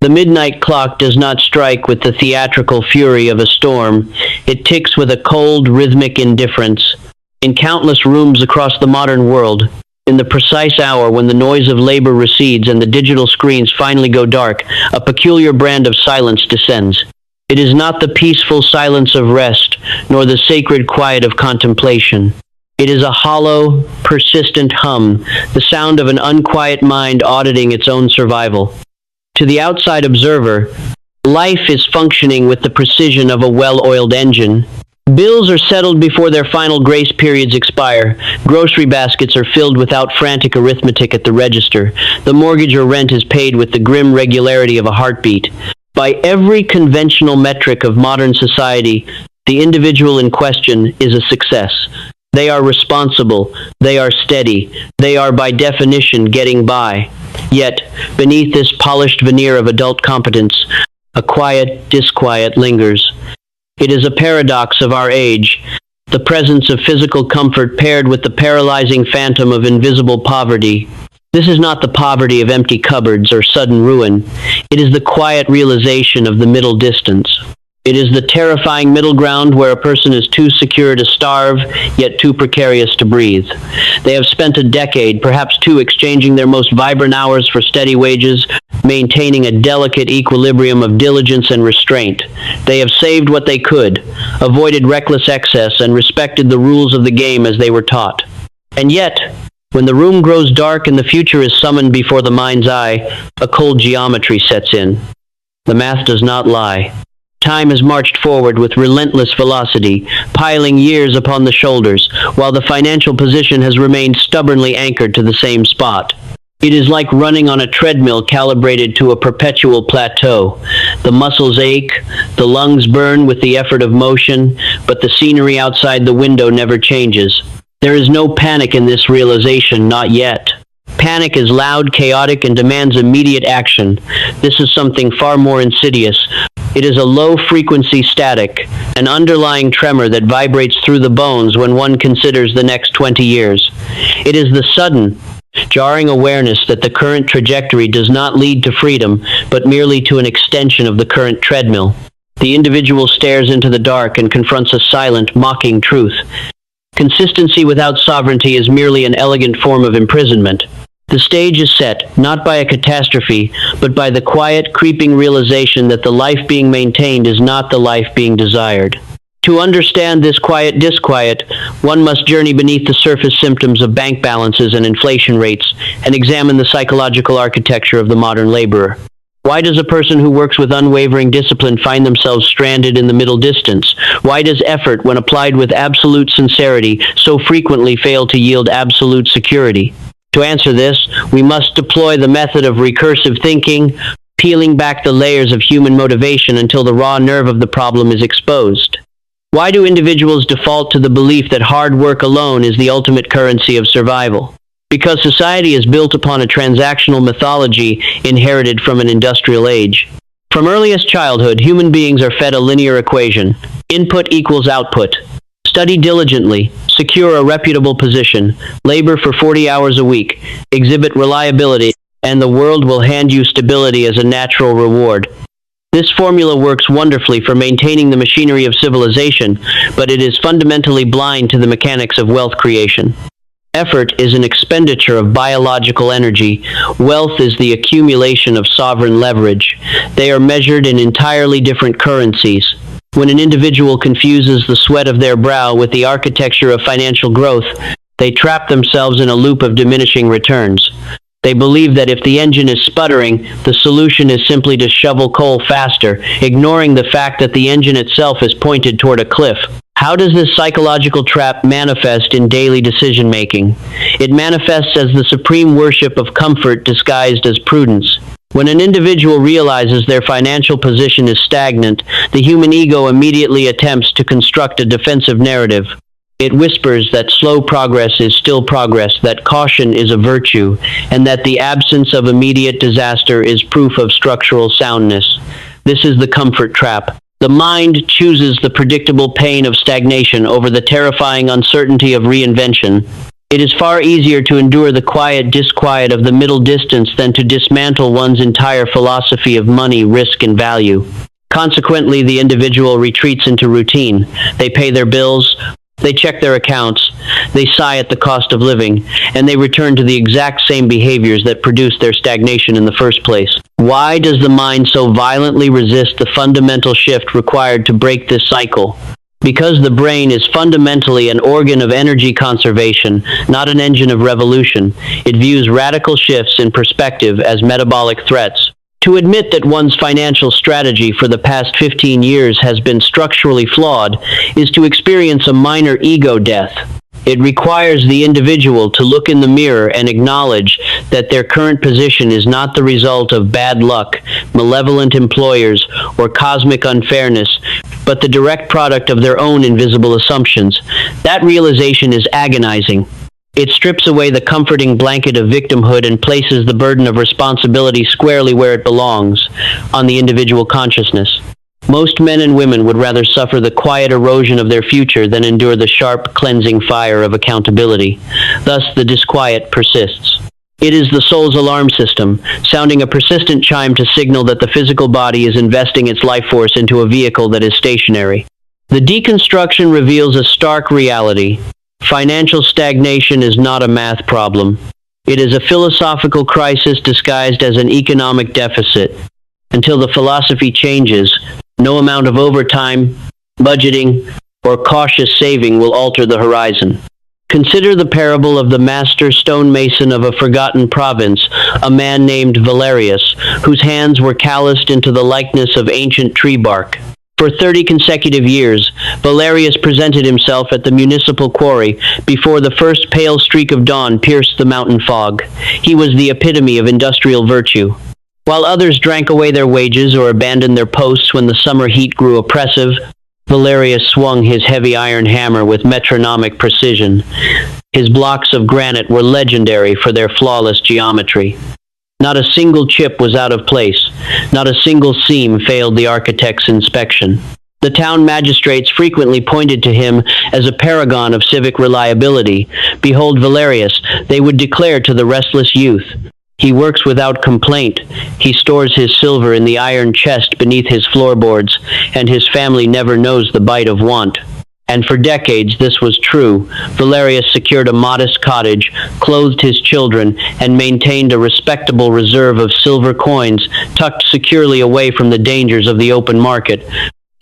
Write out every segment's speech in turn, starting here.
The midnight clock does not strike with the theatrical fury of a storm. It ticks with a cold, rhythmic indifference. In countless rooms across the modern world, in the precise hour when the noise of labor recedes and the digital screens finally go dark, a peculiar brand of silence descends. It is not the peaceful silence of rest, nor the sacred quiet of contemplation. It is a hollow, persistent hum, the sound of an unquiet mind auditing its own survival. To the outside observer, life is functioning with the precision of a well-oiled engine. Bills are settled before their final grace periods expire. Grocery baskets are filled without frantic arithmetic at the register. The mortgage or rent is paid with the grim regularity of a heartbeat. By every conventional metric of modern society, the individual in question is a success. They are responsible, they are steady, they are by definition getting by. Yet, beneath this polished veneer of adult competence, a quiet disquiet lingers. It is a paradox of our age, the presence of physical comfort paired with the paralyzing phantom of invisible poverty. This is not the poverty of empty cupboards or sudden ruin. It is the quiet realization of the middle distance. It is the terrifying middle ground where a person is too secure to starve, yet too precarious to breathe. They have spent a decade, perhaps two, exchanging their most vibrant hours for steady wages, maintaining a delicate equilibrium of diligence and restraint. They have saved what they could, avoided reckless excess, and respected the rules of the game as they were taught. And yet, when the room grows dark and the future is summoned before the mind's eye, a cold geometry sets in. The math does not lie. Time has marched forward with relentless velocity, piling years upon the shoulders, while the financial position has remained stubbornly anchored to the same spot. It is like running on a treadmill calibrated to a perpetual plateau. The muscles ache, the lungs burn with the effort of motion, but the scenery outside the window never changes. There is no panic in this realization, not yet. Panic is loud, chaotic, and demands immediate action. This is something far more insidious. It is a low-frequency static, an underlying tremor that vibrates through the bones when one considers the next 20 years. It is the sudden, jarring awareness that the current trajectory does not lead to freedom, but merely to an extension of the current treadmill. The individual stares into the dark and confronts a silent, mocking truth. Consistency without sovereignty is merely an elegant form of imprisonment. The stage is set, not by a catastrophe, but by the quiet, creeping realization that the life being maintained is not the life being desired. To understand this quiet disquiet, one must journey beneath the surface symptoms of bank balances and inflation rates, and examine the psychological architecture of the modern laborer. Why does a person who works with unwavering discipline find themselves stranded in the middle distance? Why does effort, when applied with absolute sincerity, so frequently fail to yield absolute security? To answer this, we must deploy the method of recursive thinking, peeling back the layers of human motivation until the raw nerve of the problem is exposed. Why do individuals default to the belief that hard work alone is the ultimate currency of survival? Because society is built upon a transactional mythology inherited from an industrial age. From earliest childhood, human beings are fed a linear equation: input equals output. Study diligently, secure a reputable position, labor for 40 hours a week, exhibit reliability, and the world will hand you stability as a natural reward. This formula works wonderfully for maintaining the machinery of civilization, but it is fundamentally blind to the mechanics of wealth creation. Effort is an expenditure of biological energy. Wealth is the accumulation of sovereign leverage. They are measured in entirely different currencies. When an individual confuses the sweat of their brow with the architecture of financial growth, they trap themselves in a loop of diminishing returns. They believe that if the engine is sputtering, the solution is simply to shovel coal faster, ignoring the fact that the engine itself is pointed toward a cliff. How does this psychological trap manifest in daily decision-making? It manifests as the supreme worship of comfort disguised as prudence. When an individual realizes their financial position is stagnant, the human ego immediately attempts to construct a defensive narrative. It whispers that slow progress is still progress, that caution is a virtue, and that the absence of immediate disaster is proof of structural soundness. This is the comfort trap. The mind chooses the predictable pain of stagnation over the terrifying uncertainty of reinvention. It is far easier to endure the quiet disquiet of the middle distance than to dismantle one's entire philosophy of money, risk, and value. Consequently, the individual retreats into routine. They pay their bills, they check their accounts, they sigh at the cost of living, and they return to the exact same behaviors that produced their stagnation in the first place. Why does the mind so violently resist the fundamental shift required to break this cycle? Because the brain is fundamentally an organ of energy conservation, not an engine of revolution. It views radical shifts in perspective as metabolic threats. To admit that one's financial strategy for the past 15 years has been structurally flawed is to experience a minor ego death. It requires the individual to look in the mirror and acknowledge that their current position is not the result of bad luck, malevolent employers, or cosmic unfairness, but the direct product of their own invisible assumptions. That realization is agonizing. It strips away the comforting blanket of victimhood and places the burden of responsibility squarely where it belongs, on the individual consciousness. Most men and women would rather suffer the quiet erosion of their future than endure the sharp, cleansing fire of accountability. Thus, the disquiet persists. It is the soul's alarm system, sounding a persistent chime to signal that the physical body is investing its life force into a vehicle that is stationary. The deconstruction reveals a stark reality. Financial stagnation is not a math problem. It is a philosophical crisis disguised as an economic deficit. Until the philosophy changes, no amount of overtime, budgeting, or cautious saving will alter the horizon. Consider the parable of the master stonemason of a forgotten province, a man named Valerius, whose hands were calloused into the likeness of ancient tree bark. For 30 consecutive years, Valerius presented himself at the municipal quarry before the first pale streak of dawn pierced the mountain fog. He was the epitome of industrial virtue. While others drank away their wages or abandoned their posts when the summer heat grew oppressive, Valerius swung his heavy iron hammer with metronomic precision. His blocks of granite were legendary for their flawless geometry. Not a single chip was out of place. Not a single seam failed the architect's inspection. The town magistrates frequently pointed to him as a paragon of civic reliability. Behold Valerius, they would declare to the restless youth. He works without complaint. He stores his silver in the iron chest beneath his floorboards, and his family never knows the bite of want. And for decades this was true. Valerius secured a modest cottage, clothed his children, and maintained a respectable reserve of silver coins tucked securely away from the dangers of the open market.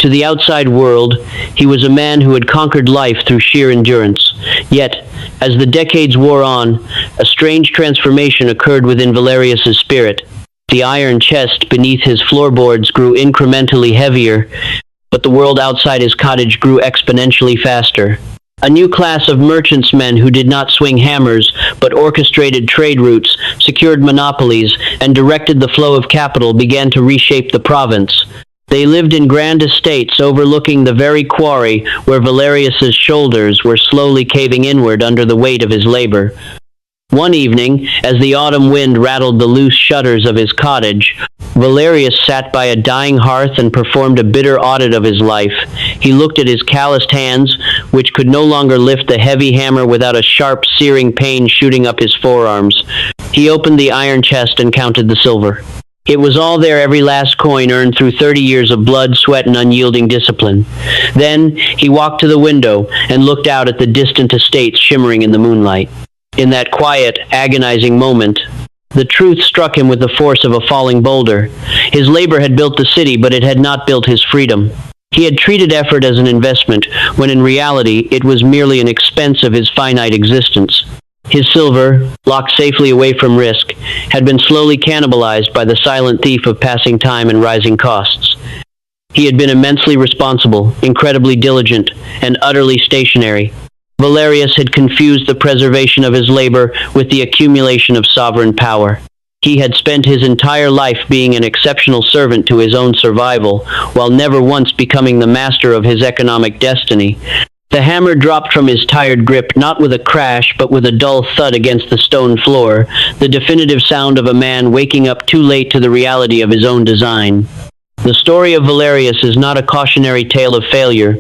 To the outside world, he was a man who had conquered life through sheer endurance. Yet, as the decades wore on, a strange transformation occurred within Valerius's spirit. The iron chest beneath his floorboards grew incrementally heavier, but the world outside his cottage grew exponentially faster. A new class of merchantmen who did not swing hammers, but orchestrated trade routes, secured monopolies, and directed the flow of capital began to reshape the province. They lived in grand estates overlooking the very quarry where Valerius's shoulders were slowly caving inward under the weight of his labor. One evening, as the autumn wind rattled the loose shutters of his cottage, Valerius sat by a dying hearth and performed a bitter audit of his life. He looked at his calloused hands, which could no longer lift the heavy hammer without a sharp, searing pain shooting up his forearms. He opened the iron chest and counted the silver. It was all there, every last coin earned through 30 years of blood, sweat, and unyielding discipline. Then he walked to the window and looked out at the distant estates shimmering in the moonlight. In that quiet, agonizing moment, the truth struck him with the force of a falling boulder. His labor had built the city, but it had not built his freedom. He had treated effort as an investment, when in reality it was merely an expense of his finite existence. His silver, locked safely away from risk, had been slowly cannibalized by the silent thief of passing time and rising costs. He had been immensely responsible, incredibly diligent, and utterly stationary. Valerius had confused the preservation of his labor with the accumulation of sovereign power. He had spent his entire life being an exceptional servant to his own survival, while never once becoming the master of his economic destiny. The hammer dropped from his tired grip, not with a crash, but with a dull thud against the stone floor, the definitive sound of a man waking up too late to the reality of his own design. The story of Valerius is not a cautionary tale of failure.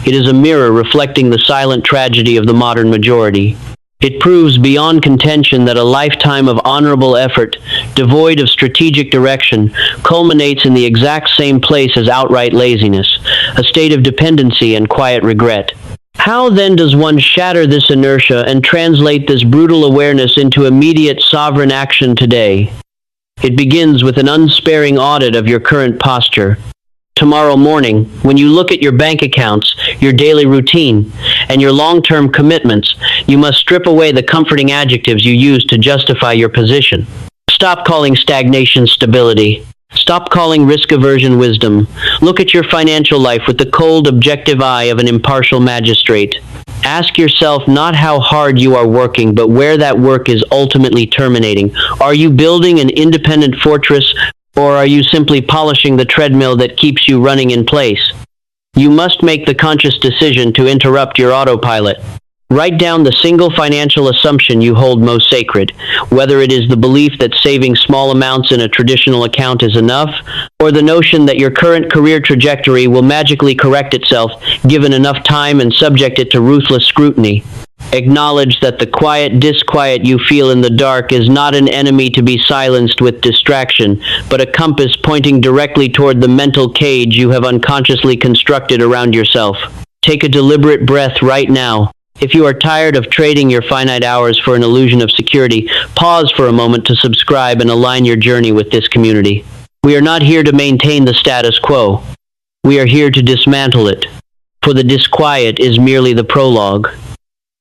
It is a mirror reflecting the silent tragedy of the modern majority. It proves beyond contention that a lifetime of honorable effort, devoid of strategic direction, culminates in the exact same place as outright laziness, a state of dependency and quiet regret. How then does one shatter this inertia and translate this brutal awareness into immediate sovereign action today? It begins with an unsparing audit of your current posture. Tomorrow morning, when you look at your bank accounts, your daily routine, and your long-term commitments, you must strip away the comforting adjectives you use to justify your position. Stop calling stagnation stability. Stop calling risk aversion wisdom. Look at your financial life with the cold, objective eye of an impartial magistrate. Ask yourself not how hard you are working, but where that work is ultimately terminating. Are you building an independent fortress, or are you simply polishing the treadmill that keeps you running in place? You must make the conscious decision to interrupt your autopilot. Write down the single financial assumption you hold most sacred, whether it is the belief that saving small amounts in a traditional account is enough, or the notion that your current career trajectory will magically correct itself given enough time and subject it to ruthless scrutiny. Acknowledge that the quiet disquiet you feel in the dark is not an enemy to be silenced with distraction, but a compass pointing directly toward the mental cage you have unconsciously constructed around yourself. Take a deliberate breath right now. If you are tired of trading your finite hours for an illusion of security, pause for a moment to subscribe and align your journey with this community. We are not here to maintain the status quo. We are here to dismantle it. For the disquiet is merely the prologue.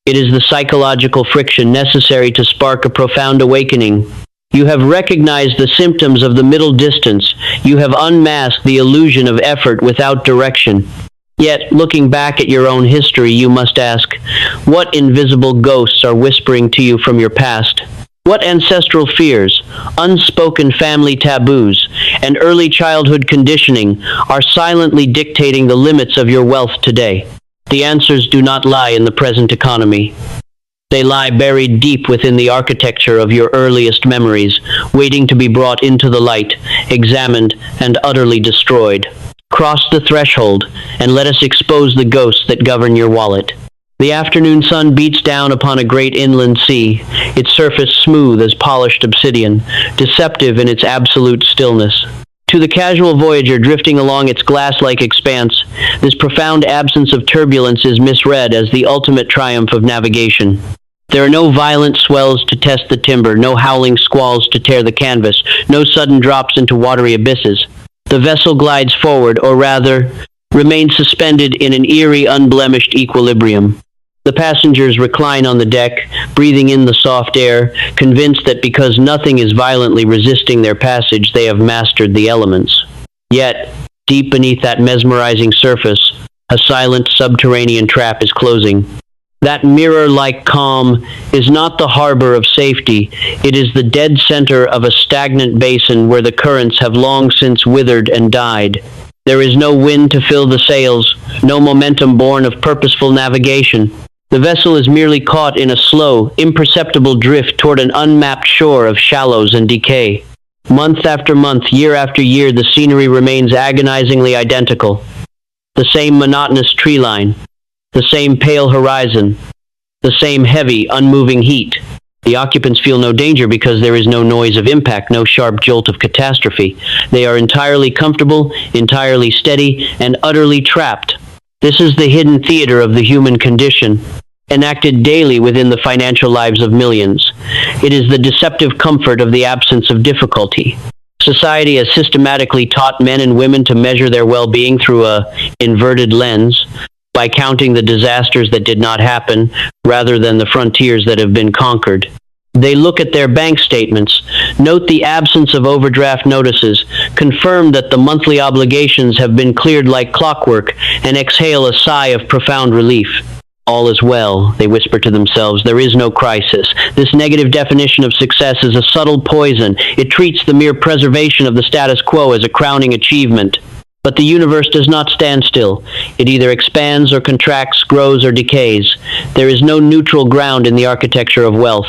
It is the psychological friction necessary to spark a profound awakening. You have recognized the symptoms of the middle distance. You have unmasked the illusion of effort without direction. Yet, looking back at your own history, you must ask, what invisible ghosts are whispering to you from your past? What ancestral fears, unspoken family taboos, and early childhood conditioning are silently dictating the limits of your wealth today? The answers do not lie in the present economy. They lie buried deep within the architecture of your earliest memories, waiting to be brought into the light, examined, and utterly destroyed. Cross the threshold, and let us expose the ghosts that govern your wallet. The afternoon sun beats down upon a great inland sea, its surface smooth as polished obsidian, deceptive in its absolute stillness. To the casual voyager drifting along its glass-like expanse, this profound absence of turbulence is misread as the ultimate triumph of navigation. There are no violent swells to test the timber, no howling squalls to tear the canvas, no sudden drops into watery abysses. The vessel glides forward, or rather, remains suspended in an eerie, unblemished equilibrium. The passengers recline on the deck, breathing in the soft air, convinced that because nothing is violently resisting their passage, they have mastered the elements. Yet, deep beneath that mesmerizing surface, a silent subterranean trap is closing. That mirror-like calm is not the harbor of safety. It is the dead center of a stagnant basin where the currents have long since withered and died. There is no wind to fill the sails, no momentum born of purposeful navigation. The vessel is merely caught in a slow, imperceptible drift toward an unmapped shore of shallows and decay. Month after month, year after year, the scenery remains agonizingly identical. The same monotonous tree line, the same pale horizon, the same heavy, unmoving heat. The occupants feel no danger because there is no noise of impact, no sharp jolt of catastrophe. They are entirely comfortable, entirely steady, and utterly trapped. This is the hidden theater of the human condition, enacted daily within the financial lives of millions. It is the deceptive comfort of the absence of difficulty. Society has systematically taught men and women to measure their well-being through an inverted lens, by counting the disasters that did not happen, rather than the frontiers that have been conquered. They look at their bank statements, note the absence of overdraft notices, confirm that the monthly obligations have been cleared like clockwork, and exhale a sigh of profound relief. All is well, they whisper to themselves. There is no crisis. This negative definition of success is a subtle poison. It treats the mere preservation of the status quo as a crowning achievement. But the universe does not stand still. It either expands or contracts, grows or decays. There is no neutral ground in the architecture of wealth.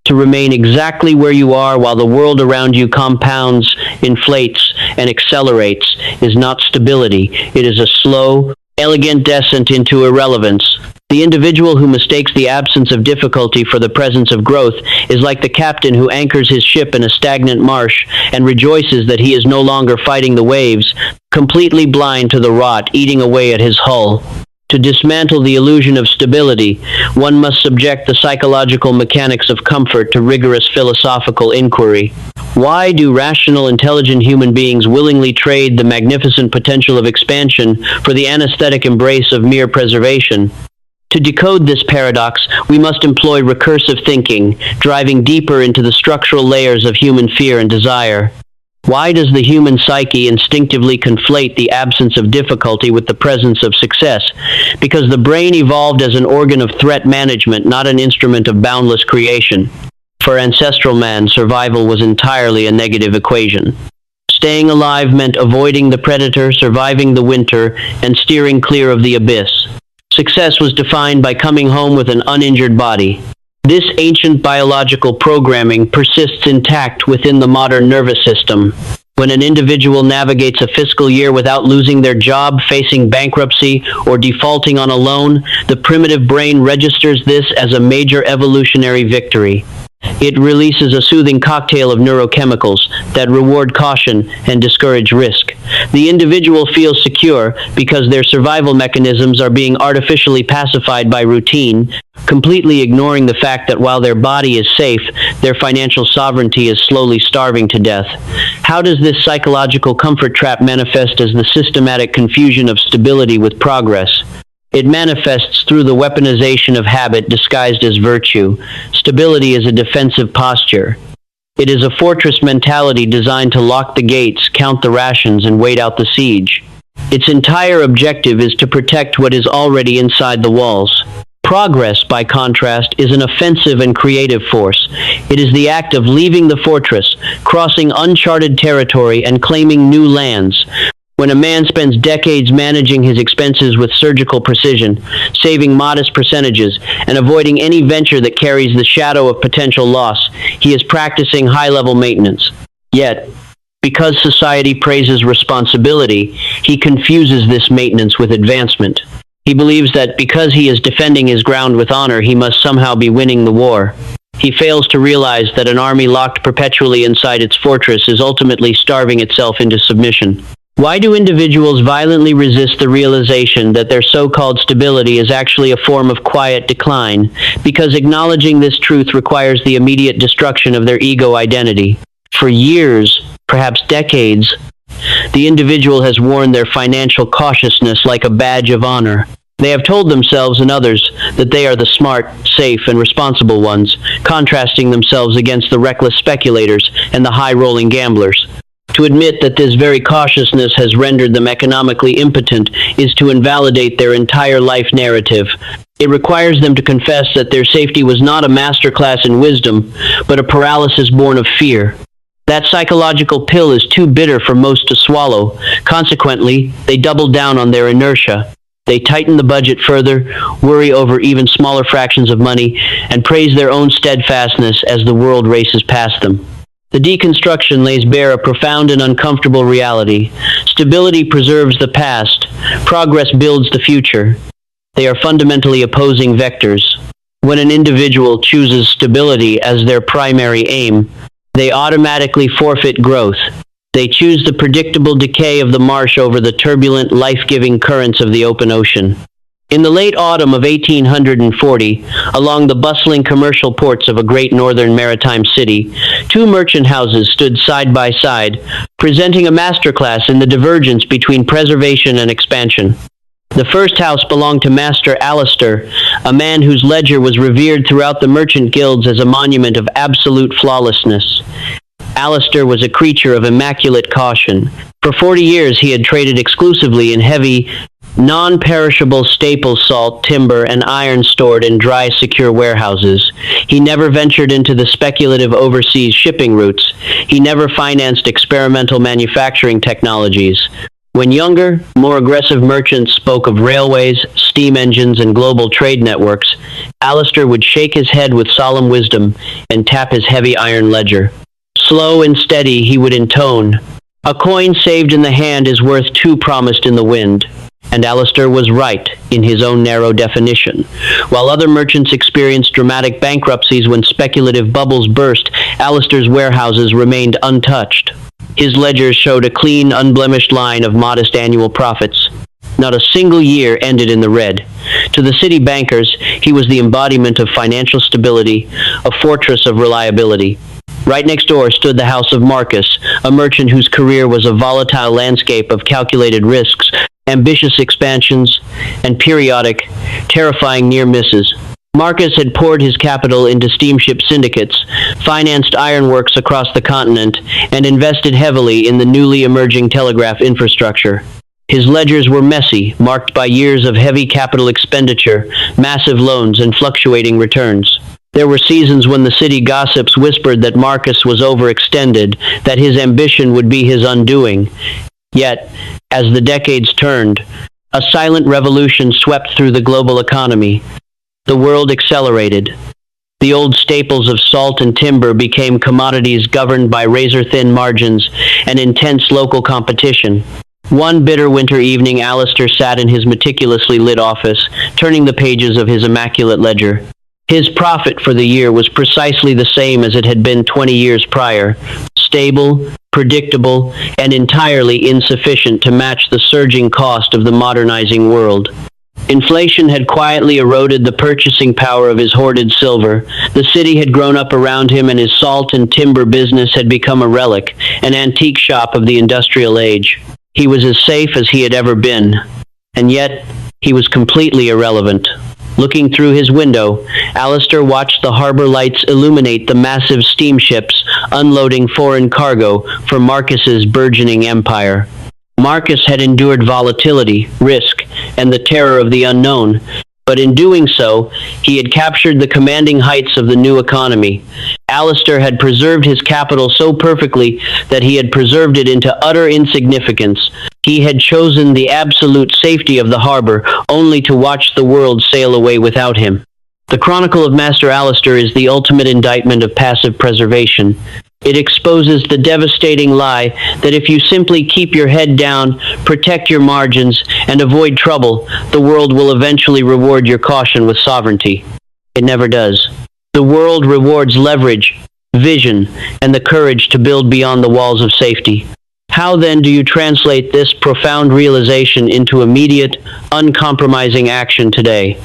To remain exactly where you are while the world around you compounds, inflates, and accelerates is not stability. It is a slow, elegant descent into irrelevance. The individual who mistakes the absence of difficulty for the presence of growth is like the captain who anchors his ship in a stagnant marsh and rejoices that he is no longer fighting the waves, completely blind to the rot eating away at his hull. To dismantle the illusion of stability, one must subject the psychological mechanics of comfort to rigorous philosophical inquiry. Why do rational, intelligent human beings willingly trade the magnificent potential of expansion for the anesthetic embrace of mere preservation? To decode this paradox, we must employ recursive thinking, driving deeper into the structural layers of human fear and desire. Why does the human psyche instinctively conflate the absence of difficulty with the presence of success? Because the brain evolved as an organ of threat management, not an instrument of boundless creation. For ancestral man, survival was entirely a negative equation. Staying alive meant avoiding the predator, surviving the winter, and steering clear of the abyss. Success was defined by coming home with an uninjured body. This ancient biological programming persists intact within the modern nervous system. When an individual navigates a fiscal year without losing their job, facing bankruptcy, or defaulting on a loan, the primitive brain registers this as a major evolutionary victory. It releases a soothing cocktail of neurochemicals that reward caution and discourage risk. The individual feels secure because their survival mechanisms are being artificially pacified by routine, completely ignoring the fact that while their body is safe, their financial sovereignty is slowly starving to death. How does this psychological comfort trap manifest as the systematic confusion of stability with progress? It manifests through the weaponization of habit disguised as virtue. Stability is a defensive posture. It is a fortress mentality designed to lock the gates, count the rations, and wait out the siege. Its entire objective is to protect what is already inside the walls. Progress, by contrast, is an offensive and creative force. It is the act of leaving the fortress, crossing uncharted territory, and claiming new lands. When a man spends decades managing his expenses with surgical precision, saving modest percentages, and avoiding any venture that carries the shadow of potential loss, he is practicing high-level maintenance. Yet, because society praises responsibility, he confuses this maintenance with advancement. He believes that because he is defending his ground with honor, he must somehow be winning the war. He fails to realize that an army locked perpetually inside its fortress is ultimately starving itself into submission. Why do individuals violently resist the realization that their so-called stability is actually a form of quiet decline? Because acknowledging this truth requires the immediate destruction of their ego identity. For years, perhaps decades, the individual has worn their financial cautiousness like a badge of honor. They have told themselves and others that they are the smart, safe, and responsible ones, contrasting themselves against the reckless speculators and the high-rolling gamblers. To admit that this very cautiousness has rendered them economically impotent is to invalidate their entire life narrative. It requires them to confess that their safety was not a masterclass in wisdom, but a paralysis born of fear. That psychological pill is too bitter for most to swallow. Consequently, they double down on their inertia. They tighten the budget further, worry over even smaller fractions of money, and praise their own steadfastness as the world races past them. The deconstruction lays bare a profound and uncomfortable reality. Stability preserves the past. Progress builds the future. They are fundamentally opposing vectors. When an individual chooses stability as their primary aim, they automatically forfeit growth. They choose the predictable decay of the marsh over the turbulent, life-giving currents of the open ocean. In the late autumn of 1840, along the bustling commercial ports of a great northern maritime city, two merchant houses stood side by side, presenting a masterclass in the divergence between preservation and expansion. The first house belonged to Master Alistair, a man whose ledger was revered throughout the merchant guilds as a monument of absolute flawlessness. Alistair was a creature of immaculate caution. For 40 years he had traded exclusively in heavy, non-perishable staples, salt, timber, and iron stored in dry, secure warehouses. He never ventured into the speculative overseas shipping routes. He never financed experimental manufacturing technologies. When younger, more aggressive merchants spoke of railways, steam engines, and global trade networks, Alistair would shake his head with solemn wisdom and tap his heavy iron ledger. Slow and steady, he would intone, "A coin saved in the hand is worth two promised in the wind." And Alistair was right in his own narrow definition. While other merchants experienced dramatic bankruptcies when speculative bubbles burst, Alistair's warehouses remained untouched. His ledgers showed a clean, unblemished line of modest annual profits. Not a single year ended in the red. To the city bankers, he was the embodiment of financial stability, a fortress of reliability. Right next door stood the house of Marcus, a merchant whose career was a volatile landscape of calculated risks, ambitious expansions, and periodic, terrifying near misses. Marcus had poured his capital into steamship syndicates, financed ironworks across the continent, and invested heavily in the newly emerging telegraph infrastructure. His ledgers were messy, marked by years of heavy capital expenditure, massive loans, and fluctuating returns. There were seasons when the city gossips whispered that Marcus was overextended, that his ambition would be his undoing. Yet, as the decades turned, a silent revolution swept through the global economy. The world accelerated. The old staples of salt and timber became commodities governed by razor-thin margins and intense local competition. One bitter winter evening, Alistair sat in his meticulously lit office, turning the pages of his immaculate ledger. His profit for the year was precisely the same as it had been 20 years prior, stable, predictable, and entirely insufficient to match the surging cost of the modernizing world. Inflation had quietly eroded the purchasing power of his hoarded silver. The city had grown up around him, and his salt and timber business had become a relic, an antique shop of the industrial age. He was as safe as he had ever been, and yet he was completely irrelevant. Looking through his window, Alistair watched the harbor lights illuminate the massive steamships unloading foreign cargo for Marcus's burgeoning empire. Marcus had endured volatility, risk, and the terror of the unknown, but in doing so, he had captured the commanding heights of the new economy. Alistair had preserved his capital so perfectly that he had preserved it into utter insignificance. He had chosen the absolute safety of the harbor, only to watch the world sail away without him. The Chronicle of Master Alistair is the ultimate indictment of passive preservation. It exposes the devastating lie that if you simply keep your head down, protect your margins, and avoid trouble, the world will eventually reward your caution with sovereignty. It never does. The world rewards leverage, vision, and the courage to build beyond the walls of safety. How then do you translate this profound realization into immediate, uncompromising action today?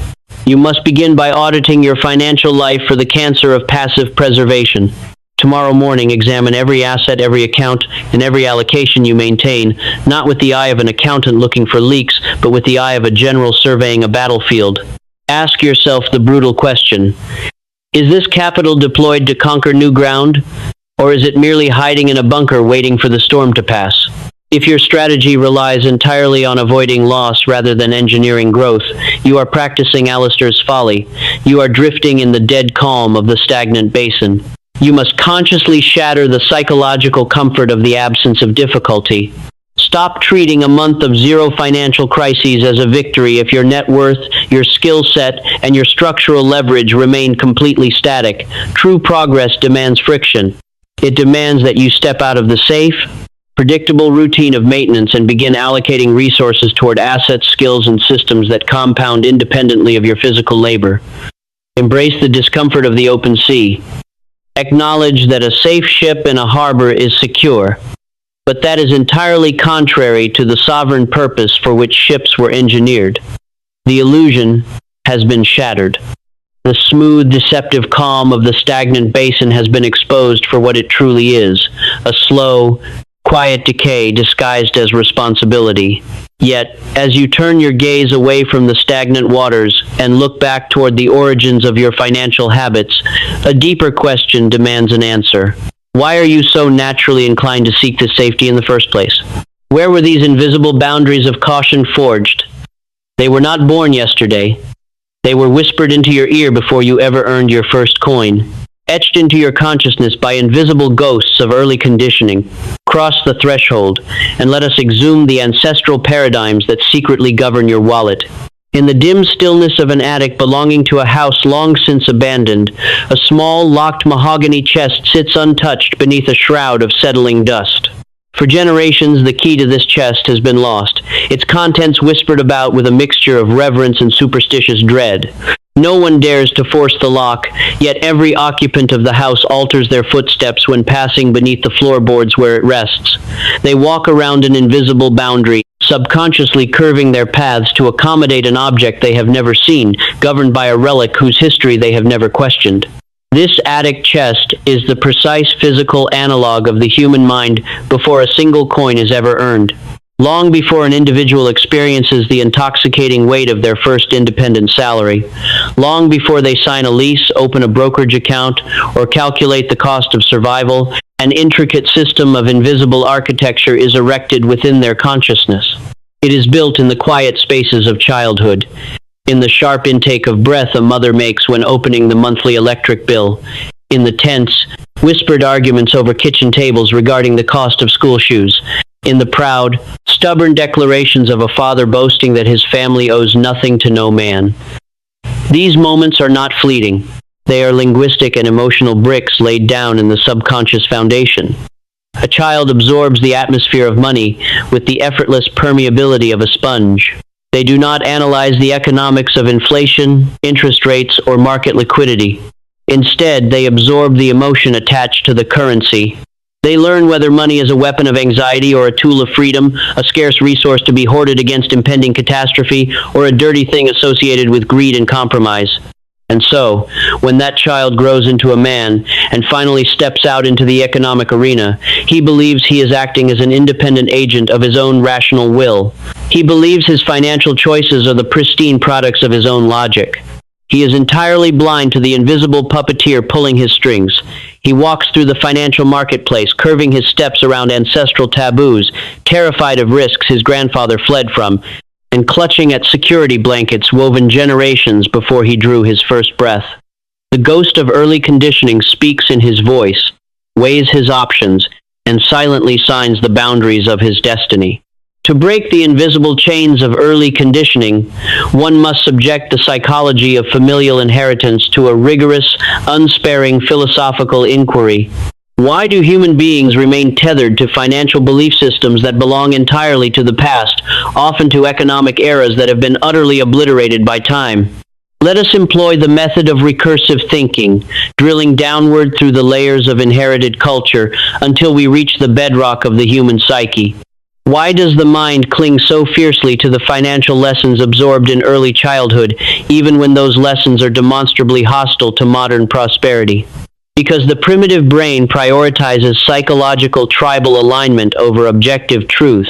You must begin by auditing your financial life for the cancer of passive preservation. Tomorrow morning, examine every asset, every account, and every allocation you maintain, not with the eye of an accountant looking for leaks, but with the eye of a general surveying a battlefield. Ask yourself the brutal question: is this capital deployed to conquer new ground, or is it merely hiding in a bunker waiting for the storm to pass? If your strategy relies entirely on avoiding loss rather than engineering growth, you are practicing Alistair's folly. You are drifting in the dead calm of the stagnant basin. You must consciously shatter the psychological comfort of the absence of difficulty. Stop treating a month of zero financial crises as a victory if your net worth, your skill set, and your structural leverage remain completely static. True progress demands friction. It demands that you step out of the safe, predictable routine of maintenance and begin allocating resources toward assets, skills, and systems that compound independently of your physical labor. Embrace the discomfort of the open sea. Acknowledge that a safe ship in a harbor is secure, but that is entirely contrary to the sovereign purpose for which ships were engineered. The illusion has been shattered. The smooth, deceptive calm of the stagnant basin has been exposed for what it truly is: a slow, quiet decay disguised as responsibility. Yet, as you turn your gaze away from the stagnant waters and look back toward the origins of your financial habits, a deeper question demands an answer. Why are you so naturally inclined to seek this safety in the first place? Where were these invisible boundaries of caution forged? They were not born yesterday. They were whispered into your ear before you ever earned your first coin. Etched into your consciousness by invisible ghosts of early conditioning. Cross the threshold, and let us exhume the ancestral paradigms that secretly govern your wallet. In the dim stillness of an attic belonging to a house long since abandoned, a small, locked mahogany chest sits untouched beneath a shroud of settling dust. For generations, the key to this chest has been lost, its contents whispered about with a mixture of reverence and superstitious dread. No one dares to force the lock, yet every occupant of the house alters their footsteps when passing beneath the floorboards where it rests. They walk around an invisible boundary, subconsciously curving their paths to accommodate an object they have never seen, governed by a relic whose history they have never questioned. This attic chest is the precise physical analog of the human mind before a single coin is ever earned. Long before an individual experiences the intoxicating weight of their first independent salary, long before they sign a lease, open a brokerage account, or calculate the cost of survival, an intricate system of invisible architecture is erected within their consciousness. It is built in the quiet spaces of childhood, in the sharp intake of breath a mother makes when opening the monthly electric bill, in the tense, whispered arguments over kitchen tables regarding the cost of school shoes, in the proud, stubborn declarations of a father boasting that his family owes nothing to no man. These moments are not fleeting. They are linguistic and emotional bricks laid down in the subconscious foundation. A child absorbs the atmosphere of money with the effortless permeability of a sponge. They do not analyze the economics of inflation, interest rates, or market liquidity. Instead, they absorb the emotion attached to the currency. They learn whether money is a weapon of anxiety or a tool of freedom, a scarce resource to be hoarded against impending catastrophe, or a dirty thing associated with greed and compromise. And so, when that child grows into a man and finally steps out into the economic arena, he believes he is acting as an independent agent of his own rational will. He believes his financial choices are the pristine products of his own logic. He is entirely blind to the invisible puppeteer pulling his strings. He walks through the financial marketplace, curving his steps around ancestral taboos, terrified of risks his grandfather fled from, and clutching at security blankets woven generations before he drew his first breath. The ghost of early conditioning speaks in his voice, weighs his options, and silently signs the boundaries of his destiny. To break the invisible chains of early conditioning, one must subject the psychology of familial inheritance to a rigorous, unsparing philosophical inquiry. Why do human beings remain tethered to financial belief systems that belong entirely to the past, often to economic eras that have been utterly obliterated by time? Let us employ the method of recursive thinking, drilling downward through the layers of inherited culture until we reach the bedrock of the human psyche. Why does the mind cling so fiercely to the financial lessons absorbed in early childhood, even when those lessons are demonstrably hostile to modern prosperity? Because the primitive brain prioritizes psychological tribal alignment over objective truth.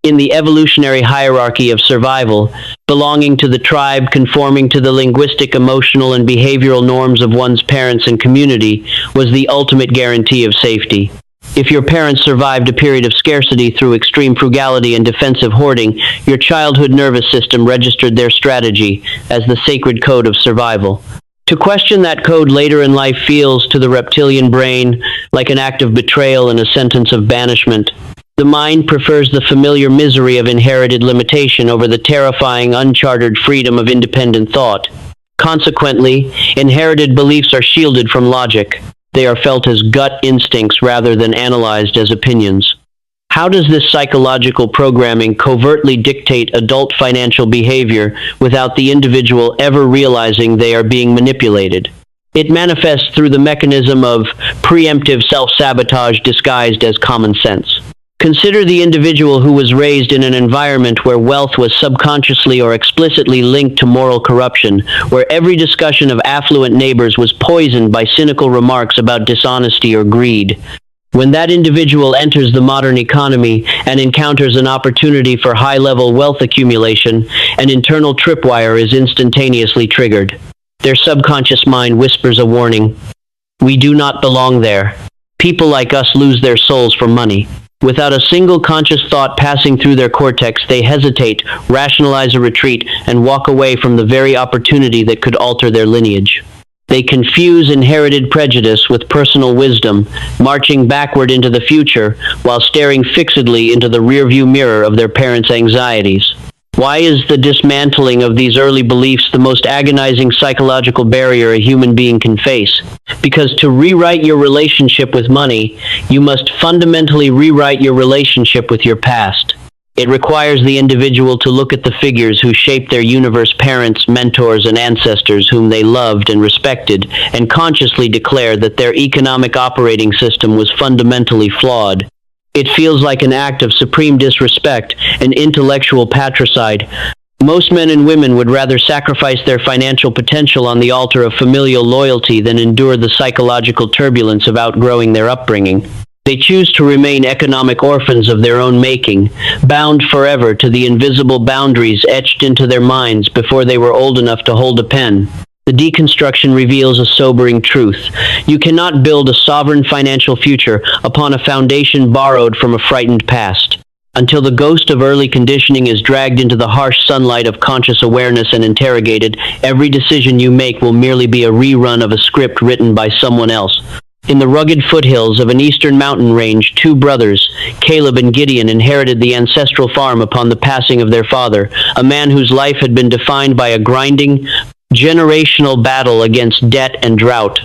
In the evolutionary hierarchy of survival, belonging to the tribe, conforming to the linguistic, emotional, and behavioral norms of one's parents and community was the ultimate guarantee of safety. If your parents survived a period of scarcity through extreme frugality and defensive hoarding, your childhood nervous system registered their strategy as the sacred code of survival. To question that code later in life feels, to the reptilian brain, like an act of betrayal and a sentence of banishment. The mind prefers the familiar misery of inherited limitation over the terrifying, unchartered freedom of independent thought. Consequently, inherited beliefs are shielded from logic. They are felt as gut instincts rather than analyzed as opinions. How does this psychological programming covertly dictate adult financial behavior without the individual ever realizing they are being manipulated? It manifests through the mechanism of preemptive self-sabotage disguised as common sense. Consider the individual who was raised in an environment where wealth was subconsciously or explicitly linked to moral corruption, where every discussion of affluent neighbors was poisoned by cynical remarks about dishonesty or greed. When that individual enters the modern economy and encounters an opportunity for high-level wealth accumulation, an internal tripwire is instantaneously triggered. Their subconscious mind whispers a warning. We do not belong there. People like us lose their souls for money. Without a single conscious thought passing through their cortex, they hesitate, rationalize a retreat, and walk away from the very opportunity that could alter their lineage. They confuse inherited prejudice with personal wisdom, marching backward into the future while staring fixedly into the rearview mirror of their parents' anxieties. Why is the dismantling of these early beliefs the most agonizing psychological barrier a human being can face? Because to rewrite your relationship with money, you must fundamentally rewrite your relationship with your past. It requires the individual to look at the figures who shaped their universe, parents, mentors, and ancestors whom they loved and respected, and consciously declare that their economic operating system was fundamentally flawed. It feels like an act of supreme disrespect, an intellectual patricide. Most men and women would rather sacrifice their financial potential on the altar of familial loyalty than endure the psychological turbulence of outgrowing their upbringing. They choose to remain economic orphans of their own making, bound forever to the invisible boundaries etched into their minds before they were old enough to hold a pen. The deconstruction reveals a sobering truth. You cannot build a sovereign financial future upon a foundation borrowed from a frightened past. Until the ghost of early conditioning is dragged into the harsh sunlight of conscious awareness and interrogated, every decision you make will merely be a rerun of a script written by someone else. In the rugged foothills of an eastern mountain range, two brothers, Caleb and Gideon, inherited the ancestral farm upon the passing of their father, a man whose life had been defined by a grinding, generational battle against debt and drought.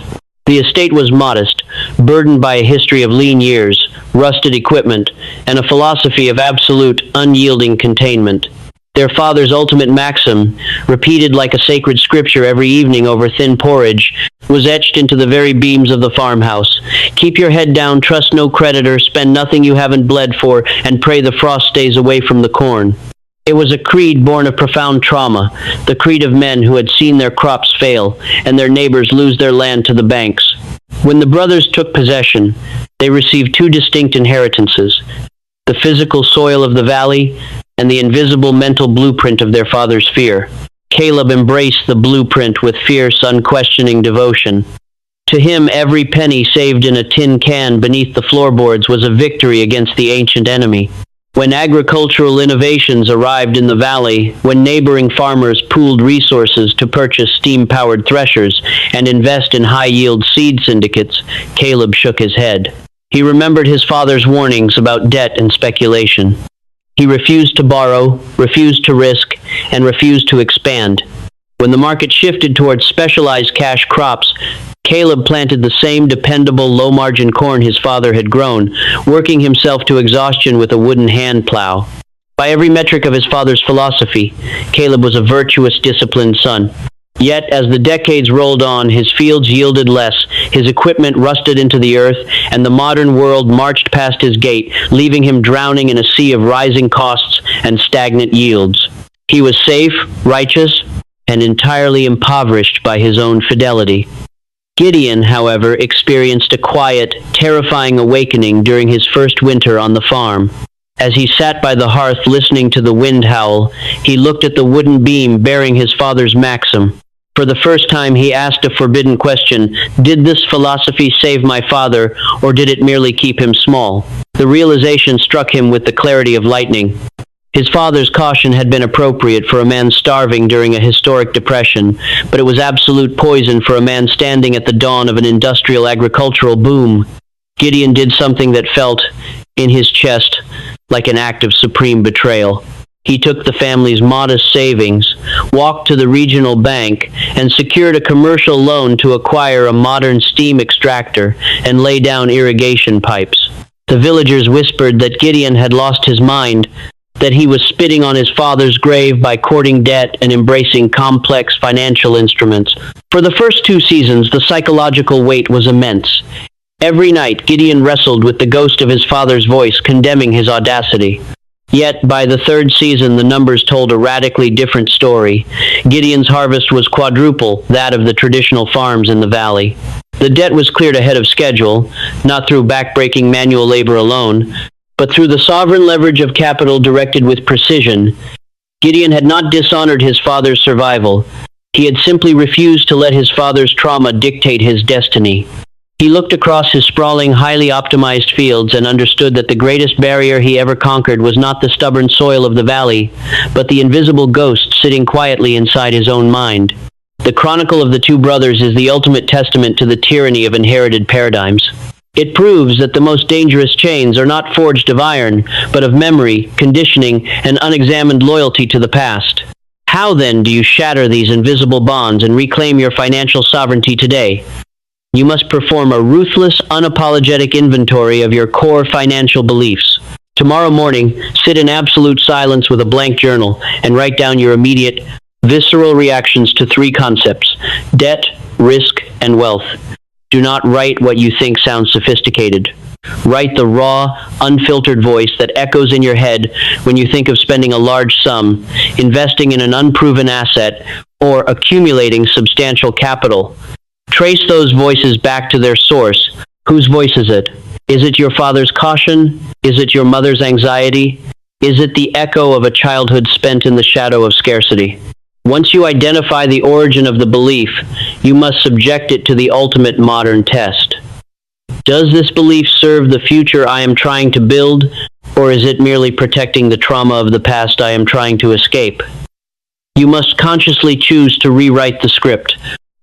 The estate was modest, burdened by a history of lean years, rusted equipment, and a philosophy of absolute, unyielding containment. Their father's ultimate maxim, repeated like a sacred scripture every evening over thin porridge, was etched into the very beams of the farmhouse. Keep your head down, trust no creditor, spend nothing you haven't bled for, and pray the frost stays away from the corn. It was a creed born of profound trauma, the creed of men who had seen their crops fail and their neighbors lose their land to the banks. When the brothers took possession, they received two distinct inheritances: the physical soil of the valley and the invisible mental blueprint of their father's fear. Caleb embraced the blueprint with fierce, unquestioning devotion. To him, every penny saved in a tin can beneath the floorboards was a victory against the ancient enemy. When agricultural innovations arrived in the valley, when neighboring farmers pooled resources to purchase steam-powered threshers and invest in high-yield seed syndicates, Caleb shook his head. He remembered his father's warnings about debt and speculation. He refused to borrow, refused to risk, and refused to expand. When the market shifted towards specialized cash crops, Caleb planted the same dependable, low-margin corn his father had grown, working himself to exhaustion with a wooden hand plow. By every metric of his father's philosophy, Caleb was a virtuous, disciplined son. Yet, as the decades rolled on, his fields yielded less, his equipment rusted into the earth, and the modern world marched past his gate, leaving him drowning in a sea of rising costs and stagnant yields. He was safe, righteous, and entirely impoverished by his own fidelity. Gideon, however, experienced a quiet, terrifying awakening during his first winter on the farm. As he sat by the hearth listening to the wind howl, he looked at the wooden beam bearing his father's maxim. For the first time, he asked a forbidden question: did this philosophy save my father, or did it merely keep him small? The realization struck him with the clarity of lightning. His father's caution had been appropriate for a man starving during a historic depression, but it was absolute poison for a man standing at the dawn of an industrial agricultural boom. Gideon did something that felt, in his chest, like an act of supreme betrayal. He took the family's modest savings, walked to the regional bank, and secured a commercial loan to acquire a modern steam extractor and lay down irrigation pipes. The villagers whispered that Gideon had lost his mind, that he was spitting on his father's grave by courting debt and embracing complex financial instruments. For the first 2 seasons, the psychological weight was immense. Every night, Gideon wrestled with the ghost of his father's voice, condemning his audacity. Yet, by the 3rd season, the numbers told a radically different story. Gideon's harvest was quadruple that of the traditional farms in the valley. The debt was cleared ahead of schedule, not through backbreaking manual labor alone, but through the sovereign leverage of capital directed with precision. Gideon had not dishonored his father's survival. He had simply refused to let his father's trauma dictate his destiny. He looked across his sprawling, highly optimized fields and understood that the greatest barrier he ever conquered was not the stubborn soil of the valley, but the invisible ghost sitting quietly inside his own mind. The Chronicle of the Two Brothers is the ultimate testament to the tyranny of inherited paradigms. It proves that the most dangerous chains are not forged of iron, but of memory, conditioning, and unexamined loyalty to the past. How then do you shatter these invisible bonds and reclaim your financial sovereignty today? You must perform a ruthless, unapologetic inventory of your core financial beliefs. Tomorrow morning, sit in absolute silence with a blank journal and write down your immediate, visceral reactions to three concepts: debt, risk, and wealth. Do not write what you think sounds sophisticated. Write the raw, unfiltered voice that echoes in your head when you think of spending a large sum, investing in an unproven asset, or accumulating substantial capital. Trace those voices back to their source. Whose voice is it? Is it your father's caution? Is it your mother's anxiety? Is it the echo of a childhood spent in the shadow of scarcity? Once you identify the origin of the belief, you must subject it to the ultimate modern test. Does this belief serve the future I am trying to build, or is it merely protecting the trauma of the past I am trying to escape? You must consciously choose to rewrite the script.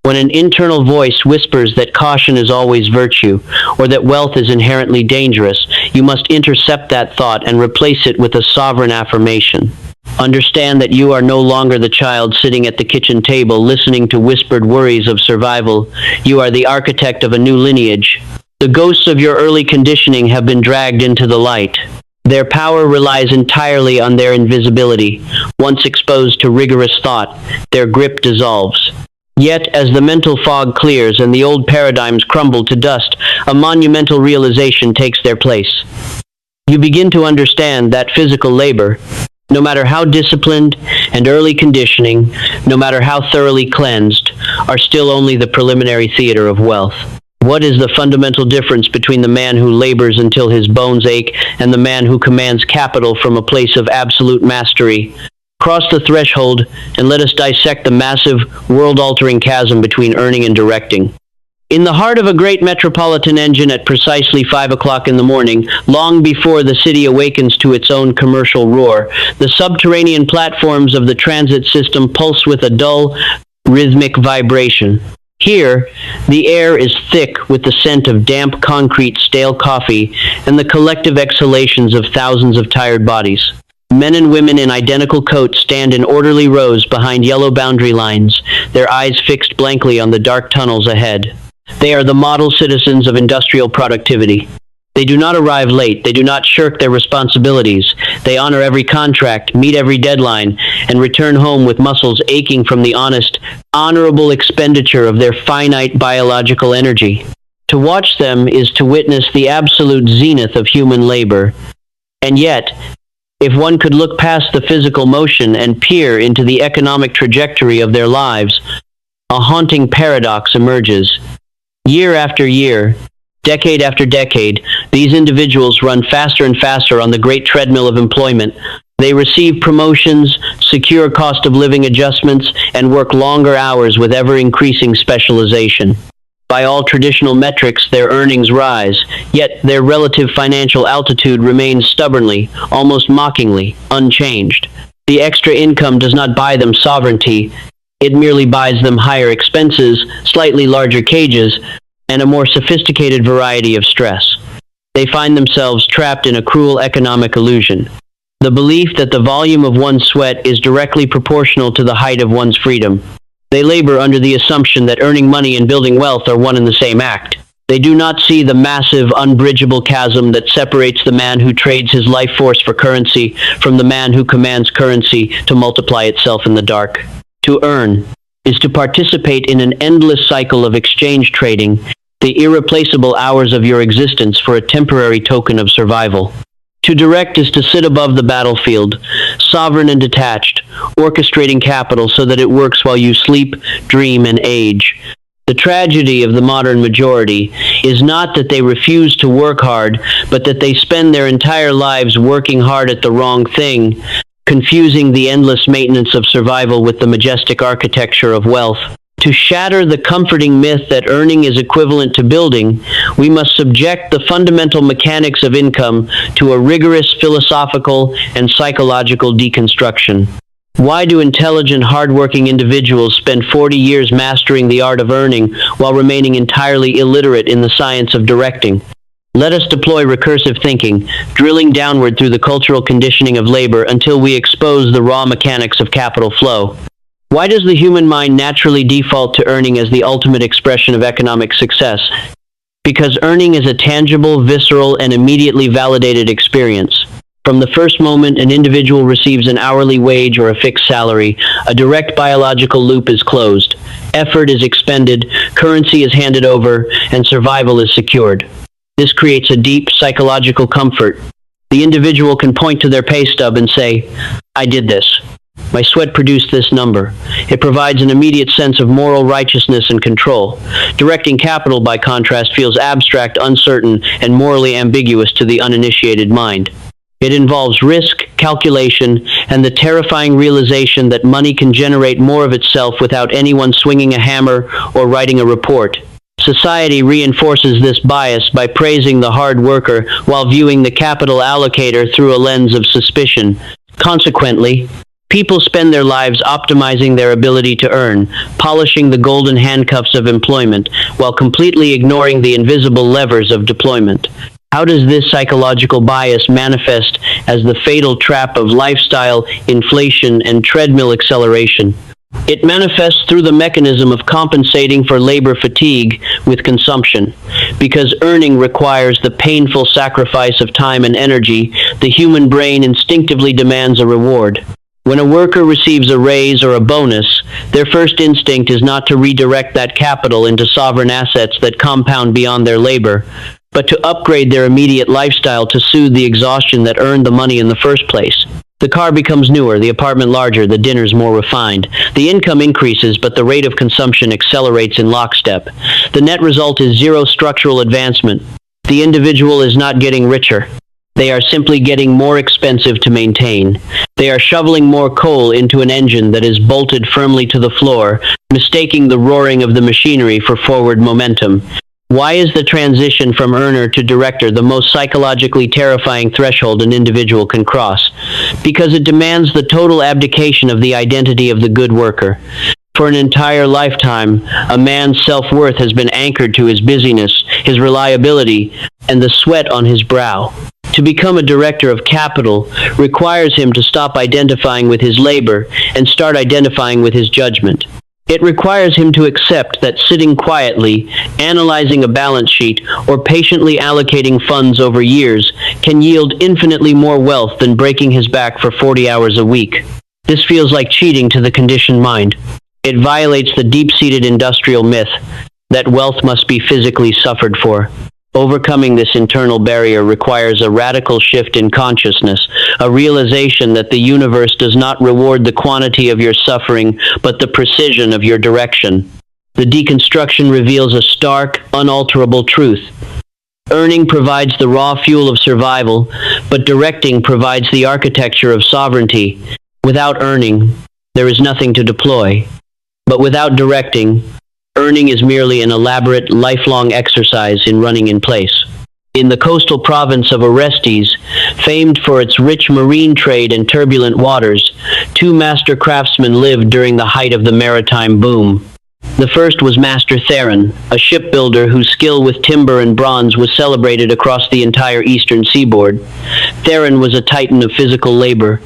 When an internal voice whispers that caution is always virtue, or that wealth is inherently dangerous, you must intercept that thought and replace it with a sovereign affirmation. Understand that you are no longer the child sitting at the kitchen table listening to whispered worries of survival. You are the architect of a new lineage. The ghosts of your early conditioning have been dragged into the light. Their power relies entirely on their invisibility. Once exposed to rigorous thought, their grip dissolves. Yet, as the mental fog clears and the old paradigms crumble to dust, a monumental realization takes their place. You begin to understand that physical labor, no matter how disciplined, and early conditioning, no matter how thoroughly cleansed, are still only the preliminary theater of wealth. What is the fundamental difference between the man who labors until his bones ache and the man who commands capital from a place of absolute mastery? Cross the threshold and let us dissect the massive, world-altering chasm between earning and directing. In the heart of a great metropolitan engine at precisely 5 o'clock in the morning, long before the city awakens to its own commercial roar, the subterranean platforms of the transit system pulse with a dull, rhythmic vibration. Here, the air is thick with the scent of damp concrete, stale coffee, and the collective exhalations of thousands of tired bodies. Men and women in identical coats stand in orderly rows behind yellow boundary lines, their eyes fixed blankly on the dark tunnels ahead. They are the model citizens of industrial productivity. They do not arrive late, they do not shirk their responsibilities. They honor every contract, meet every deadline, and return home with muscles aching from the honest, honorable expenditure of their finite biological energy. To watch them is to witness the absolute zenith of human labor. And yet, if one could look past the physical motion and peer into the economic trajectory of their lives, a haunting paradox emerges. Year after year, decade after decade, these individuals run faster and faster on the great treadmill of employment. They receive promotions, secure cost of living adjustments, and work longer hours with ever-increasing specialization. By all traditional metrics, their earnings rise, yet their relative financial altitude remains stubbornly, almost mockingly, unchanged. The extra income does not buy them sovereignty, it merely buys them higher expenses, slightly larger cages, and a more sophisticated variety of stress. They find themselves trapped in a cruel economic illusion. The belief that the volume of one's sweat is directly proportional to the height of one's freedom. They labor under the assumption that earning money and building wealth are one and the same act. They do not see the massive, unbridgeable chasm that separates the man who trades his life force for currency from the man who commands currency to multiply itself in the dark. To earn is to participate in an endless cycle of exchange trading, the irreplaceable hours of your existence for a temporary token of survival. To direct is to sit above the battlefield, sovereign and detached, orchestrating capital so that it works while you sleep, dream, and age. The tragedy of the modern majority is not that they refuse to work hard, but that they spend their entire lives working hard at the wrong thing, confusing the endless maintenance of survival with the majestic architecture of wealth. To shatter the comforting myth that earning is equivalent to building, we must subject the fundamental mechanics of income to a rigorous philosophical and psychological deconstruction. Why do intelligent, hardworking individuals spend 40 years mastering the art of earning while remaining entirely illiterate in the science of directing? Let us deploy recursive thinking, drilling downward through the cultural conditioning of labor until we expose the raw mechanics of capital flow. Why does the human mind naturally default to earning as the ultimate expression of economic success? Because earning is a tangible, visceral, and immediately validated experience. From the first moment an individual receives an hourly wage or a fixed salary, a direct biological loop is closed. Effort is expended, currency is handed over, and survival is secured. This creates a deep psychological comfort. The individual can point to their pay stub and say, "I did this. My sweat produced this number." It provides an immediate sense of moral righteousness and control. Directing capital, by contrast, feels abstract, uncertain, and morally ambiguous to the uninitiated mind. It involves risk, calculation, and the terrifying realization that money can generate more of itself without anyone swinging a hammer or writing a report. Society reinforces this bias by praising the hard worker while viewing the capital allocator through a lens of suspicion. Consequently, people spend their lives optimizing their ability to earn, polishing the golden handcuffs of employment, while completely ignoring the invisible levers of deployment. How does this psychological bias manifest as the fatal trap of lifestyle, inflation, and treadmill acceleration? It manifests through the mechanism of compensating for labor fatigue with consumption. Because earning requires the painful sacrifice of time and energy, the human brain instinctively demands a reward. When a worker receives a raise or a bonus, their first instinct is not to redirect that capital into sovereign assets that compound beyond their labor, but to upgrade their immediate lifestyle to soothe the exhaustion that earned the money in the first place. The car becomes newer, the apartment larger, the dinners more refined. The income increases, but the rate of consumption accelerates in lockstep. The net result is zero structural advancement. The individual is not getting richer. They are simply getting more expensive to maintain. They are shoveling more coal into an engine that is bolted firmly to the floor, mistaking the roaring of the machinery for forward momentum. Why is the transition from earner to director the most psychologically terrifying threshold an individual can cross? Because it demands the total abdication of the identity of the good worker. For an entire lifetime, a man's self-worth has been anchored to his busyness, his reliability, and the sweat on his brow. To become a director of capital requires him to stop identifying with his labor and start identifying with his judgment. It requires him to accept that sitting quietly, analyzing a balance sheet, or patiently allocating funds over years can yield infinitely more wealth than breaking his back for 40 hours a week. This feels like cheating to the conditioned mind. It violates the deep-seated industrial myth that wealth must be physically suffered for. Overcoming this internal barrier requires a radical shift in consciousness, a realization that the universe does not reward the quantity of your suffering, but the precision of your direction. The deconstruction reveals a stark, unalterable truth. Earning provides the raw fuel of survival, but directing provides the architecture of sovereignty. Without earning, there is nothing to deploy. But without directing, earning is merely an elaborate, lifelong exercise in running in place. In the coastal province of Orestes, famed for its rich marine trade and turbulent waters, two master craftsmen lived during the height of the maritime boom. The first was Master Theron, a shipbuilder whose skill with timber and bronze was celebrated across the entire eastern seaboard. Theron was a titan of physical labor.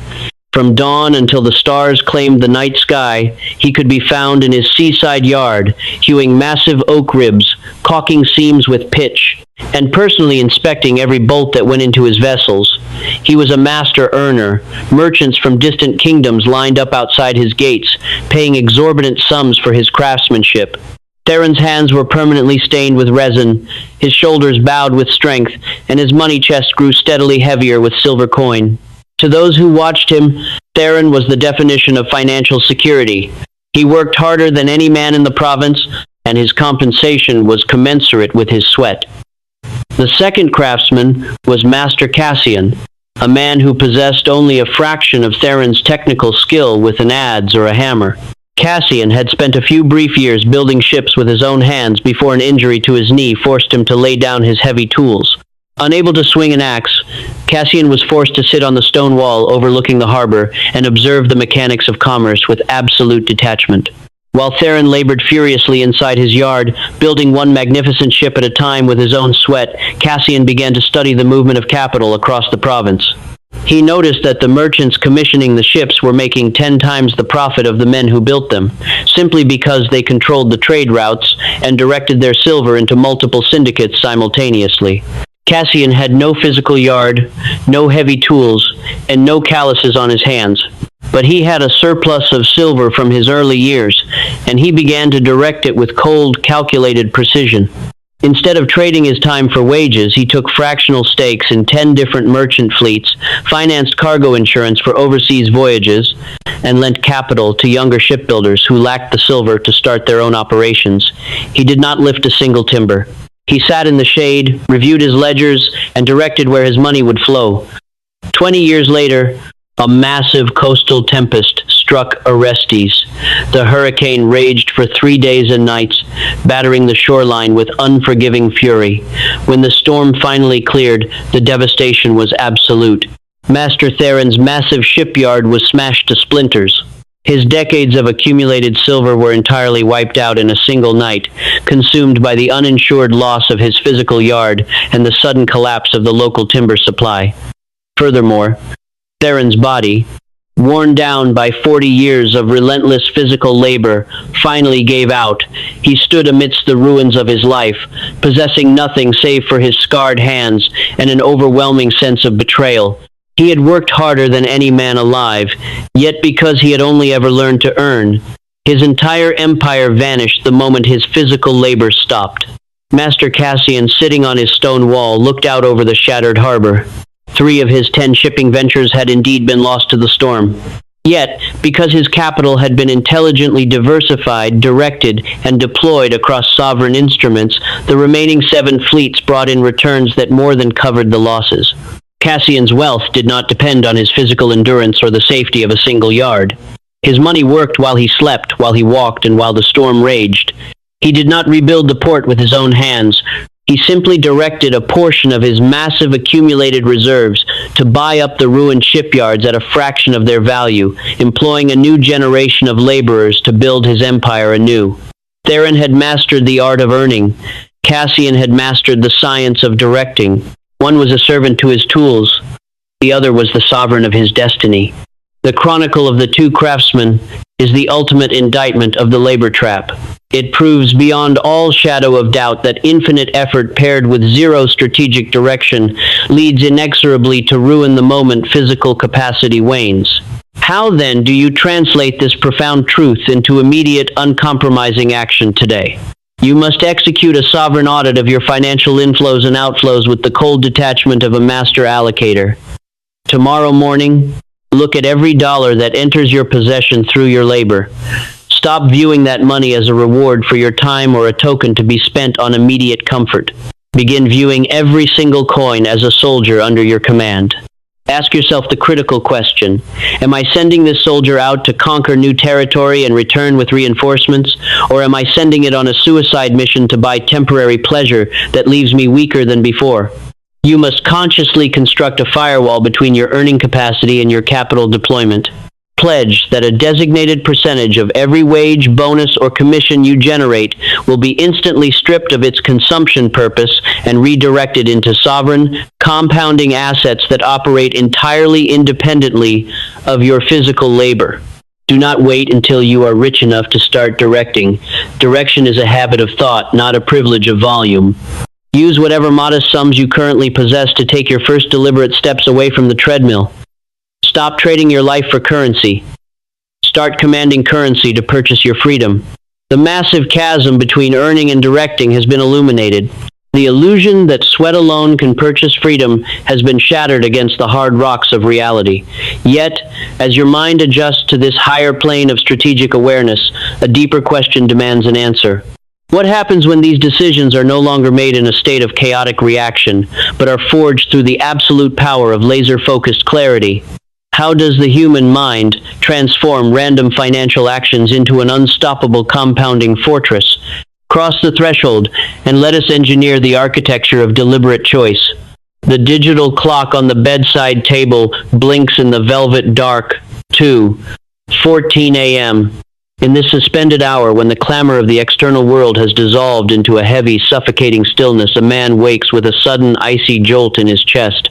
From dawn until the stars claimed the night sky, he could be found in his seaside yard, hewing massive oak ribs, caulking seams with pitch, and personally inspecting every bolt that went into his vessels. He was a master earner. Merchants from distant kingdoms lined up outside his gates, paying exorbitant sums for his craftsmanship. Theron's hands were permanently stained with resin, his shoulders bowed with strength, and his money chest grew steadily heavier with silver coin. To those who watched him, Theron was the definition of financial security. He worked harder than any man in the province, and his compensation was commensurate with his sweat. The second craftsman was Master Cassian, a man who possessed only a fraction of Theron's technical skill with an adze or a hammer. Cassian had spent a few brief years building ships with his own hands before an injury to his knee forced him to lay down his heavy tools. Unable to swing an axe, Cassian was forced to sit on the stone wall overlooking the harbor and observe the mechanics of commerce with absolute detachment. While Theron labored furiously inside his yard, building one magnificent ship at a time with his own sweat, Cassian began to study the movement of capital across the province. He noticed that the merchants commissioning the ships were making 10 times the profit of the men who built them, simply because they controlled the trade routes and directed their silver into multiple syndicates simultaneously. Cassian had no physical yard, no heavy tools, and no calluses on his hands. But he had a surplus of silver from his early years, and he began to direct it with cold, calculated precision. Instead of trading his time for wages, he took fractional stakes in 10 different merchant fleets, financed cargo insurance for overseas voyages, and lent capital to younger shipbuilders who lacked the silver to start their own operations. He did not lift a single timber. He sat in the shade, reviewed his ledgers, and directed where his money would flow. 20 years later, a massive coastal tempest struck Orestes. The hurricane raged for 3 days and nights, battering the shoreline with unforgiving fury. When the storm finally cleared, the devastation was absolute. Master Theron's massive shipyard was smashed to splinters. His decades of accumulated silver were entirely wiped out in a single night, consumed by the uninsured loss of his physical yard and the sudden collapse of the local timber supply. Furthermore, Theron's body, worn down by 40 years of relentless physical labor, finally gave out. He stood amidst the ruins of his life, possessing nothing save for his scarred hands and an overwhelming sense of betrayal. He had worked harder than any man alive, yet because he had only ever learned to earn, his entire empire vanished the moment his physical labor stopped. Master Cassian, sitting on his stone wall, looked out over the shattered harbor. 3 of his 10 shipping ventures had indeed been lost to the storm. Yet, because his capital had been intelligently diversified, directed, and deployed across sovereign instruments, the remaining 7 fleets brought in returns that more than covered the losses. Cassian's wealth did not depend on his physical endurance or the safety of a single yard. His money worked while he slept, while he walked, and while the storm raged. He did not rebuild the port with his own hands. He simply directed a portion of his massive accumulated reserves to buy up the ruined shipyards at a fraction of their value, employing a new generation of laborers to build his empire anew. Theron had mastered the art of earning. Cassian had mastered the science of directing. One was a servant to his tools. The other was the sovereign of his destiny. The Chronicle of the Two Craftsmen is the ultimate indictment of the labor trap. It proves beyond all shadow of doubt that infinite effort paired with zero strategic direction leads inexorably to ruin the moment physical capacity wanes. How then do you translate this profound truth into immediate, uncompromising action today? You must execute a sovereign audit of your financial inflows and outflows with the cold detachment of a master allocator. Tomorrow morning, look at every dollar that enters your possession through your labor. Stop viewing that money as a reward for your time or a token to be spent on immediate comfort. Begin viewing every single coin as a soldier under your command. Ask yourself the critical question: am I sending this soldier out to conquer new territory and return with reinforcements, or am I sending it on a suicide mission to buy temporary pleasure that leaves me weaker than before? You must consciously construct a firewall between your earning capacity and your capital deployment. Pledge that a designated percentage of every wage, bonus, or commission you generate will be instantly stripped of its consumption purpose and redirected into sovereign, compounding assets that operate entirely independently of your physical labor. Do not wait until you are rich enough to start directing. Direction is a habit of thought, not a privilege of volume. Use whatever modest sums you currently possess to take your first deliberate steps away from the treadmill. Stop trading your life for currency. Start commanding currency to purchase your freedom. The massive chasm between earning and directing has been illuminated. The illusion that sweat alone can purchase freedom has been shattered against the hard rocks of reality. Yet, as your mind adjusts to this higher plane of strategic awareness, a deeper question demands an answer. What happens when these decisions are no longer made in a state of chaotic reaction, but are forged through the absolute power of laser-focused clarity? How does the human mind transform random financial actions into an unstoppable compounding fortress? Cross the threshold and let us engineer the architecture of deliberate choice. The digital clock on the bedside table blinks in the velvet dark. 2:14 a.m. In this suspended hour, when the clamor of the external world has dissolved into a heavy, suffocating stillness, a man wakes with a sudden, icy jolt in his chest.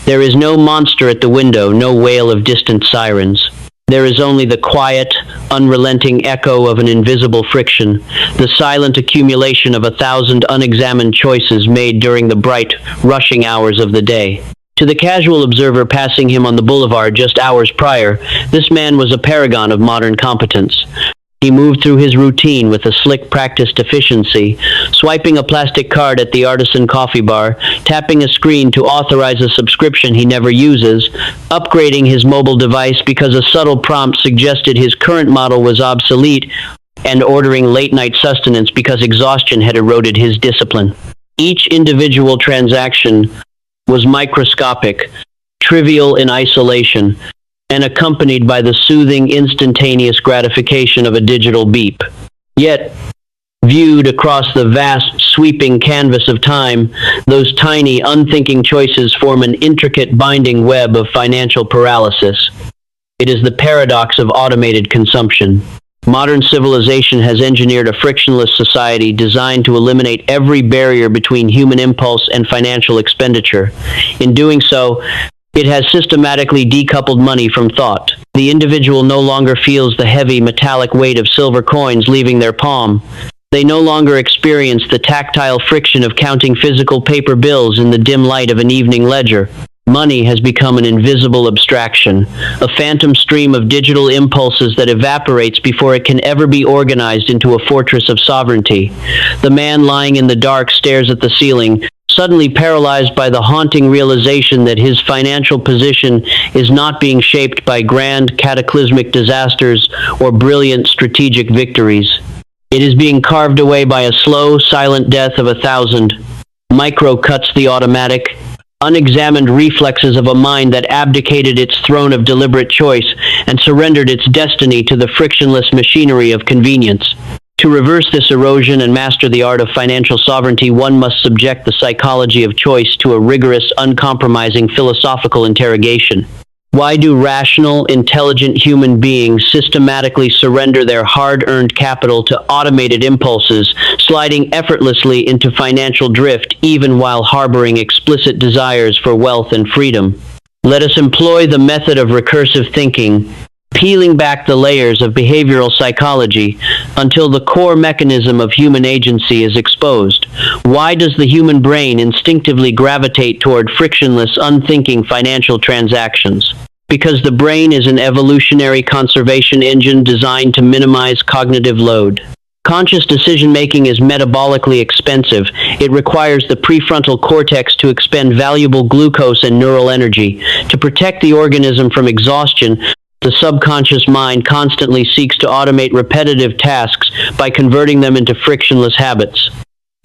There is no monster at the window, no wail of distant sirens. There is only the quiet, unrelenting echo of an invisible friction, the silent accumulation of 1,000 unexamined choices made during the bright, rushing hours of the day. To the casual observer passing him on the boulevard just hours prior, this man was a paragon of modern competence. He moved through his routine with a slick, practiced efficiency, swiping a plastic card at the artisan coffee bar, tapping a screen to authorize a subscription he never uses, upgrading his mobile device because a subtle prompt suggested his current model was obsolete, and ordering late-night sustenance because exhaustion had eroded his discipline. Each individual transaction was microscopic, trivial in isolation, and accompanied by the soothing, instantaneous gratification of a digital beep. Yet, viewed across the vast, sweeping canvas of time, those tiny, unthinking choices form an intricate binding web of financial paralysis. It is the paradox of automated consumption. Modern civilization has engineered a frictionless society designed to eliminate every barrier between human impulse and financial expenditure. In doing so, it has systematically decoupled money from thought. The individual no longer feels the heavy, metallic weight of silver coins leaving their palm. They no longer experience the tactile friction of counting physical paper bills in the dim light of an evening ledger. Money has become an invisible abstraction, a phantom stream of digital impulses that evaporates before it can ever be organized into a fortress of sovereignty. The man lying in the dark stares at the ceiling, suddenly paralyzed by the haunting realization that his financial position is not being shaped by grand, cataclysmic disasters or brilliant strategic victories. It is being carved away by a slow, silent death of 1,000 micro-cuts, the automatic, unexamined reflexes of a mind that abdicated its throne of deliberate choice and surrendered its destiny to the frictionless machinery of convenience. To reverse this erosion and master the art of financial sovereignty, one must subject the psychology of choice to a rigorous, uncompromising philosophical interrogation. Why do rational, intelligent human beings systematically surrender their hard-earned capital to automated impulses, sliding effortlessly into financial drift even while harboring explicit desires for wealth and freedom? Let us employ the method of recursive thinking, peeling back the layers of behavioral psychology until the core mechanism of human agency is exposed. Why does the human brain instinctively gravitate toward frictionless, unthinking financial transactions? Because the brain is an evolutionary conservation engine designed to minimize cognitive load. Conscious decision-making is metabolically expensive. It requires the prefrontal cortex to expend valuable glucose and neural energy. To protect the organism from exhaustion, the subconscious mind constantly seeks to automate repetitive tasks by converting them into frictionless habits.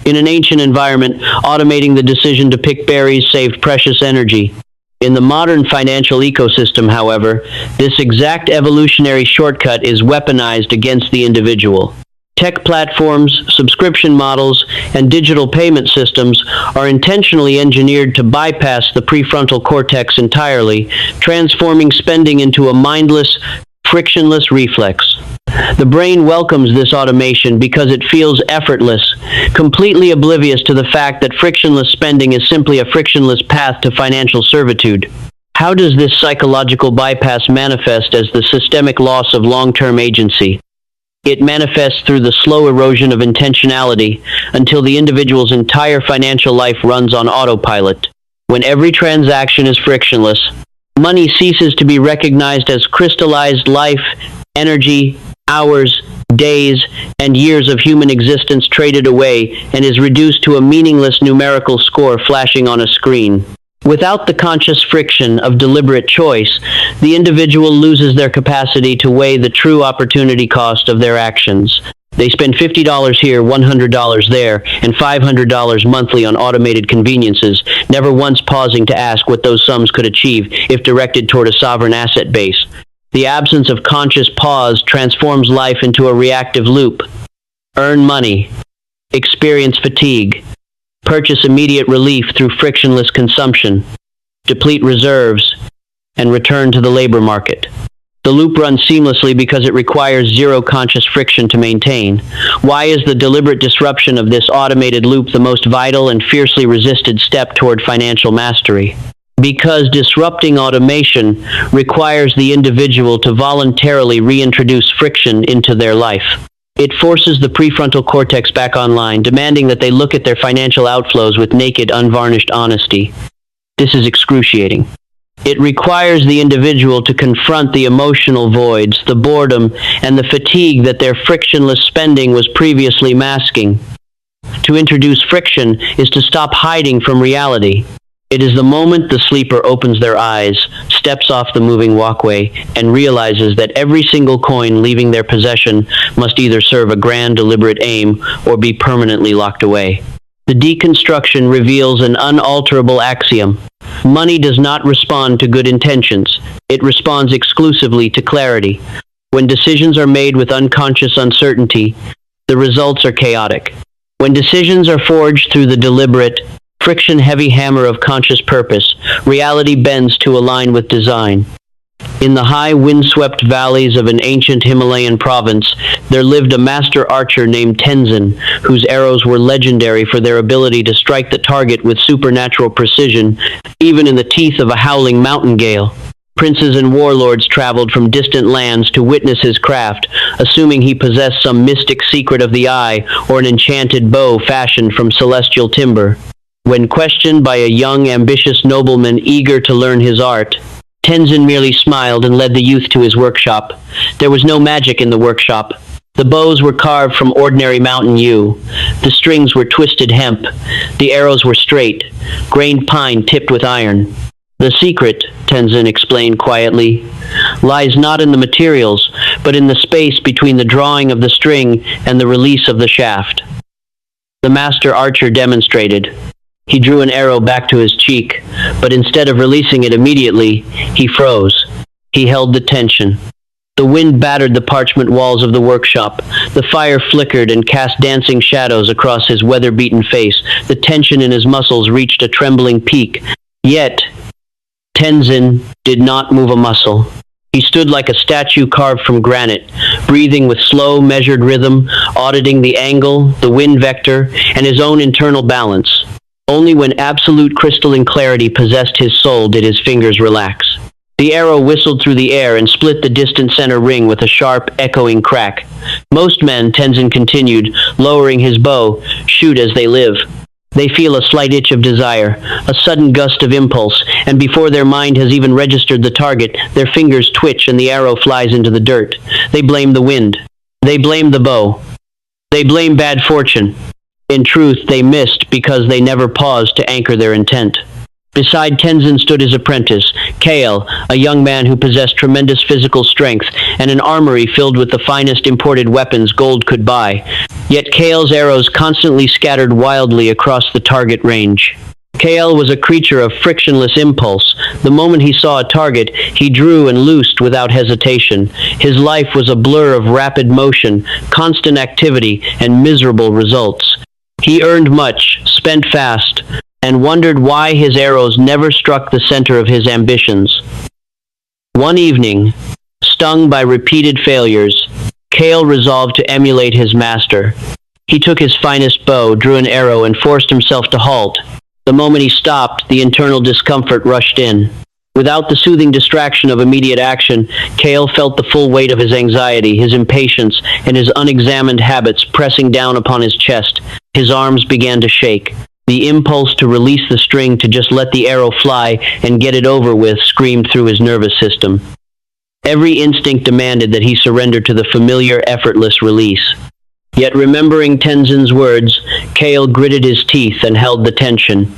In an ancient environment, automating the decision to pick berries saved precious energy. In the modern financial ecosystem, however, this exact evolutionary shortcut is weaponized against the individual. Tech platforms, subscription models, and digital payment systems are intentionally engineered to bypass the prefrontal cortex entirely, transforming spending into a mindless, frictionless reflex. The brain welcomes this automation because it feels effortless, completely oblivious to the fact that frictionless spending is simply a frictionless path to financial servitude. How does this psychological bypass manifest as the systemic loss of long-term agency? It manifests through the slow erosion of intentionality until the individual's entire financial life runs on autopilot. When every transaction is frictionless, money ceases to be recognized as crystallized life, energy, hours, days, and years of human existence traded away and is reduced to a meaningless numerical score flashing on a screen. Without the conscious friction of deliberate choice, the individual loses their capacity to weigh the true opportunity cost of their actions. They spend $50 here, $100 there, and $500 monthly on automated conveniences, never once pausing to ask what those sums could achieve if directed toward a sovereign asset base. The absence of conscious pause transforms life into a reactive loop. Earn money, experience fatigue, purchase immediate relief through frictionless consumption, deplete reserves, and return to the labor market. The loop runs seamlessly because it requires zero conscious friction to maintain. Why is the deliberate disruption of this automated loop the most vital and fiercely resisted step toward financial mastery? Because disrupting automation requires the individual to voluntarily reintroduce friction into their life. It forces the prefrontal cortex back online, demanding that they look at their financial outflows with naked, unvarnished honesty. This is excruciating. It requires the individual to confront the emotional voids, the boredom, and the fatigue that their frictionless spending was previously masking. To introduce friction is to stop hiding from reality. It is the moment the sleeper opens their eyes, steps off the moving walkway, and realizes that every single coin leaving their possession must either serve a grand, deliberate aim or be permanently locked away. The deconstruction reveals an unalterable axiom. Money does not respond to good intentions. It responds exclusively to clarity. When decisions are made with unconscious uncertainty, the results are chaotic. When decisions are forged through the deliberate, friction-heavy hammer of conscious purpose, reality bends to align with design. In the high, windswept valleys of an ancient Himalayan province, there lived a master archer named Tenzin, whose arrows were legendary for their ability to strike the target with supernatural precision, even in the teeth of a howling mountain gale. Princes and warlords traveled from distant lands to witness his craft, assuming he possessed some mystic secret of the eye or an enchanted bow fashioned from celestial timber. When questioned by a young, ambitious nobleman eager to learn his art, Tenzin merely smiled and led the youth to his workshop. There was no magic in the workshop. The bows were carved from ordinary mountain yew. The strings were twisted hemp. The arrows were straight, grained pine tipped with iron. The secret, Tenzin explained quietly, lies not in the materials, but in the space between the drawing of the string and the release of the shaft. The master archer demonstrated. He drew an arrow back to his cheek, but instead of releasing it immediately, he froze. He held the tension. The wind battered the parchment walls of the workshop. The fire flickered and cast dancing shadows across his weather-beaten face. The tension in his muscles reached a trembling peak. Yet, Tenzin did not move a muscle. He stood like a statue carved from granite, breathing with slow, measured rhythm, auditing the angle, the wind vector, and his own internal balance. Only when absolute crystalline clarity possessed his soul did his fingers relax. The arrow whistled through the air and split the distant center ring with a sharp, echoing crack. Most men, Tenzin continued, lowering his bow, shoot as they live. They feel a slight itch of desire, a sudden gust of impulse, and before their mind has even registered the target, their fingers twitch and the arrow flies into the dirt. They blame the wind. They blame the bow. They blame bad fortune. In truth, they missed because they never paused to anchor their intent. Beside Tenzin stood his apprentice, Kale, a young man who possessed tremendous physical strength and an armory filled with the finest imported weapons gold could buy. Yet Kale's arrows constantly scattered wildly across the target range. Kale was a creature of frictionless impulse. The moment he saw a target, he drew and loosed without hesitation. His life was a blur of rapid motion, constant activity, and miserable results. He earned much, spent fast, and wondered why his arrows never struck the center of his ambitions. One evening, stung by repeated failures, Kale resolved to emulate his master. He took his finest bow, drew an arrow, and forced himself to halt. The moment he stopped, the internal discomfort rushed in. Without the soothing distraction of immediate action, Kale felt the full weight of his anxiety, his impatience, and his unexamined habits pressing down upon his chest. His arms began to shake. The impulse to release the string, to just let the arrow fly and get it over with, screamed through his nervous system. Every instinct demanded that he surrender to the familiar, effortless release. Yet remembering Tenzin's words, Kale gritted his teeth and held the tension.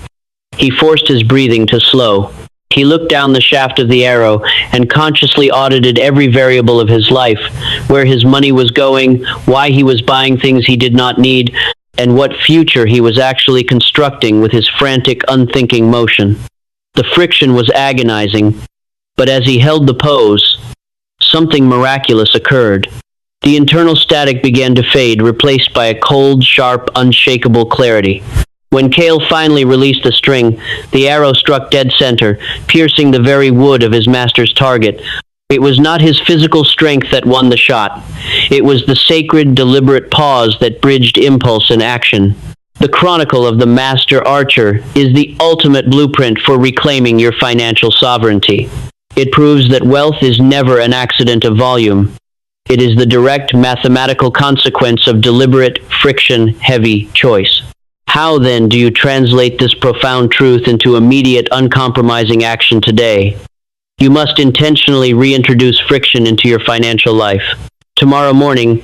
He forced his breathing to slow. He looked down the shaft of the arrow and consciously audited every variable of his life, where his money was going, why he was buying things he did not need, and what future he was actually constructing with his frantic, unthinking motion. The friction was agonizing, but as he held the pose, something miraculous occurred. The internal static began to fade, replaced by a cold, sharp, unshakable clarity. When Kale finally released the string, the arrow struck dead center, piercing the very wood of his master's target. It was not his physical strength that won the shot. It was the sacred, deliberate pause that bridged impulse and action. The Chronicle of the Master Archer is the ultimate blueprint for reclaiming your financial sovereignty. It proves that wealth is never an accident of volume. It is the direct mathematical consequence of deliberate, friction-heavy choice. How, then, do you translate this profound truth into immediate, uncompromising action today? You must intentionally reintroduce friction into your financial life. Tomorrow morning,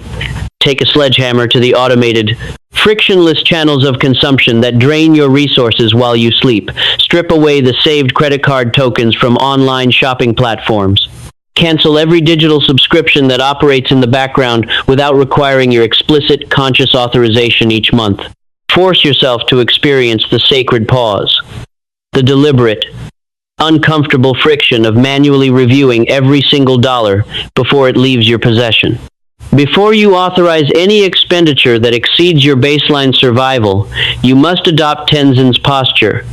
take a sledgehammer to the automated, frictionless channels of consumption that drain your resources while you sleep. Strip away the saved credit card tokens from online shopping platforms. Cancel every digital subscription that operates in the background without requiring your explicit, conscious authorization each month. Force yourself to experience the sacred pause, the deliberate, uncomfortable friction of manually reviewing every single dollar before it leaves your possession. Before you authorize any expenditure that exceeds your baseline survival, you must adopt Tenzin's posture.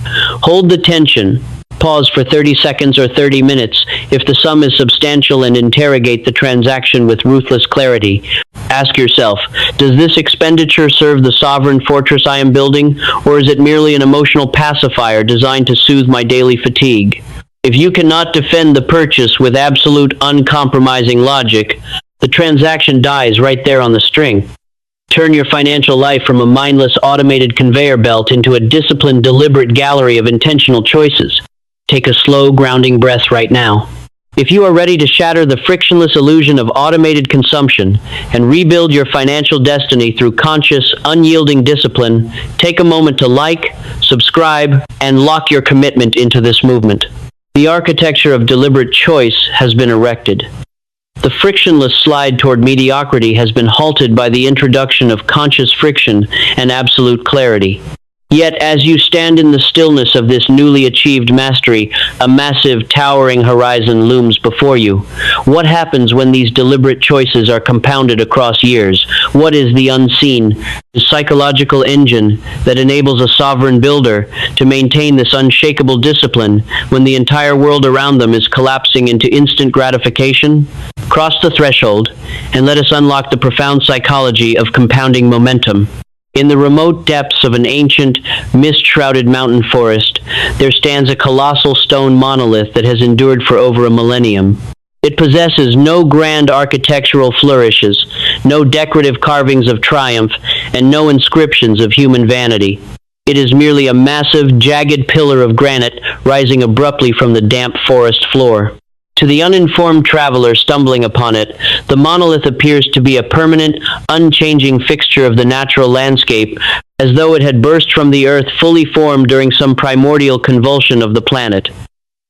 Hold the tension. Pause for 30 seconds or 30 minutes if the sum is substantial, and interrogate the transaction with ruthless clarity. Ask yourself, does this expenditure serve the sovereign fortress I am building, or is it merely an emotional pacifier designed to soothe my daily fatigue? If you cannot defend the purchase with absolute, uncompromising logic, the transaction dies right there on the string. Turn your financial life from a mindless, automated conveyor belt into a disciplined, deliberate gallery of intentional choices. Take a slow, grounding breath right now. If you are ready to shatter the frictionless illusion of automated consumption and rebuild your financial destiny through conscious, unyielding discipline, take a moment to like, subscribe, and lock your commitment into this movement. The architecture of deliberate choice has been erected. The frictionless slide toward mediocrity has been halted by the introduction of conscious friction and absolute clarity. Yet, as you stand in the stillness of this newly achieved mastery, a massive, towering horizon looms before you. What happens when these deliberate choices are compounded across years? What is the unseen, the psychological engine that enables a sovereign builder to maintain this unshakable discipline when the entire world around them is collapsing into instant gratification? Cross the threshold, and let us unlock the profound psychology of compounding momentum. In the remote depths of an ancient, mist-shrouded mountain forest, there stands a colossal stone monolith that has endured for over a millennium. It possesses no grand architectural flourishes, no decorative carvings of triumph, and no inscriptions of human vanity. It is merely a massive, jagged pillar of granite rising abruptly from the damp forest floor. To the uninformed traveler stumbling upon it, the monolith appears to be a permanent, unchanging fixture of the natural landscape, as though it had burst from the earth fully formed during some primordial convulsion of the planet.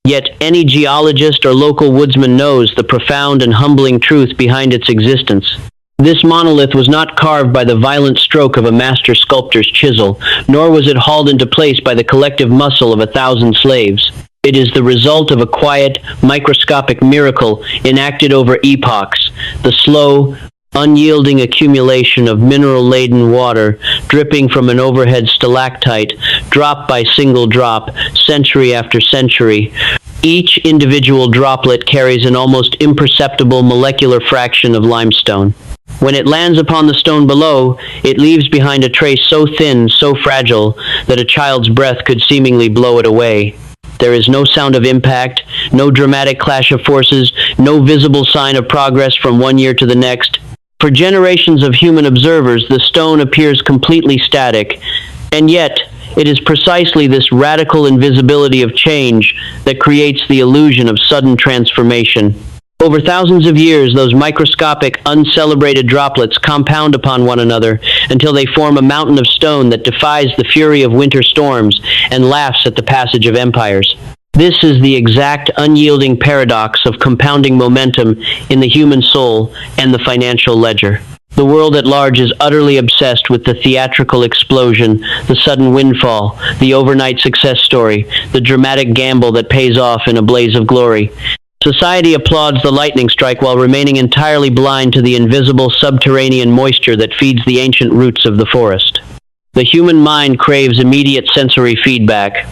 Yet any geologist or local woodsman knows the profound and humbling truth behind its existence. This monolith was not carved by the violent stroke of a master sculptor's chisel, nor was it hauled into place by the collective muscle of 1,000 slaves. It is the result of a quiet, microscopic miracle enacted over epochs, the slow, unyielding accumulation of mineral-laden water dripping from an overhead stalactite, drop by single drop, century after century. Each individual droplet carries an almost imperceptible molecular fraction of limestone. When it lands upon the stone below, it leaves behind a trace so thin, so fragile, that a child's breath could seemingly blow it away. There is no sound of impact, no dramatic clash of forces, no visible sign of progress from one year to the next. For generations of human observers, the stone appears completely static, and yet it is precisely this radical invisibility of change that creates the illusion of sudden transformation. Over thousands of years, those microscopic, uncelebrated droplets compound upon one another until they form a mountain of stone that defies the fury of winter storms and laughs at the passage of empires. This is the exact unyielding paradox of compounding momentum in the human soul and the financial ledger. The world at large is utterly obsessed with the theatrical explosion, the sudden windfall, the overnight success story, the dramatic gamble that pays off in a blaze of glory. Society applauds the lightning strike while remaining entirely blind to the invisible subterranean moisture that feeds the ancient roots of the forest. The human mind craves immediate sensory feedback.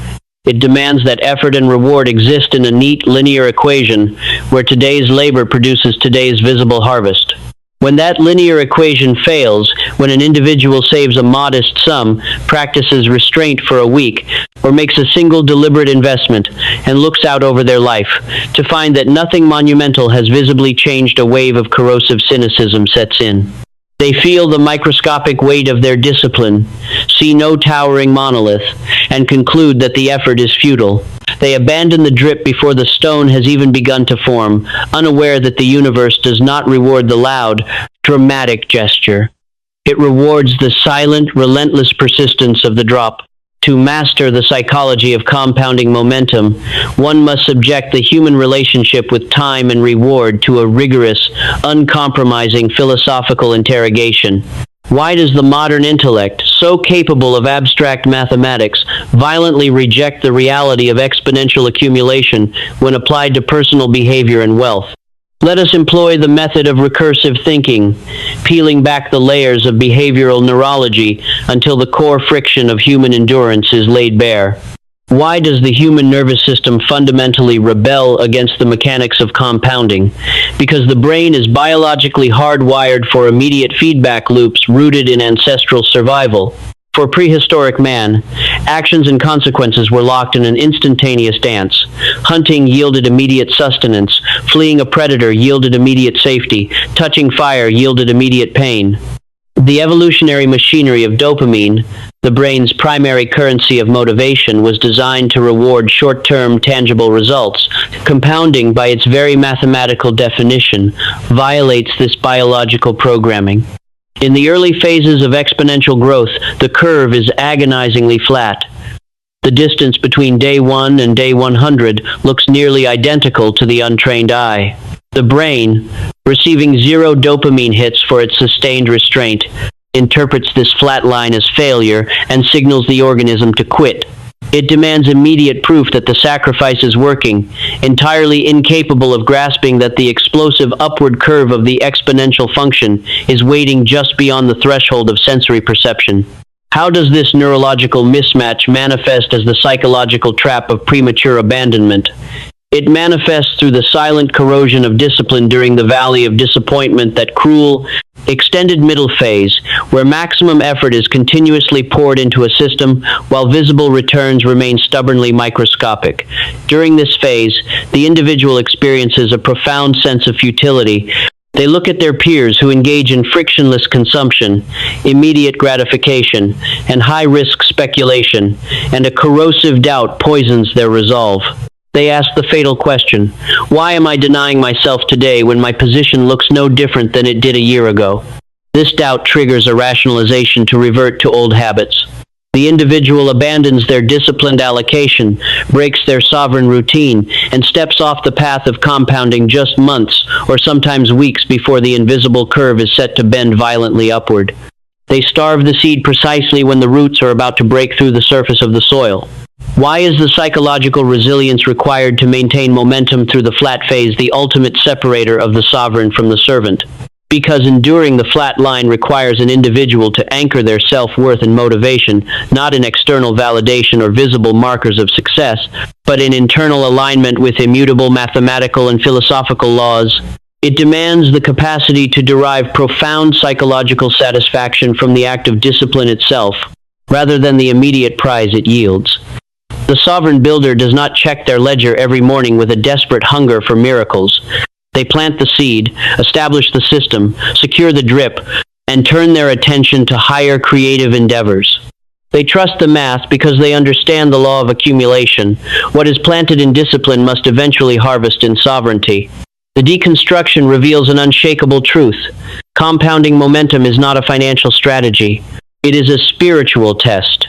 It demands that effort and reward exist in a neat, linear equation where today's labor produces today's visible harvest. When that linear equation fails, when an individual saves a modest sum, practices restraint for a week, or makes a single deliberate investment, and looks out over their life, to find that nothing monumental has visibly changed, a wave of corrosive cynicism sets in. They feel the microscopic weight of their discipline, see no towering monolith, and conclude that the effort is futile. They abandon the drip before the stone has even begun to form, unaware that the universe does not reward the loud, dramatic gesture. It rewards the silent, relentless persistence of the drop. To master the psychology of compounding momentum, one must subject the human relationship with time and reward to a rigorous, uncompromising philosophical interrogation. Why does the modern intellect, so capable of abstract mathematics, violently reject the reality of exponential accumulation when applied to personal behavior and wealth? Let us employ the method of recursive thinking, peeling back the layers of behavioral neurology until the core friction of human endurance is laid bare. Why does the human nervous system fundamentally rebel against the mechanics of compounding? Because the brain is biologically hardwired for immediate feedback loops rooted in ancestral survival. For prehistoric man, actions and consequences were locked in an instantaneous dance. Hunting yielded immediate sustenance, fleeing a predator yielded immediate safety, touching fire yielded immediate pain. The evolutionary machinery of dopamine, the brain's primary currency of motivation, was designed to reward short-term, tangible results. Compounding, by its very mathematical definition, violates this biological programming. In the early phases of exponential growth, the curve is agonizingly flat. The distance between day 1 and day 100 looks nearly identical to the untrained eye. The brain, receiving zero dopamine hits for its sustained restraint, interprets this flat line as failure and signals the organism to quit. It demands immediate proof that the sacrifice is working, entirely incapable of grasping that the explosive upward curve of the exponential function is waiting just beyond the threshold of sensory perception. How does this neurological mismatch manifest as the psychological trap of premature abandonment? It manifests through the silent corrosion of discipline during the valley of disappointment, that cruel, extended middle phase, where maximum effort is continuously poured into a system while visible returns remain stubbornly microscopic. During this phase, the individual experiences a profound sense of futility. They look at their peers who engage in frictionless consumption, immediate gratification, and high-risk speculation, and a corrosive doubt poisons their resolve. They ask the fatal question, why am I denying myself today when my position looks no different than it did a year ago? This doubt triggers a rationalization to revert to old habits. The individual abandons their disciplined allocation, breaks their sovereign routine, and steps off the path of compounding just months or sometimes weeks before the invisible curve is set to bend violently upward. They starve the seed precisely when the roots are about to break through the surface of the soil. Why is the psychological resilience required to maintain momentum through the flat phase the ultimate separator of the sovereign from the servant? Because enduring the flat line requires an individual to anchor their self-worth and motivation, not in external validation or visible markers of success, but in internal alignment with immutable mathematical and philosophical laws. It demands the capacity to derive profound psychological satisfaction from the act of discipline itself, rather than the immediate prize it yields. The sovereign builder does not check their ledger every morning with a desperate hunger for miracles. They plant the seed, establish the system, secure the drip, and turn their attention to higher creative endeavors. They trust the math because they understand the law of accumulation. What is planted in discipline must eventually harvest in sovereignty. The deconstruction reveals an unshakable truth. Compounding momentum is not a financial strategy. It is a spiritual test.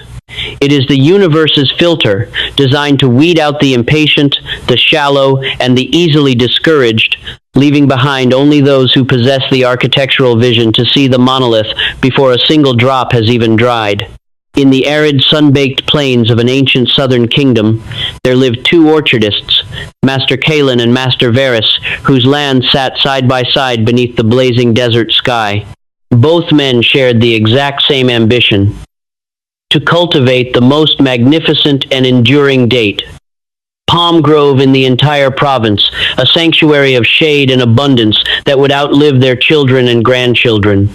It is the universe's filter, designed to weed out the impatient, the shallow, and the easily discouraged, leaving behind only those who possess the architectural vision to see the monolith before a single drop has even dried. In the arid, sun-baked plains of an ancient southern kingdom, there lived two orchardists, Master Kalin and Master Varus, whose land sat side by side beneath the blazing desert sky. Both men shared the exact same ambition: to cultivate the most magnificent and enduring date. Palm grove in the entire province, a sanctuary of shade and abundance that would outlive their children and grandchildren.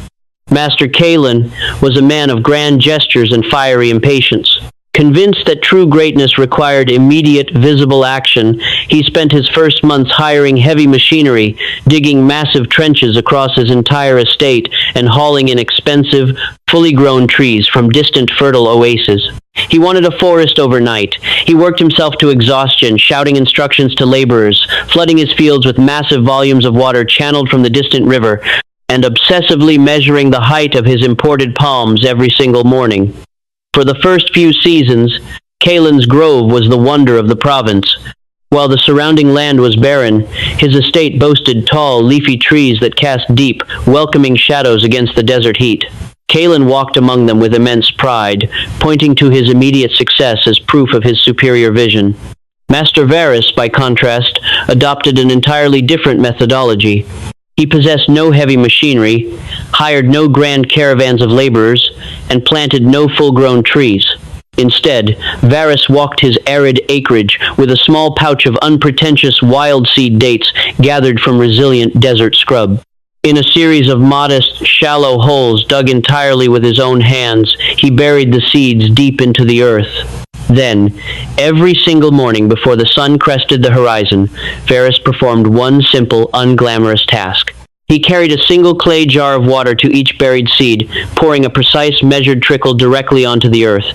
Master Kalen was a man of grand gestures and fiery impatience. Convinced that true greatness required immediate, visible action, he spent his first months hiring heavy machinery, digging massive trenches across his entire estate, and hauling in expensive, fully grown trees from distant fertile oases. He wanted a forest overnight. He worked himself to exhaustion, shouting instructions to laborers, flooding his fields with massive volumes of water channeled from the distant river, and obsessively measuring the height of his imported palms every single morning. For the first few seasons, Kalen's grove was the wonder of the province. While the surrounding land was barren, his estate boasted tall, leafy trees that cast deep, welcoming shadows against the desert heat. Kalen walked among them with immense pride, pointing to his immediate success as proof of his superior vision. Master Varus, by contrast, adopted an entirely different methodology. He possessed no heavy machinery, hired no grand caravans of laborers, and planted no full-grown trees. Instead, Varus walked his arid acreage with a small pouch of unpretentious wild seed dates gathered from resilient desert scrub. In a series of modest, shallow holes dug entirely with his own hands, he buried the seeds deep into the earth. Then, every single morning before the sun crested the horizon, Varus performed one simple, unglamorous task. He carried a single clay jar of water to each buried seed, pouring a precise, measured trickle directly onto the earth.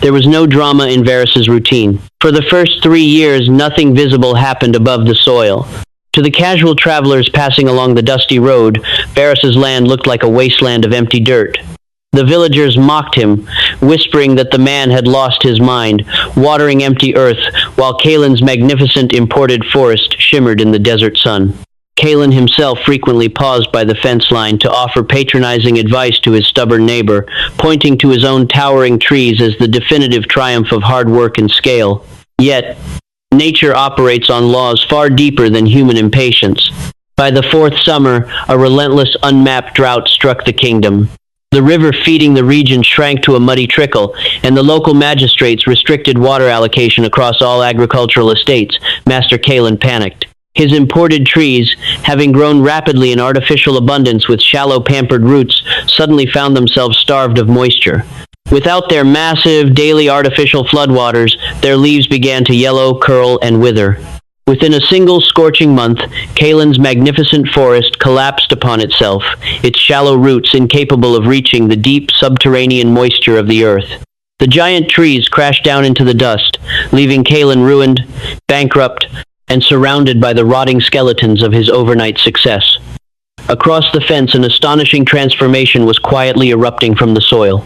There was no drama in Varus's routine. For the first 3 years, nothing visible happened above the soil. To the casual travelers passing along the dusty road, Varus's land looked like a wasteland of empty dirt. The villagers mocked him, whispering that the man had lost his mind, watering empty earth, while Kalen's magnificent imported forest shimmered in the desert sun. Kalen himself frequently paused by the fence line to offer patronizing advice to his stubborn neighbor, pointing to his own towering trees as the definitive triumph of hard work and scale. Yet, nature operates on laws far deeper than human impatience. By the fourth summer, a relentless, unmapped drought struck the kingdom. The river feeding the region shrank to a muddy trickle, and the local magistrates restricted water allocation across all agricultural estates. Master Kalen panicked. His imported trees, having grown rapidly in artificial abundance with shallow, pampered roots, suddenly found themselves starved of moisture. Without their massive, daily artificial floodwaters, their leaves began to yellow, curl, and wither. Within a single scorching month, Kalen's magnificent forest collapsed upon itself, its shallow roots incapable of reaching the deep subterranean moisture of the earth. The giant trees crashed down into the dust, leaving Kalen ruined, bankrupt, and surrounded by the rotting skeletons of his overnight success. Across the fence, an astonishing transformation was quietly erupting from the soil.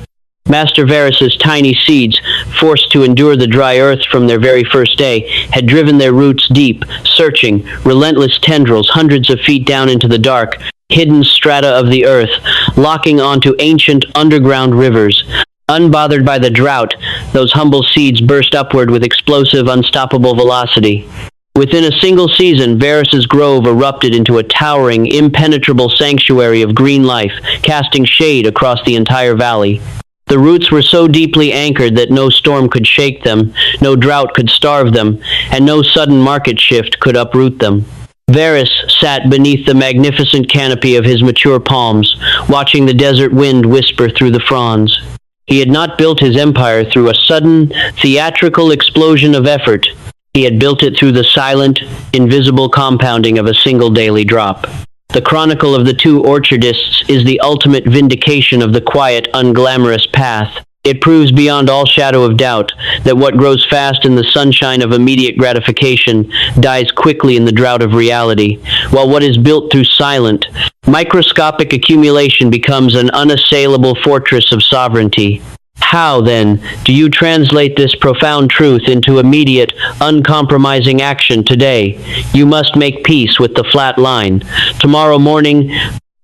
Master Varus's tiny seeds, forced to endure the dry earth from their very first day, had driven their roots deep, searching, relentless tendrils hundreds of feet down into the dark, hidden strata of the earth, locking onto ancient underground rivers. Unbothered by the drought, those humble seeds burst upward with explosive, unstoppable velocity. Within a single season, Varus's grove erupted into a towering, impenetrable sanctuary of green life, casting shade across the entire valley. The roots were so deeply anchored that no storm could shake them, no drought could starve them, and no sudden market shift could uproot them. Varus sat beneath the magnificent canopy of his mature palms, watching the desert wind whisper through the fronds. He had not built his empire through a sudden, theatrical explosion of effort. He had built it through the silent, invisible compounding of a single daily drop. The Chronicle of the Two Orchardists is the ultimate vindication of the quiet, unglamorous path. It proves beyond all shadow of doubt that what grows fast in the sunshine of immediate gratification dies quickly in the drought of reality, while what is built through silent, microscopic accumulation becomes an unassailable fortress of sovereignty. How, then, do you translate this profound truth into immediate, uncompromising action today? You must make peace with the flat line. Tomorrow morning,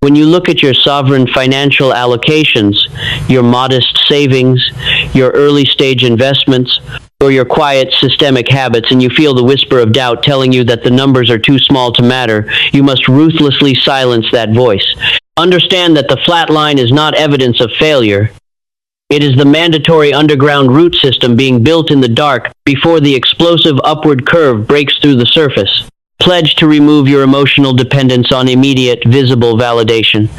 when you look at your sovereign financial allocations, your modest savings, your early-stage investments, or your quiet, systemic habits, and you feel the whisper of doubt telling you that the numbers are too small to matter, you must ruthlessly silence that voice. Understand that the flat line is not evidence of failure. It is the mandatory underground root system being built in the dark before the explosive upward curve breaks through the surface. Pledge to remove your emotional dependence on immediate, visible validation.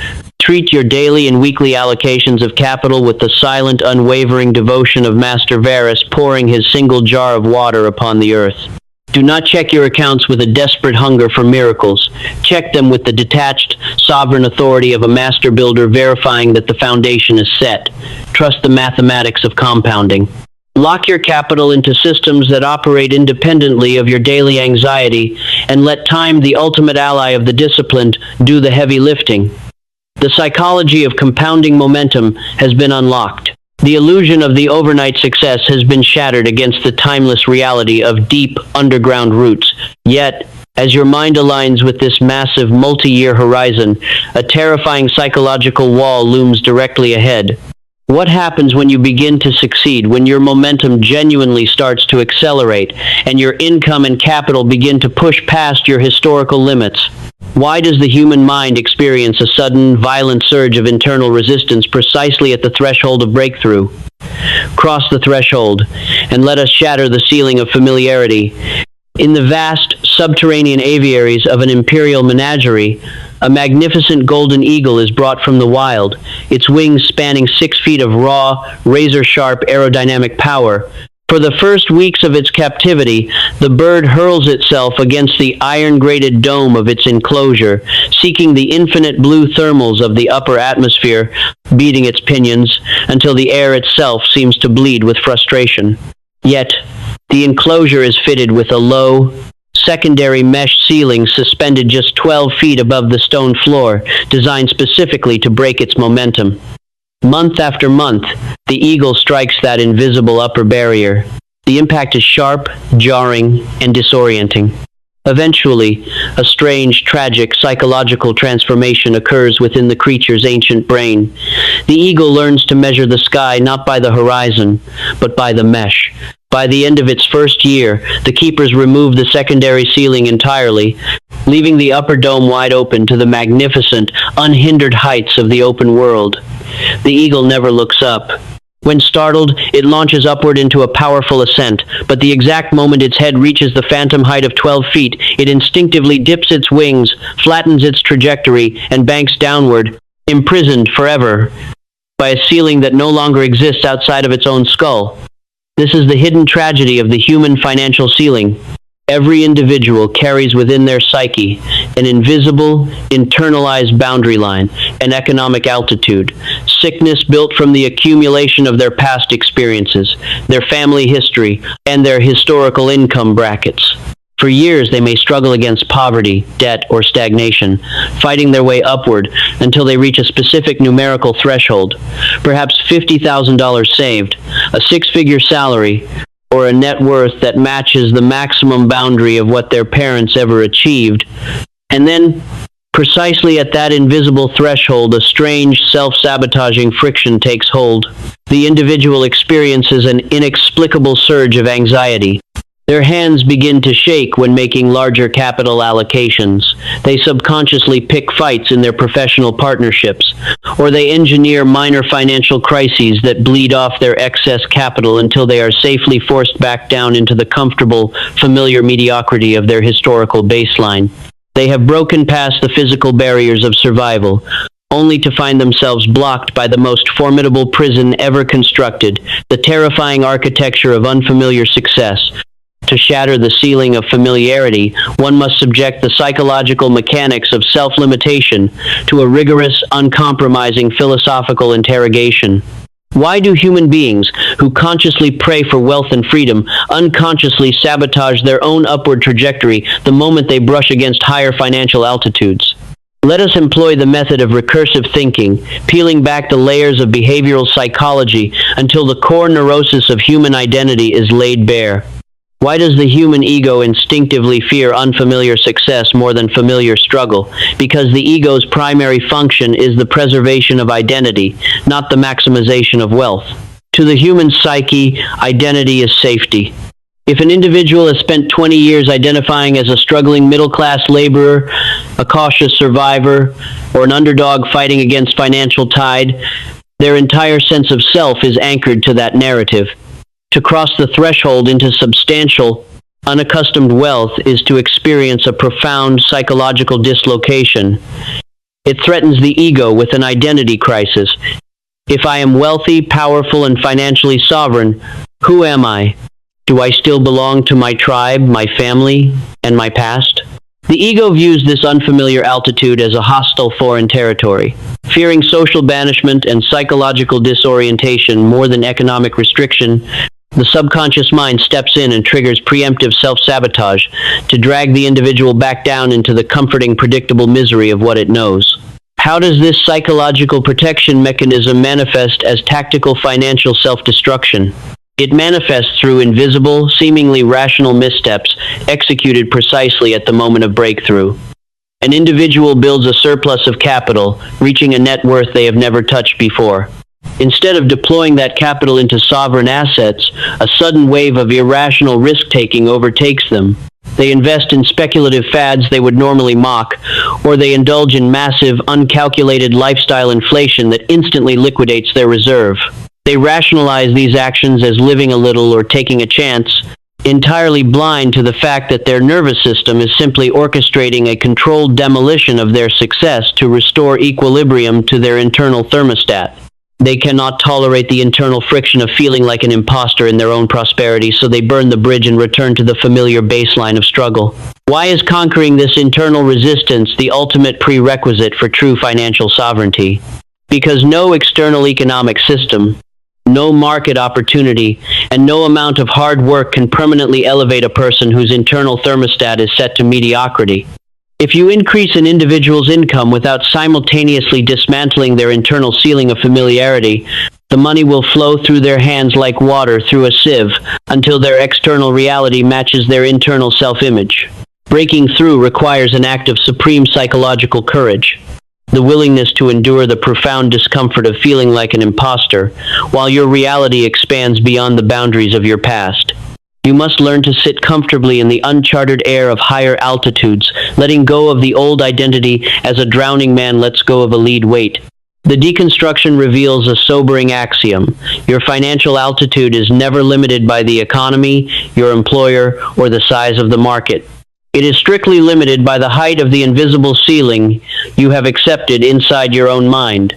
Treat your daily and weekly allocations of capital with the silent, unwavering devotion of Master Varus pouring his single jar of water upon the earth. Do not check your accounts with a desperate hunger for miracles. Check them with the detached, sovereign authority of a master builder verifying that the foundation is set. Trust the mathematics of compounding. Lock your capital into systems that operate independently of your daily anxiety, and let time, the ultimate ally of the disciplined, do the heavy lifting. The psychology of compounding momentum has been unlocked. The illusion of the overnight success has been shattered against the timeless reality of deep, underground roots. Yet, as your mind aligns with this massive, multi-year horizon, a terrifying psychological wall looms directly ahead. What happens when you begin to succeed, when your momentum genuinely starts to accelerate, and your income and capital begin to push past your historical limits? Why does the human mind experience a sudden, violent surge of internal resistance precisely at the threshold of breakthrough? Cross the threshold, and let us shatter the ceiling of familiarity. In the vast, subterranean aviaries of an imperial menagerie, a magnificent golden eagle is brought from the wild, its wings spanning 6 feet of raw, razor-sharp aerodynamic power. For the first weeks of its captivity, the bird hurls itself against the iron-grated dome of its enclosure, seeking the infinite blue thermals of the upper atmosphere, beating its pinions until the air itself seems to bleed with frustration. Yet, the enclosure is fitted with a low, secondary mesh ceiling suspended just 12 feet above the stone floor, designed specifically to break its momentum. Month after month, the eagle strikes that invisible upper barrier. The impact is sharp, jarring, and disorienting. Eventually, a strange, tragic, psychological transformation occurs within the creature's ancient brain. The eagle learns to measure the sky not by the horizon, but by the mesh. By the end of its first year, the keepers remove the secondary ceiling entirely, leaving the upper dome wide open to the magnificent, unhindered heights of the open world. The eagle never looks up. When startled, it launches upward into a powerful ascent, but the exact moment its head reaches the phantom height of 12 feet, it instinctively dips its wings, flattens its trajectory, and banks downward, imprisoned forever by a ceiling that no longer exists outside of its own skull. This is the hidden tragedy of the human financial ceiling. Every individual carries within their psyche an invisible, internalized boundary line, an economic altitude, sickness built from the accumulation of their past experiences, their family history, and their historical income brackets. For years, they may struggle against poverty, debt, or stagnation, fighting their way upward until they reach a specific numerical threshold, perhaps $50,000 saved, a six-figure salary, or a net worth that matches the maximum boundary of what their parents ever achieved. And then, precisely at that invisible threshold, a strange, self-sabotaging friction takes hold. The individual experiences an inexplicable surge of anxiety. Their hands begin to shake when making larger capital allocations. They subconsciously pick fights in their professional partnerships, or they engineer minor financial crises that bleed off their excess capital until they are safely forced back down into the comfortable, familiar mediocrity of their historical baseline. They have broken past the physical barriers of survival, only to find themselves blocked by the most formidable prison ever constructed, the terrifying architecture of unfamiliar success. To shatter the ceiling of familiarity, one must subject the psychological mechanics of self-limitation to a rigorous, uncompromising philosophical interrogation. Why do human beings, who consciously pray for wealth and freedom, unconsciously sabotage their own upward trajectory the moment they brush against higher financial altitudes? Let us employ the method of recursive thinking, peeling back the layers of behavioral psychology until the core neurosis of human identity is laid bare. Why does the human ego instinctively fear unfamiliar success more than familiar struggle? Because the ego's primary function is the preservation of identity, not the maximization of wealth. To the human psyche, identity is safety. If an individual has spent 20 years identifying as a struggling middle-class laborer, a cautious survivor, or an underdog fighting against financial tide, Their entire sense of self is anchored to that narrative. To cross the threshold into substantial, unaccustomed wealth is to experience a profound psychological dislocation. It threatens the ego with an identity crisis. If I am wealthy, powerful, and financially sovereign, who am I? Do I still belong to my tribe, my family, and my past? The ego views this unfamiliar altitude as a hostile foreign territory. Fearing social banishment and psychological disorientation more than economic restriction, the subconscious mind steps in and triggers preemptive self-sabotage to drag the individual back down into the comforting, predictable misery of what it knows. How does this psychological protection mechanism manifest as tactical financial self-destruction? It manifests through invisible, seemingly rational missteps executed precisely at the moment of breakthrough. An individual builds a surplus of capital, reaching a net worth they have never touched before. Instead of deploying that capital into sovereign assets, a sudden wave of irrational risk-taking overtakes them. They invest in speculative fads they would normally mock, or they indulge in massive, uncalculated lifestyle inflation that instantly liquidates their reserve. They rationalize these actions as living a little or taking a chance, entirely blind to the fact that their nervous system is simply orchestrating a controlled demolition of their success to restore equilibrium to their internal thermostat. They cannot tolerate the internal friction of feeling like an imposter in their own prosperity, so they burn the bridge and return to the familiar baseline of struggle. Why is conquering this internal resistance the ultimate prerequisite for true financial sovereignty? Because no external economic system, no market opportunity, and no amount of hard work can permanently elevate a person whose internal thermostat is set to mediocrity. If you increase an individual's income without simultaneously dismantling their internal ceiling of familiarity, the money will flow through their hands like water through a sieve until their external reality matches their internal self-image. Breaking through requires an act of supreme psychological courage, the willingness to endure the profound discomfort of feeling like an imposter, while your reality expands beyond the boundaries of your past. You must learn to sit comfortably in the uncharted air of higher altitudes, letting go of the old identity as a drowning man lets go of a lead weight. The deconstruction reveals a sobering axiom. Your financial altitude is never limited by the economy, your employer, or the size of the market. It is strictly limited by the height of the invisible ceiling you have accepted inside your own mind.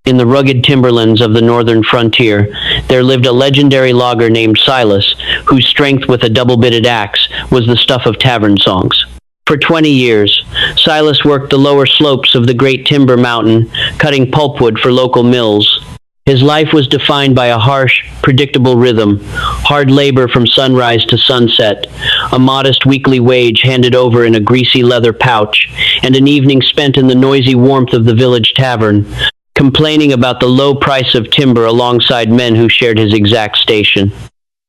In the rugged timberlands of the northern frontier, there lived a legendary logger named Silas, whose strength with a double-bitted axe was the stuff of tavern songs. For 20 years, Silas worked the lower slopes of the great timber mountain, cutting pulpwood for local mills. His life was defined by a harsh, predictable rhythm, hard labor from sunrise to sunset, a modest weekly wage handed over in a greasy leather pouch, and an evening spent in the noisy warmth of the village tavern, complaining about the low price of timber alongside men who shared his exact station.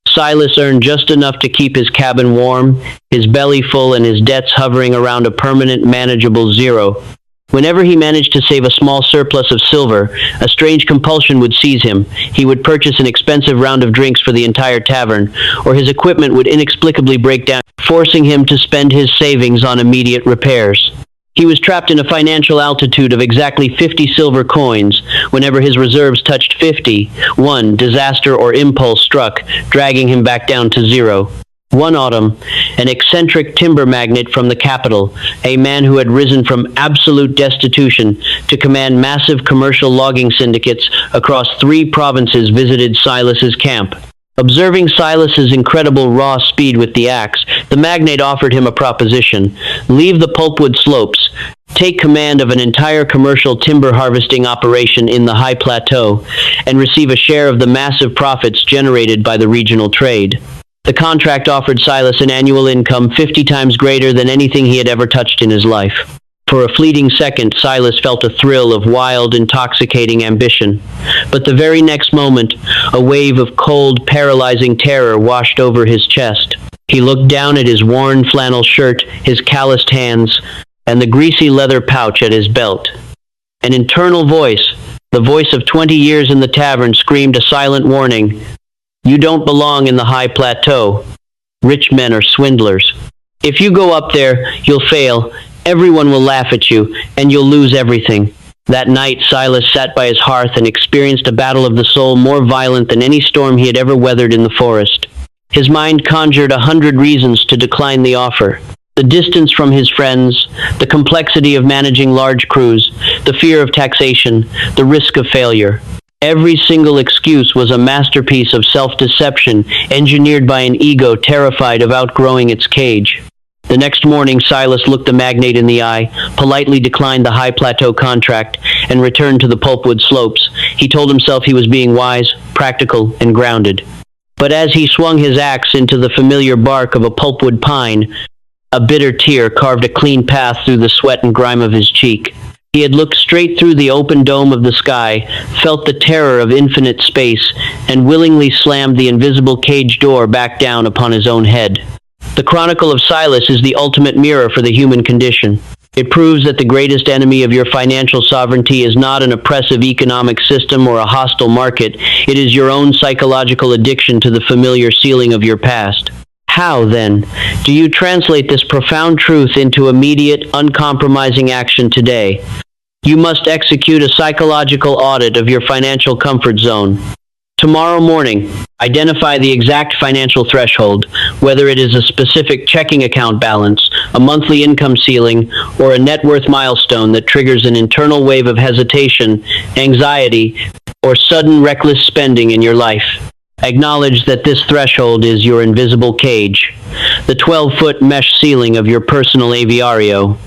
Silas earned just enough to keep his cabin warm, his belly full, and his debts hovering around a permanent, manageable zero. Whenever he managed to save a small surplus of silver, a strange compulsion would seize him. He would purchase an expensive round of drinks for the entire tavern, or his equipment would inexplicably break down, forcing him to spend his savings on immediate repairs. He was trapped in a financial altitude of exactly 50 silver coins. Whenever his reserves touched 50, one disaster or impulse struck, dragging him back down to zero. One autumn, an eccentric timber magnate from the capital, a man who had risen from absolute destitution to command massive commercial logging syndicates across 3 provinces, visited Silas's camp. Observing Silas's incredible raw speed with the axe, the magnate offered him a proposition. Leave the pulpwood slopes, take command of an entire commercial timber harvesting operation in the high plateau, and receive a share of the massive profits generated by the regional trade. The contract offered Silas an annual income 50 times greater than anything he had ever touched in his life. For a fleeting second, Silas felt a thrill of wild, intoxicating ambition. But the very next moment, a wave of cold, paralyzing terror washed over his chest. He looked down at his worn flannel shirt, his calloused hands, and the greasy leather pouch at his belt. An internal voice, the voice of 20 years in the tavern, screamed a silent warning. You don't belong in the high plateau. Rich men are swindlers. If you go up there, you'll fail. Everyone will laugh at you, and you'll lose everything. That night, Silas sat by his hearth and experienced a battle of the soul more violent than any storm he had ever weathered in the forest. His mind conjured 100 reasons to decline the offer. The distance from his friends, the complexity of managing large crews, the fear of taxation, the risk of failure. Every single excuse was a masterpiece of self-deception engineered by an ego terrified of outgrowing its cage. The next morning, Silas looked the magnate in the eye, politely declined the high plateau contract, and returned to the pulpwood slopes. He told himself he was being wise, practical, and grounded. But as he swung his axe into the familiar bark of a pulpwood pine, a bitter tear carved a clean path through the sweat and grime of his cheek. He had looked straight through the open dome of the sky, felt the terror of infinite space, and willingly slammed the invisible cage door back down upon his own head. The Chronicle of Silas is the ultimate mirror for the human condition. It proves that the greatest enemy of your financial sovereignty is not an oppressive economic system or a hostile market. It is your own psychological addiction to the familiar ceiling of your past. How, then, do you translate this profound truth into immediate, uncompromising action today? You must execute a psychological audit of your financial comfort zone. Tomorrow morning, identify the exact financial threshold, whether it is a specific checking account balance, a monthly income ceiling, or a net worth milestone that triggers an internal wave of hesitation, anxiety, or sudden reckless spending in your life. Acknowledge that this threshold is your invisible cage, the 12-foot mesh ceiling of your personal aviario.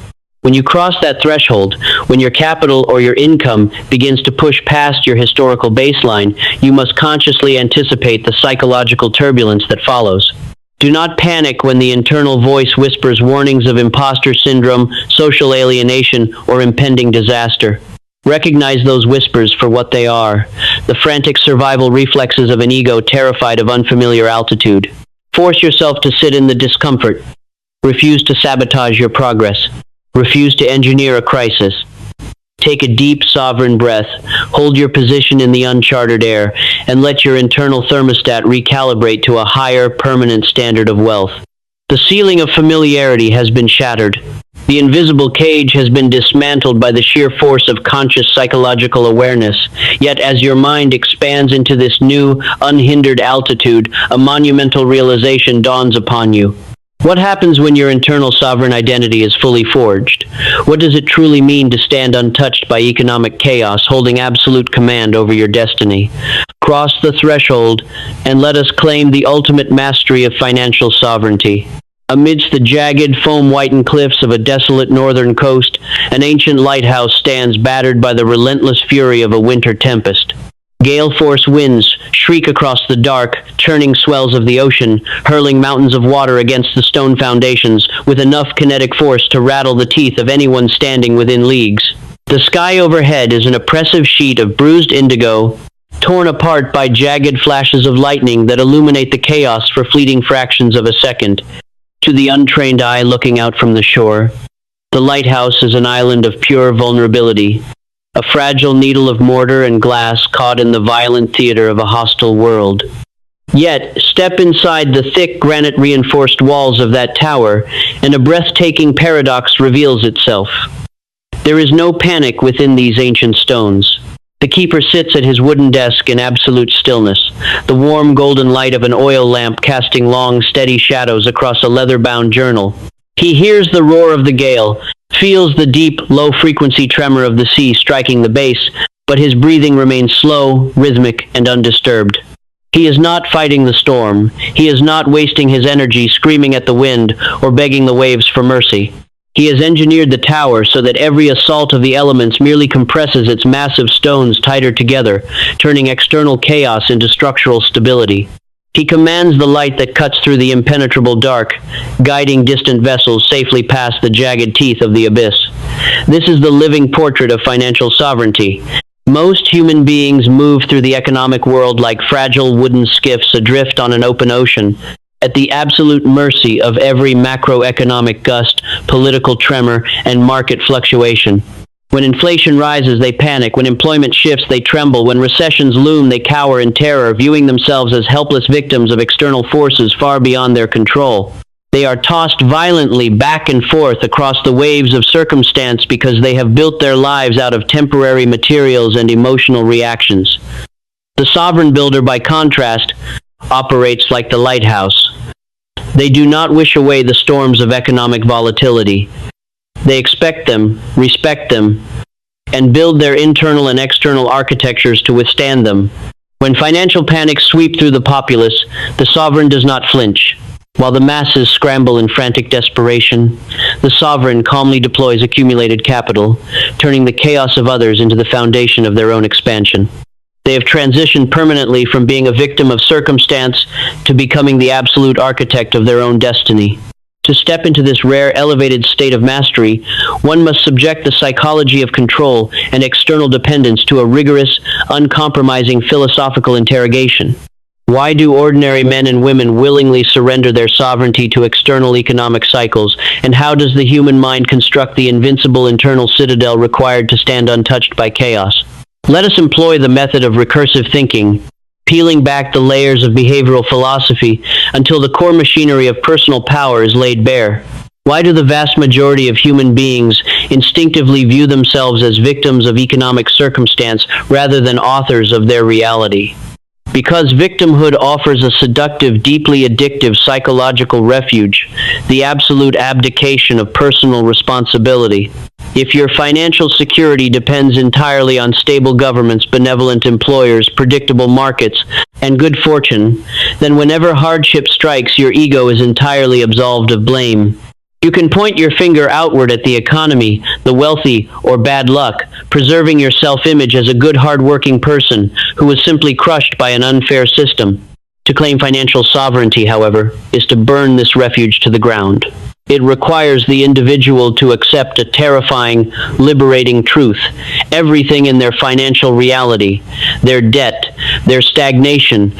When you cross that threshold, when your capital or your income begins to push past your historical baseline, you must consciously anticipate the psychological turbulence that follows. Do not panic when the internal voice whispers warnings of imposter syndrome, social alienation, or impending disaster. Recognize those whispers for what they are, the frantic survival reflexes of an ego terrified of unfamiliar altitude. Force yourself to sit in the discomfort. Refuse to sabotage your progress. Refuse to engineer a crisis. Take a deep, sovereign breath, hold your position in the uncharted air, and let your internal thermostat recalibrate to a higher, permanent standard of wealth. The ceiling of familiarity has been shattered. The invisible cage has been dismantled by the sheer force of conscious psychological awareness. Yet as your mind expands into this new, unhindered altitude, a monumental realization dawns upon you. What happens when your internal sovereign identity is fully forged? What does it truly mean to stand untouched by economic chaos, holding absolute command over your destiny? Cross the threshold, and let us claim the ultimate mastery of financial sovereignty. Amidst the jagged, foam-whitened cliffs of a desolate northern coast, an ancient lighthouse stands battered by the relentless fury of a winter tempest. Gale-force winds shriek across the dark, churning swells of the ocean, hurling mountains of water against the stone foundations with enough kinetic force to rattle the teeth of anyone standing within leagues. The sky overhead is an oppressive sheet of bruised indigo, torn apart by jagged flashes of lightning that illuminate the chaos for fleeting fractions of a second. To the untrained eye looking out from the shore, the lighthouse is an island of pure vulnerability, a fragile needle of mortar and glass caught in the violent theater of a hostile world. Yet, step inside the thick granite-reinforced walls of that tower, and a breathtaking paradox reveals itself. There is no panic within these ancient stones. The keeper sits at his wooden desk in absolute stillness, the warm golden light of an oil lamp casting long, steady shadows across a leather-bound journal. He hears the roar of the gale, feels the deep, low-frequency tremor of the sea striking the base, but his breathing remains slow, rhythmic, and undisturbed. He is not fighting the storm. He is not wasting his energy screaming at the wind or begging the waves for mercy. He has engineered the tower so that every assault of the elements merely compresses its massive stones tighter together, turning external chaos into structural stability. He commands the light that cuts through the impenetrable dark, guiding distant vessels safely past the jagged teeth of the abyss. This is the living portrait of financial sovereignty. Most human beings move through the economic world like fragile wooden skiffs adrift on an open ocean, at the absolute mercy of every macroeconomic gust, political tremor, and market fluctuation. When inflation rises, they panic. When employment shifts, they tremble. When recessions loom, they cower in terror, viewing themselves as helpless victims of external forces far beyond their control. They are tossed violently back and forth across the waves of circumstance because they have built their lives out of temporary materials and emotional reactions. The sovereign builder, by contrast, operates like the lighthouse. They do not wish away the storms of economic volatility. They expect them, respect them, and build their internal and external architectures to withstand them. When financial panics sweep through the populace, the sovereign does not flinch. While the masses scramble in frantic desperation, the sovereign calmly deploys accumulated capital, turning the chaos of others into the foundation of their own expansion. They have transitioned permanently from being a victim of circumstance to becoming the absolute architect of their own destiny. To step into this rare, elevated state of mastery, one must subject the psychology of control and external dependence to a rigorous, uncompromising philosophical interrogation. Why do ordinary men and women willingly surrender their sovereignty to external economic cycles, and how does the human mind construct the invincible internal citadel required to stand untouched by chaos? Let us employ the method of recursive thinking, peeling back the layers of behavioral philosophy until the core machinery of personal power is laid bare. Why do the vast majority of human beings instinctively view themselves as victims of economic circumstance rather than authors of their reality? Because victimhood offers a seductive, deeply addictive psychological refuge, the absolute abdication of personal responsibility. If your financial security depends entirely on stable governments, benevolent employers, predictable markets, and good fortune, then whenever hardship strikes, your ego is entirely absolved of blame. You can point your finger outward at the economy, the wealthy, or bad luck, preserving your self-image as a good, hard-working person who was simply crushed by an unfair system. To claim financial sovereignty, however, is to burn this refuge to the ground. It requires the individual to accept a terrifying, liberating truth. Everything in their financial reality, their debt, their stagnation,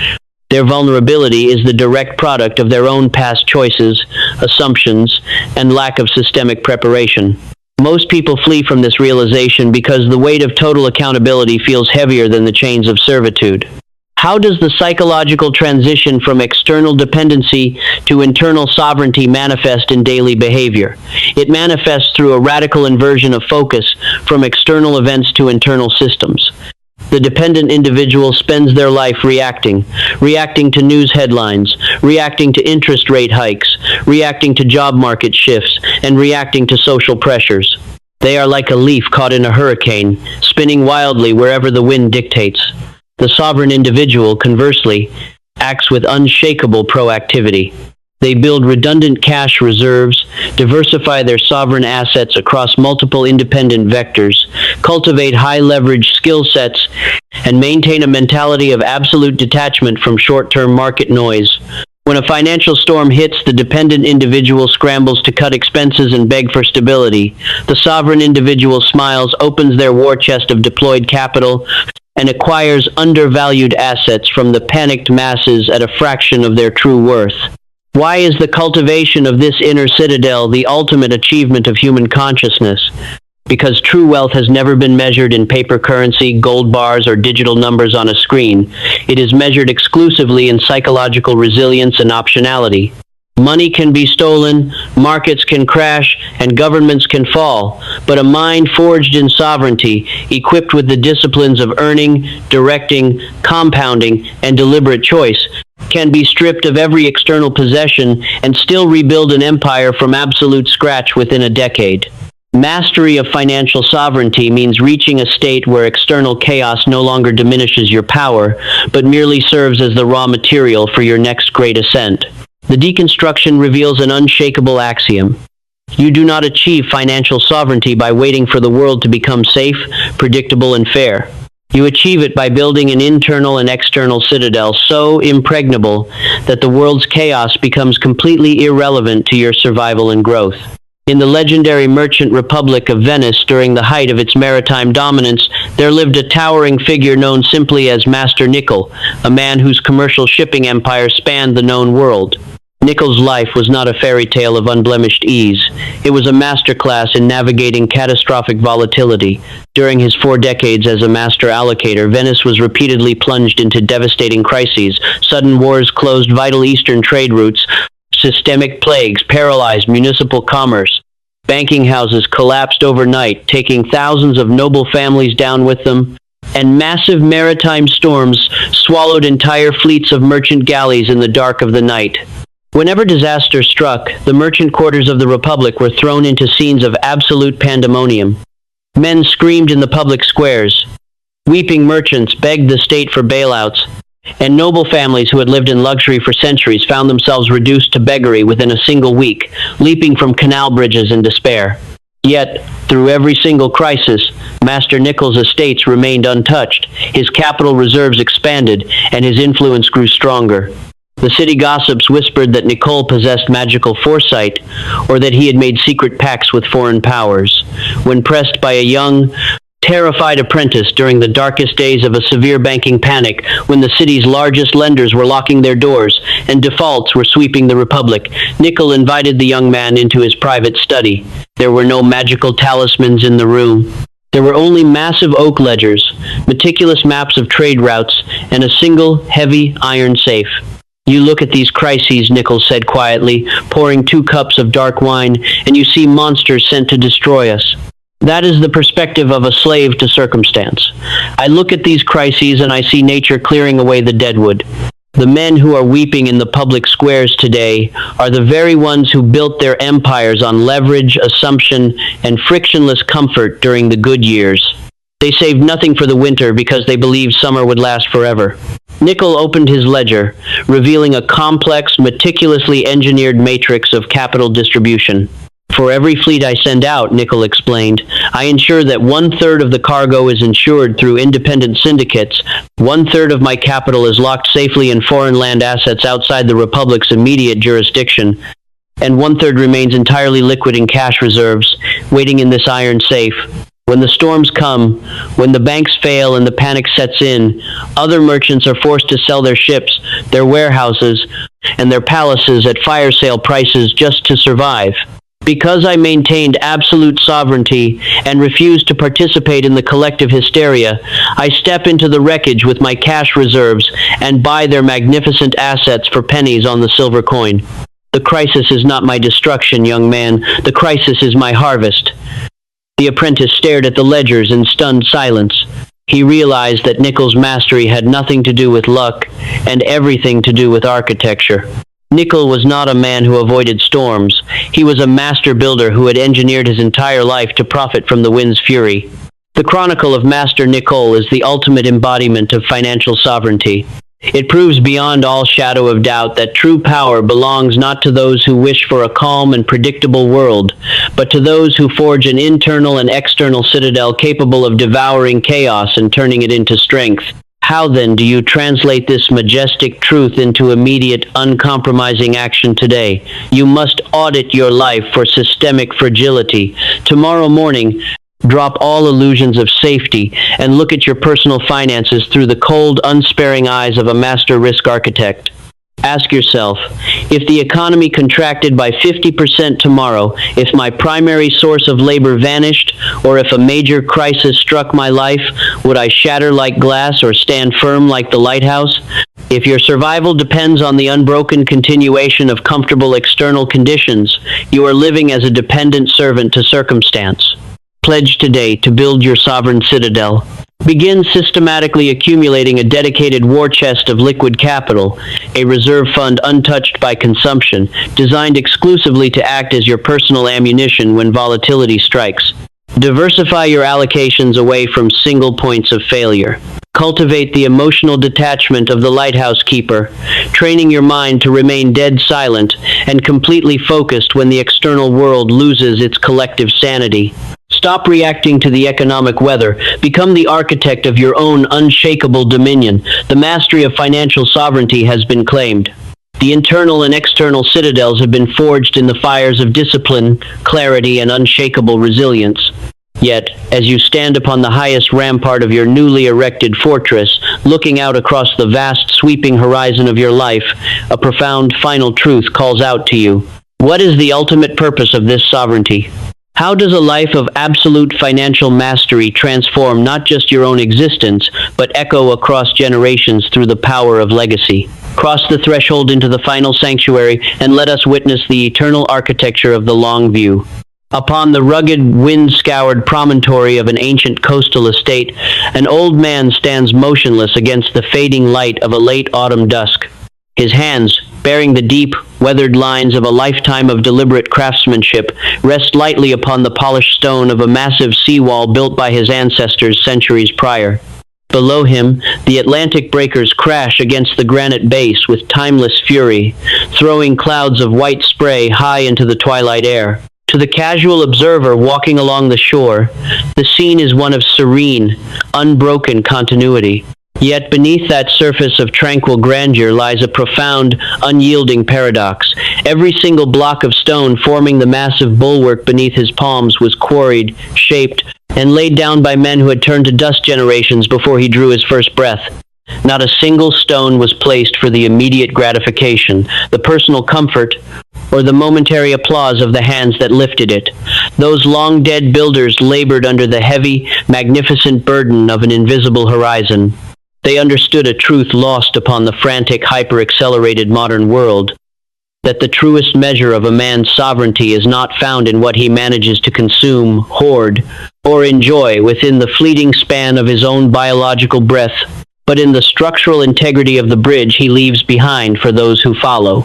their vulnerability is the direct product of their own past choices, assumptions, and lack of systemic preparation. Most people flee from this realization because the weight of total accountability feels heavier than the chains of servitude. How does the psychological transition from external dependency to internal sovereignty manifest in daily behavior? It manifests through a radical inversion of focus from external events to internal systems. The dependent individual spends their life reacting to news headlines, reacting to interest rate hikes, reacting to job market shifts, and reacting to social pressures. They are like a leaf caught in a hurricane, spinning wildly wherever the wind dictates. The sovereign individual, conversely, acts with unshakable proactivity. They build redundant cash reserves, diversify their sovereign assets across multiple independent vectors, cultivate high-leverage skill sets, and maintain a mentality of absolute detachment from short-term market noise. When a financial storm hits, the dependent individual scrambles to cut expenses and beg for stability. The sovereign individual smiles, opens their war chest of deployed capital, and acquires undervalued assets from the panicked masses at a fraction of their true worth. Why is the cultivation of this inner citadel the ultimate achievement of human consciousness? Because true wealth has never been measured in paper currency, gold bars, or digital numbers on a screen. It is measured exclusively in psychological resilience and optionality. Money can be stolen, markets can crash, and governments can fall, but a mind forged in sovereignty, equipped with the disciplines of earning, directing, compounding, and deliberate choice, can be stripped of every external possession and still rebuild an empire from absolute scratch within a decade. Mastery of financial sovereignty means reaching a state where external chaos no longer diminishes your power, but merely serves as the raw material for your next great ascent. The deconstruction reveals an unshakable axiom. You do not achieve financial sovereignty by waiting for the world to become safe, predictable, and fair. You achieve it by building an internal and external citadel so impregnable that the world's chaos becomes completely irrelevant to your survival and growth. In the legendary merchant republic of Venice, during the height of its maritime dominance, there lived a towering figure known simply as Master Nickel, a man whose commercial shipping empire spanned the known world. Nickel's life was not a fairy tale of unblemished ease. It was a masterclass in navigating catastrophic volatility. During his 4 decades as a master allocator, Venice was repeatedly plunged into devastating crises. Sudden wars closed vital eastern trade routes, Systemic plagues paralyzed municipal commerce. Banking houses collapsed overnight, taking thousands of noble families down with them, and massive maritime storms swallowed entire fleets of merchant galleys in the dark of the night. Whenever disaster struck, the merchant quarters of the Republic were thrown into scenes of absolute pandemonium. Men screamed in the public squares. Weeping merchants begged the state for bailouts, and noble families who had lived in luxury for centuries found themselves reduced to beggary within a single week, leaping from canal bridges in despair. Yet, through every single crisis, Master Nichol's estates remained untouched, his capital reserves expanded, and his influence grew stronger. The city gossips whispered that Nicole possessed magical foresight, or that he had made secret pacts with foreign powers. When pressed by a young, terrified apprentice during the darkest days of a severe banking panic, when the city's largest lenders were locking their doors and defaults were sweeping the Republic, Nicol invited the young man into his private study. There were no magical talismans in the room. There were only massive oak ledgers, meticulous maps of trade routes, and a single, heavy iron safe. "You look at these crises," Nicol said quietly, pouring 2 cups of dark wine, "and you see monsters sent to destroy us. That is the perspective of a slave to circumstance. I look at these crises and I see nature clearing away the deadwood. The men who are weeping in the public squares today are the very ones who built their empires on leverage, assumption, and frictionless comfort during the good years. They saved nothing for the winter because they believed summer would last forever." Nicol opened his ledger, revealing a complex, meticulously engineered matrix of capital distribution. "For every fleet I send out," Nicol explained, "I ensure that 1/3 of the cargo is insured through independent syndicates, 1/3 of my capital is locked safely in foreign land assets outside the Republic's immediate jurisdiction, and 1/3 remains entirely liquid in cash reserves, waiting in this iron safe. When the storms come, when the banks fail and the panic sets in, other merchants are forced to sell their ships, their warehouses, and their palaces at fire sale prices just to survive. Because I maintained absolute sovereignty and refused to participate in the collective hysteria, I step into the wreckage with my cash reserves and buy their magnificent assets for pennies on the silver coin. The crisis is not my destruction, young man. The crisis is my harvest." The apprentice stared at the ledgers in stunned silence. He realized that Nicol's mastery had nothing to do with luck and everything to do with architecture. Nicol was not a man who avoided storms. He was a master builder who had engineered his entire life to profit from the wind's fury. The Chronicle of Master Nicol is the ultimate embodiment of financial sovereignty. It proves beyond all shadow of doubt that true power belongs not to those who wish for a calm and predictable world, but to those who forge an internal and external citadel capable of devouring chaos and turning it into strength. How then do you translate this majestic truth into immediate, uncompromising action today? You must audit your life for systemic fragility. Tomorrow morning, drop all illusions of safety and look at your personal finances through the cold, unsparing eyes of a master risk architect. Ask yourself, if the economy contracted by 50% tomorrow, if my primary source of labor vanished, or if a major crisis struck my life, would I shatter like glass or stand firm like the lighthouse? If your survival depends on the unbroken continuation of comfortable external conditions, you are living as a dependent servant to circumstance. Pledge today to build your sovereign citadel. Begin systematically accumulating a dedicated war chest of liquid capital, a reserve fund untouched by consumption, designed exclusively to act as your personal ammunition when volatility strikes. Diversify your allocations away from single points of failure. Cultivate the emotional detachment of the lighthouse keeper, training your mind to remain dead silent and completely focused when the external world loses its collective sanity. Stop reacting to the economic weather. Become the architect of your own unshakable dominion. The mastery of financial sovereignty has been claimed. The internal and external citadels have been forged in the fires of discipline, clarity, and unshakable resilience. Yet, as you stand upon the highest rampart of your newly erected fortress, looking out across the vast, sweeping horizon of your life, a profound final truth calls out to you. What is the ultimate purpose of this sovereignty? How does a life of absolute financial mastery transform not just your own existence, but echo across generations through the power of legacy? Cross the threshold into the final sanctuary, and let us witness the eternal architecture of the long view. Upon the rugged, wind-scoured promontory of an ancient coastal estate, an old man stands motionless against the fading light of a late autumn dusk. His hands, bearing the deep, weathered lines of a lifetime of deliberate craftsmanship, rest lightly upon the polished stone of a massive seawall built by his ancestors centuries prior. Below him, the Atlantic breakers crash against the granite base with timeless fury, throwing clouds of white spray high into the twilight air. To the casual observer walking along the shore, the scene is one of serene, unbroken continuity. Yet beneath that surface of tranquil grandeur lies a profound, unyielding paradox. Every single block of stone forming the massive bulwark beneath his palms was quarried, shaped, and laid down by men who had turned to dust generations before he drew his first breath. Not a single stone was placed for the immediate gratification, the personal comfort, or the momentary applause of the hands that lifted it. Those long-dead builders labored under the heavy, magnificent burden of an invisible horizon. They understood a truth lost upon the frantic, hyper-accelerated modern world, that the truest measure of a man's sovereignty is not found in what he manages to consume, hoard, or enjoy within the fleeting span of his own biological breath, but in the structural integrity of the bridge he leaves behind for those who follow.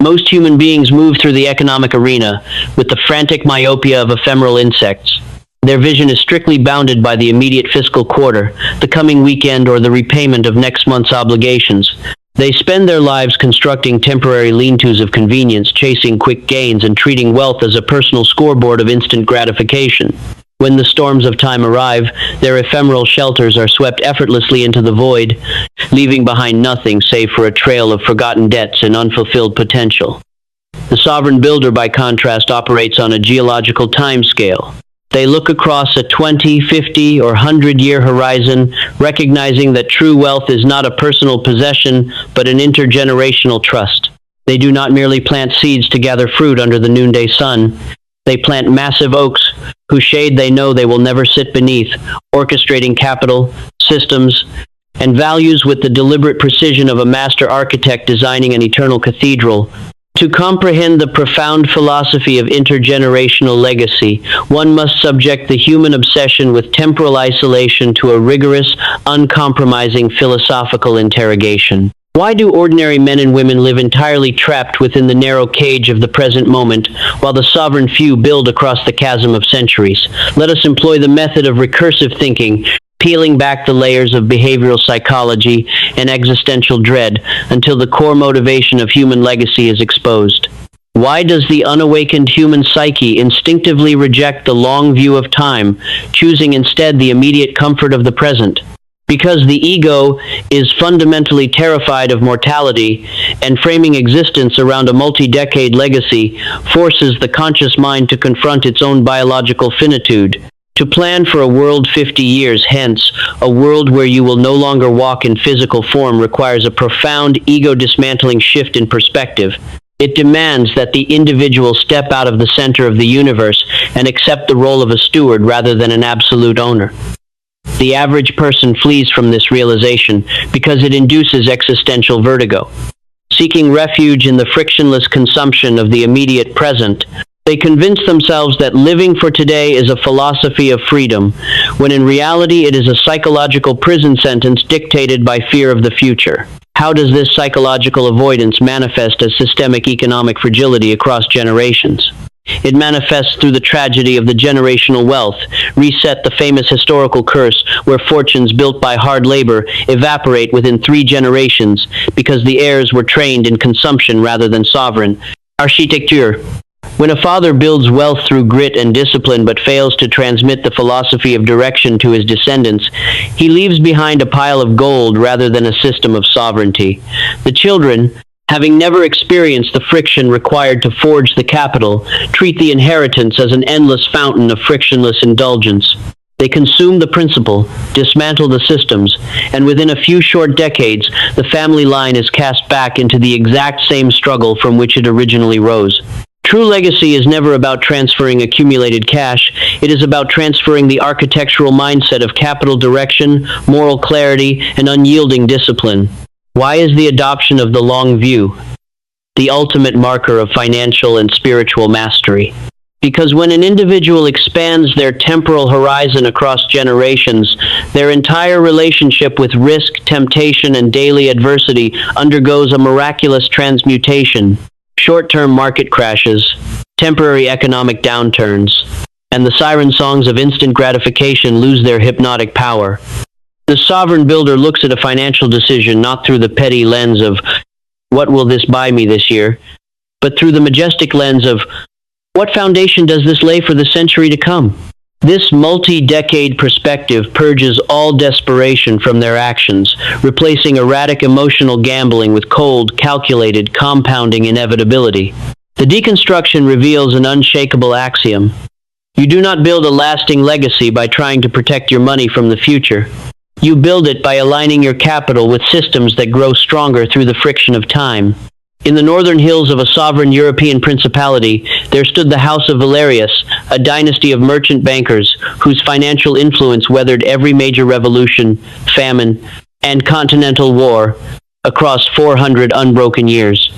Most human beings move through the economic arena with the frantic myopia of ephemeral insects. Their vision is strictly bounded by the immediate fiscal quarter, the coming weekend, or the repayment of next month's obligations. They spend their lives constructing temporary lean-tos of convenience, chasing quick gains, and treating wealth as a personal scoreboard of instant gratification. When the storms of time arrive, their ephemeral shelters are swept effortlessly into the void, leaving behind nothing save for a trail of forgotten debts and unfulfilled potential. The sovereign builder, by contrast, operates on a geological timescale. They look across a 20, 50, or 100-year horizon, recognizing that true wealth is not a personal possession, but an intergenerational trust. They do not merely plant seeds to gather fruit under the noonday sun. They plant massive oaks, whose shade they know they will never sit beneath, orchestrating capital, systems, and values with the deliberate precision of a master architect designing an eternal cathedral. To comprehend the profound philosophy of intergenerational legacy, one must subject the human obsession with temporal isolation to a rigorous, uncompromising philosophical interrogation. Why do ordinary men and women live entirely trapped within the narrow cage of the present moment, while the sovereign few build across the chasm of centuries? Let us employ the method of recursive thinking, peeling back the layers of behavioral psychology and existential dread until the core motivation of human legacy is exposed. Why does the unawakened human psyche instinctively reject the long view of time, choosing instead the immediate comfort of the present? Because the ego is fundamentally terrified of mortality, and framing existence around a multi-decade legacy forces the conscious mind to confront its own biological finitude. To plan for a world 50 years hence, a world where you will no longer walk in physical form, requires a profound ego-dismantling shift in perspective. It demands that the individual step out of the center of the universe and accept the role of a steward rather than an absolute owner. The average person flees from this realization because it induces existential vertigo. Seeking refuge in the frictionless consumption of the immediate present, they convince themselves that living for today is a philosophy of freedom, when in reality it is a psychological prison sentence dictated by fear of the future. How does this psychological avoidance manifest as systemic economic fragility across generations? It manifests through the tragedy of the generational wealth, reset the famous historical curse where fortunes built by hard labor evaporate within 3 generations because the heirs were trained in consumption rather than sovereign. Architecture. When a father builds wealth through grit and discipline but fails to transmit the philosophy of direction to his descendants, he leaves behind a pile of gold rather than a system of sovereignty. The children, having never experienced the friction required to forge the capital, treat the inheritance as an endless fountain of frictionless indulgence. They consume the principle, dismantle the systems, and within a few short decades, the family line is cast back into the exact same struggle from which it originally rose. True legacy is never about transferring accumulated cash. It is about transferring the architectural mindset of capital direction, moral clarity, and unyielding discipline. Why is the adoption of the long view the ultimate marker of financial and spiritual mastery? Because when an individual expands their temporal horizon across generations, their entire relationship with risk, temptation, and daily adversity undergoes a miraculous transmutation. Short-term market crashes, temporary economic downturns, and the siren songs of instant gratification lose their hypnotic power. The sovereign builder looks at a financial decision not through the petty lens of, "What will this buy me this year?" but through the majestic lens of, "What foundation does this lay for the century to come?" This multi-decade perspective purges all desperation from their actions, replacing erratic emotional gambling with cold, calculated, compounding inevitability. The deconstruction reveals an unshakable axiom. You do not build a lasting legacy by trying to protect your money from the future. You build it by aligning your capital with systems that grow stronger through the friction of time. In the northern hills of a sovereign European principality, there stood the House of Valerius, a dynasty of merchant bankers whose financial influence weathered every major revolution, famine, and continental war across 400 unbroken years.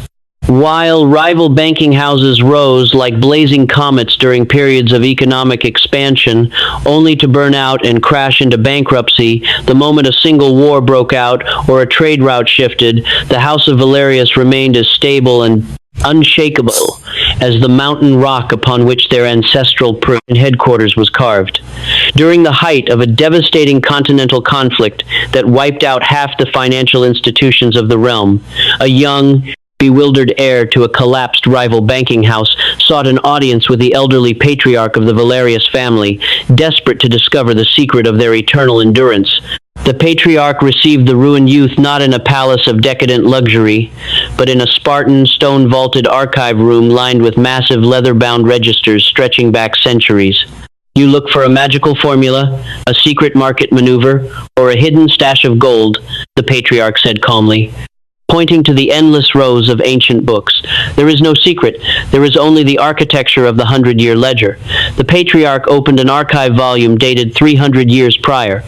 While rival banking houses rose like blazing comets during periods of economic expansion, only to burn out and crash into bankruptcy the moment a single war broke out or a trade route shifted, the House of Valerius remained as stable and unshakable as the mountain rock upon which their ancestral headquarters was carved. During the height of a devastating continental conflict that wiped out half the financial institutions of the realm, a young, bewildered heir to a collapsed rival banking house sought an audience with the elderly patriarch of the Valerius family, desperate to discover the secret of their eternal endurance. The patriarch received the ruined youth not in a palace of decadent luxury, but in a Spartan, stone-vaulted archive room lined with massive leather-bound registers stretching back centuries. You look for a magical formula, a secret market maneuver, or a hidden stash of gold, the patriarch said calmly, pointing to the endless rows of ancient books. There is no secret. There is only the architecture of the 100-year ledger. The patriarch opened an archive volume dated 300 years prior.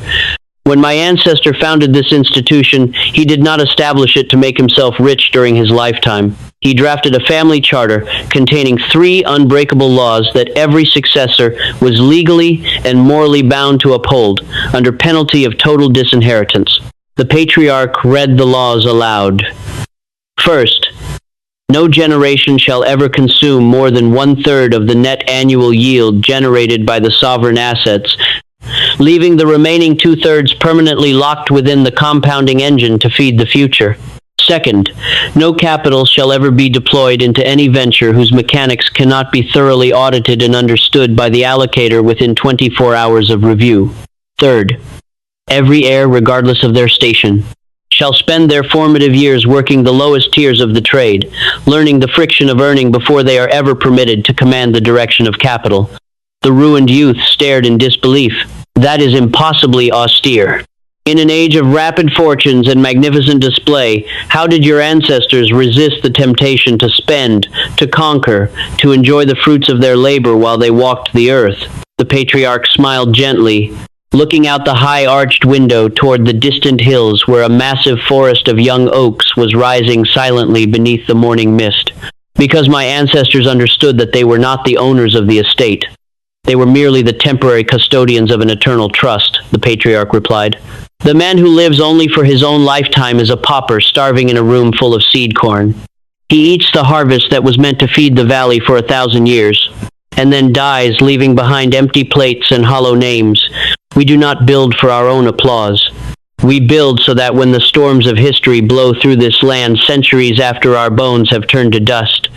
When my ancestor founded this institution, he did not establish it to make himself rich during his lifetime. He drafted a family charter containing 3 unbreakable laws that every successor was legally and morally bound to uphold, under penalty of total disinheritance. The patriarch read the laws aloud. First, no generation shall ever consume more than 1/3 of the net annual yield generated by the sovereign assets, leaving the remaining 2/3 permanently locked within the compounding engine to feed the future. Second, no capital shall ever be deployed into any venture whose mechanics cannot be thoroughly audited and understood by the allocator within 24 hours of review. Third, every heir, regardless of their station, shall spend their formative years working the lowest tiers of the trade, learning the friction of earning before they are ever permitted to command the direction of capital. The ruined youth stared in disbelief. That is impossibly austere. In an age of rapid fortunes and magnificent display, how did your ancestors resist the temptation to spend, to conquer, to enjoy the fruits of their labor while they walked the earth? The patriarch smiled gently, looking out the high-arched window toward the distant hills where a massive forest of young oaks was rising silently beneath the morning mist. Because my ancestors understood that they were not the owners of the estate. They were merely the temporary custodians of an eternal trust, the patriarch replied. The man who lives only for his own lifetime is a pauper starving in a room full of seed corn. He eats the harvest that was meant to feed the valley for 1,000 years, and then dies, leaving behind empty plates and hollow names. We do not build for our own applause. We build so that when the storms of history blow through this land centuries after our bones have turned to dust,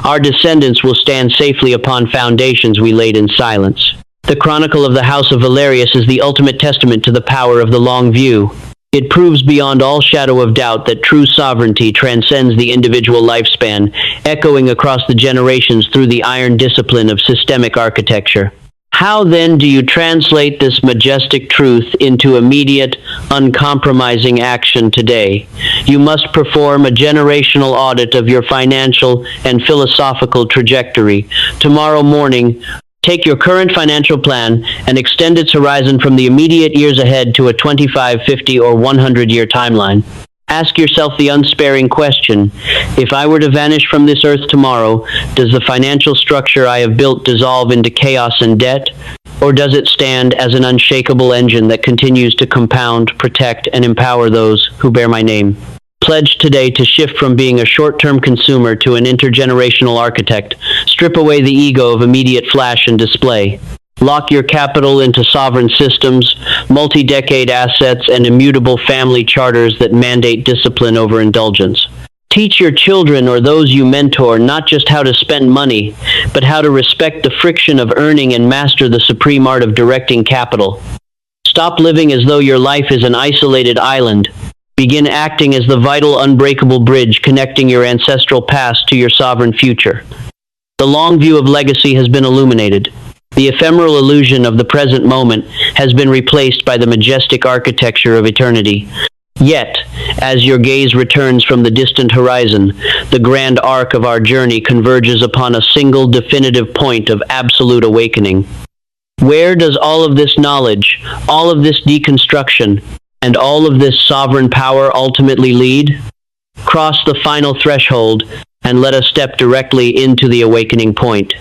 our descendants will stand safely upon foundations we laid in silence. The Chronicle of the House of Valerius is the ultimate testament to the power of the long view. It proves beyond all shadow of doubt that true sovereignty transcends the individual lifespan, echoing across the generations through the iron discipline of systemic architecture. How then do you translate this majestic truth into immediate, uncompromising action today? You must perform a generational audit of your financial and philosophical trajectory. Tomorrow morning, take your current financial plan and extend its horizon from the immediate years ahead to a 25, 50, or 100-year timeline. Ask yourself the unsparing question: if I were to vanish from this earth tomorrow, does the financial structure I have built dissolve into chaos and debt? Or does it stand as an unshakable engine that continues to compound, protect, and empower those who bear my name? Pledge today to shift from being a short-term consumer to an intergenerational architect. Strip away the ego of immediate flash and display. Lock your capital into sovereign systems, multi-decade assets, and immutable family charters that mandate discipline over indulgence. Teach your children or those you mentor not just how to spend money, but how to respect the friction of earning and master the supreme art of directing capital. Stop living as though your life is an isolated island. Begin acting as the vital, unbreakable bridge connecting your ancestral past to your sovereign future. The long view of legacy has been illuminated. The ephemeral illusion of the present moment has been replaced by the majestic architecture of eternity. Yet, as your gaze returns from the distant horizon, the grand arc of our journey converges upon a single definitive point of absolute awakening. Where does all of this knowledge, all of this deconstruction, and all of this sovereign power ultimately lead? Cross the final threshold, and let us step directly into the awakening point.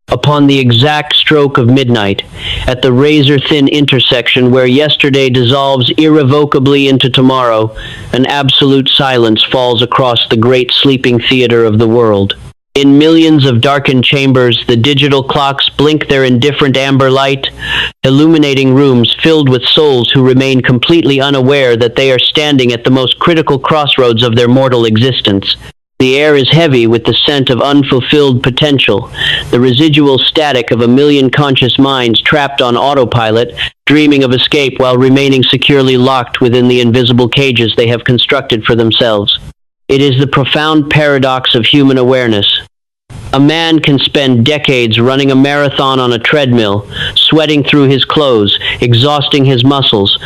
Upon the exact stroke of midnight, at the razor-thin intersection where yesterday dissolves irrevocably into tomorrow, an absolute silence falls across the great sleeping theater of the world. In millions of darkened chambers, the digital clocks blink their indifferent amber light, illuminating rooms filled with souls who remain completely unaware that they are standing at the most critical crossroads of their mortal existence. The air is heavy with the scent of unfulfilled potential, the residual static of a million conscious minds trapped on autopilot, dreaming of escape while remaining securely locked within the invisible cages they have constructed for themselves. It is the profound paradox of human awareness. A man can spend decades running a marathon on a treadmill, sweating through his clothes, exhausting his muscles,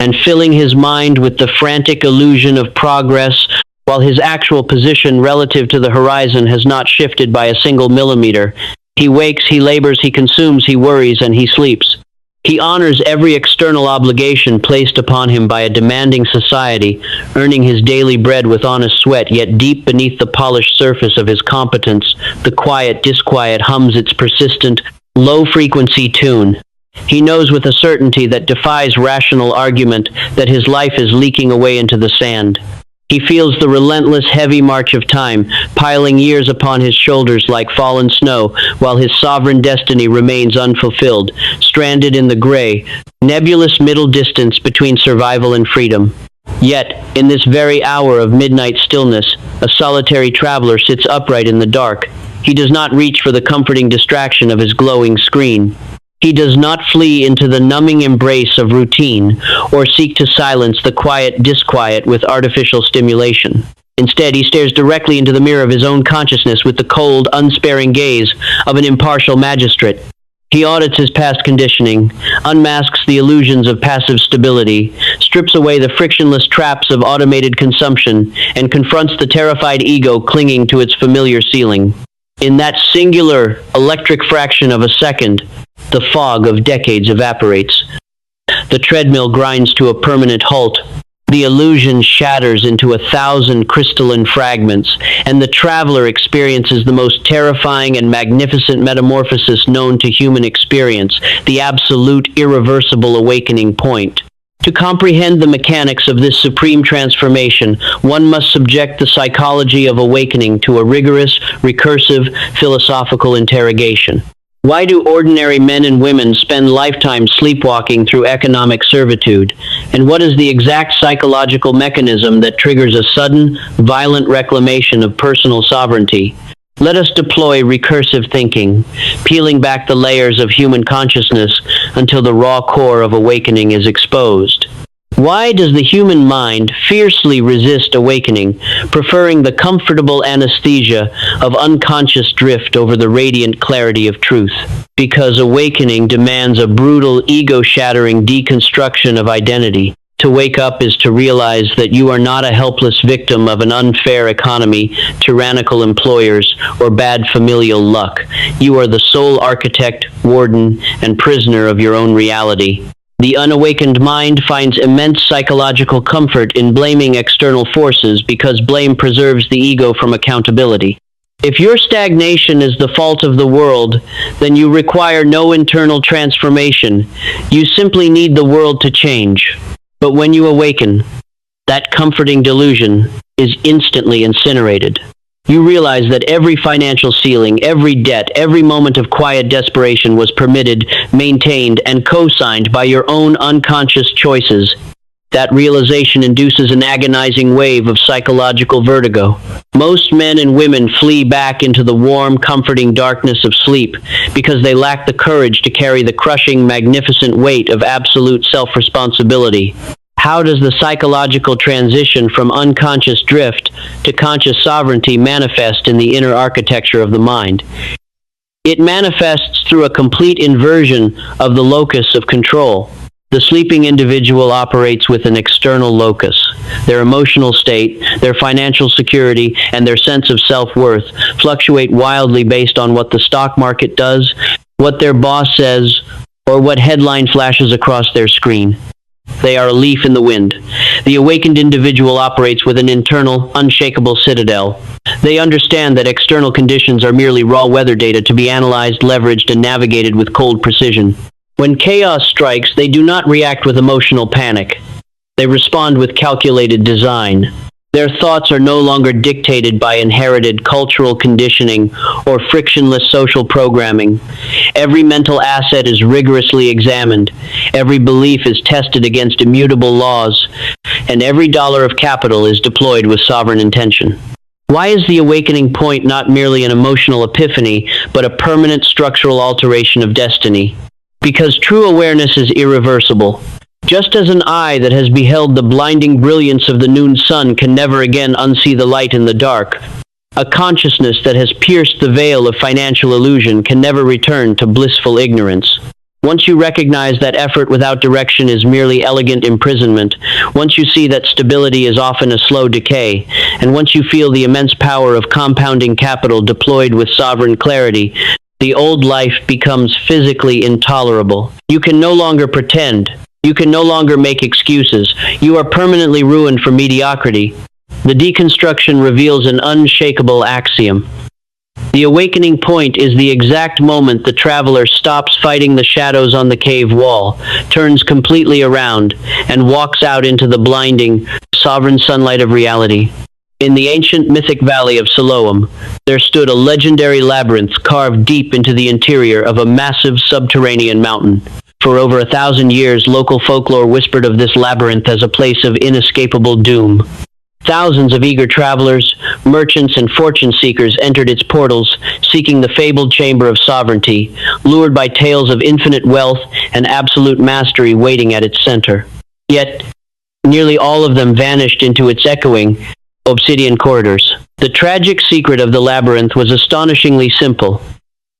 and filling his mind with the frantic illusion of progress, while his actual position relative to the horizon has not shifted by a single millimeter. He wakes, he labors, he consumes, he worries, and he sleeps. He honors every external obligation placed upon him by a demanding society, earning his daily bread with honest sweat, yet deep beneath the polished surface of his competence, the quiet disquiet hums its persistent, low-frequency tune. He knows with a certainty that defies rational argument that his life is leaking away into the sand. He feels the relentless, heavy march of time, piling years upon his shoulders like fallen snow, while his sovereign destiny remains unfulfilled, stranded in the gray, nebulous middle distance between survival and freedom. Yet, in this very hour of midnight stillness, a solitary traveler sits upright in the dark. He does not reach for the comforting distraction of his glowing screen. He does not flee into the numbing embrace of routine or seek to silence the quiet disquiet with artificial stimulation. Instead, he stares directly into the mirror of his own consciousness with the cold, unsparing gaze of an impartial magistrate. He audits his past conditioning, unmasks the illusions of passive stability, strips away the frictionless traps of automated consumption, and confronts the terrified ego clinging to its familiar ceiling. In that singular, electric fraction of a second, the fog of decades evaporates. The treadmill grinds to a permanent halt. The illusion shatters into 1,000 crystalline fragments, and the traveler experiences the most terrifying and magnificent metamorphosis known to human experience, the absolute, irreversible awakening point. To comprehend the mechanics of this supreme transformation, one must subject the psychology of awakening to a rigorous, recursive, philosophical interrogation. Why do ordinary men and women spend lifetimes sleepwalking through economic servitude? And what is the exact psychological mechanism that triggers a sudden, violent reclamation of personal sovereignty? Let us deploy recursive thinking, peeling back the layers of human consciousness until the raw core of awakening is exposed. Why does the human mind fiercely resist awakening, preferring the comfortable anesthesia of unconscious drift over the radiant clarity of truth? Because awakening demands a brutal, ego-shattering deconstruction of identity. To wake up is to realize that you are not a helpless victim of an unfair economy, tyrannical employers, or bad familial luck. You are the sole architect, warden, and prisoner of your own reality. The unawakened mind finds immense psychological comfort in blaming external forces because blame preserves the ego from accountability. If your stagnation is the fault of the world, then you require no internal transformation. You simply need the world to change. But when you awaken, that comforting delusion is instantly incinerated. You realize that every financial ceiling, every debt, every moment of quiet desperation was permitted, maintained, and co-signed by your own unconscious choices. That realization induces an agonizing wave of psychological vertigo. Most men and women flee back into the warm, comforting darkness of sleep because they lack the courage to carry the crushing, magnificent weight of absolute self-responsibility. How does the psychological transition from unconscious drift to conscious sovereignty manifest in the inner architecture of the mind? It manifests through a complete inversion of the locus of control. The sleeping individual operates with an external locus. Their emotional state, their financial security, and their sense of self-worth fluctuate wildly based on what the stock market does, what their boss says, or what headline flashes across their screen. They are a leaf in the wind. The awakened individual operates with an internal, unshakable citadel. They understand that external conditions are merely raw weather data to be analyzed, leveraged, and navigated with cold precision. When chaos strikes, they do not react with emotional panic. They respond with calculated design. Their thoughts are no longer dictated by inherited cultural conditioning or frictionless social programming. Every mental asset is rigorously examined. Every belief is tested against immutable laws, and every dollar of capital is deployed with sovereign intention. Why is the awakening point not merely an emotional epiphany, but a permanent structural alteration of destiny? Because true awareness is irreversible. Just as an eye that has beheld the blinding brilliance of the noon sun can never again unsee the light in the dark, a consciousness that has pierced the veil of financial illusion can never return to blissful ignorance. Once you recognize that effort without direction is merely elegant imprisonment, once you see that stability is often a slow decay, and once you feel the immense power of compounding capital deployed with sovereign clarity, the old life becomes physically intolerable. You can no longer pretend. You can no longer make excuses. You are permanently ruined for mediocrity. The deconstruction reveals an unshakable axiom. The awakening point is the exact moment the traveler stops fighting the shadows on the cave wall, turns completely around, and walks out into the blinding, sovereign sunlight of reality. In the ancient mythic valley of Siloam, there stood a legendary labyrinth carved deep into the interior of a massive subterranean mountain. For over 1,000 years, local folklore whispered of this labyrinth as a place of inescapable doom. Thousands of eager travelers, merchants, and fortune seekers entered its portals, seeking the fabled chamber of sovereignty, lured by tales of infinite wealth and absolute mastery waiting at its center. Yet, nearly all of them vanished into its echoing, obsidian corridors. The tragic secret of the labyrinth was astonishingly simple.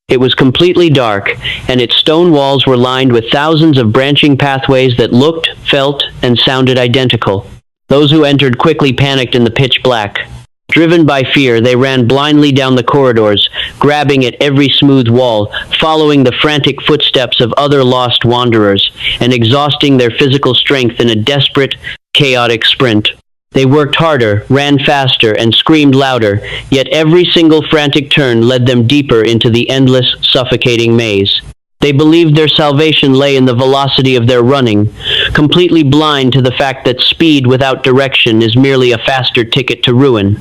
It was completely dark, and its stone walls were lined with thousands of branching pathways that looked, felt, and sounded identical. Those who entered quickly panicked in the pitch black. Driven by fear, they ran blindly down the corridors, grabbing at every smooth wall, following the frantic footsteps of other lost wanderers, and exhausting their physical strength in a desperate, chaotic sprint. They worked harder, ran faster, and screamed louder, yet every single frantic turn led them deeper into the endless, suffocating maze. They believed their salvation lay in the velocity of their running, completely blind to the fact that speed without direction is merely a faster ticket to ruin.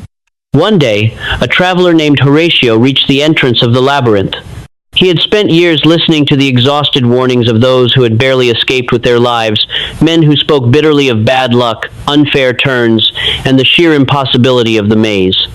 One day, a traveler named Horatio reached the entrance of the labyrinth. He had spent years listening to the exhausted warnings of those who had barely escaped with their lives, men who spoke bitterly of bad luck, unfair turns, and the sheer impossibility of the maze.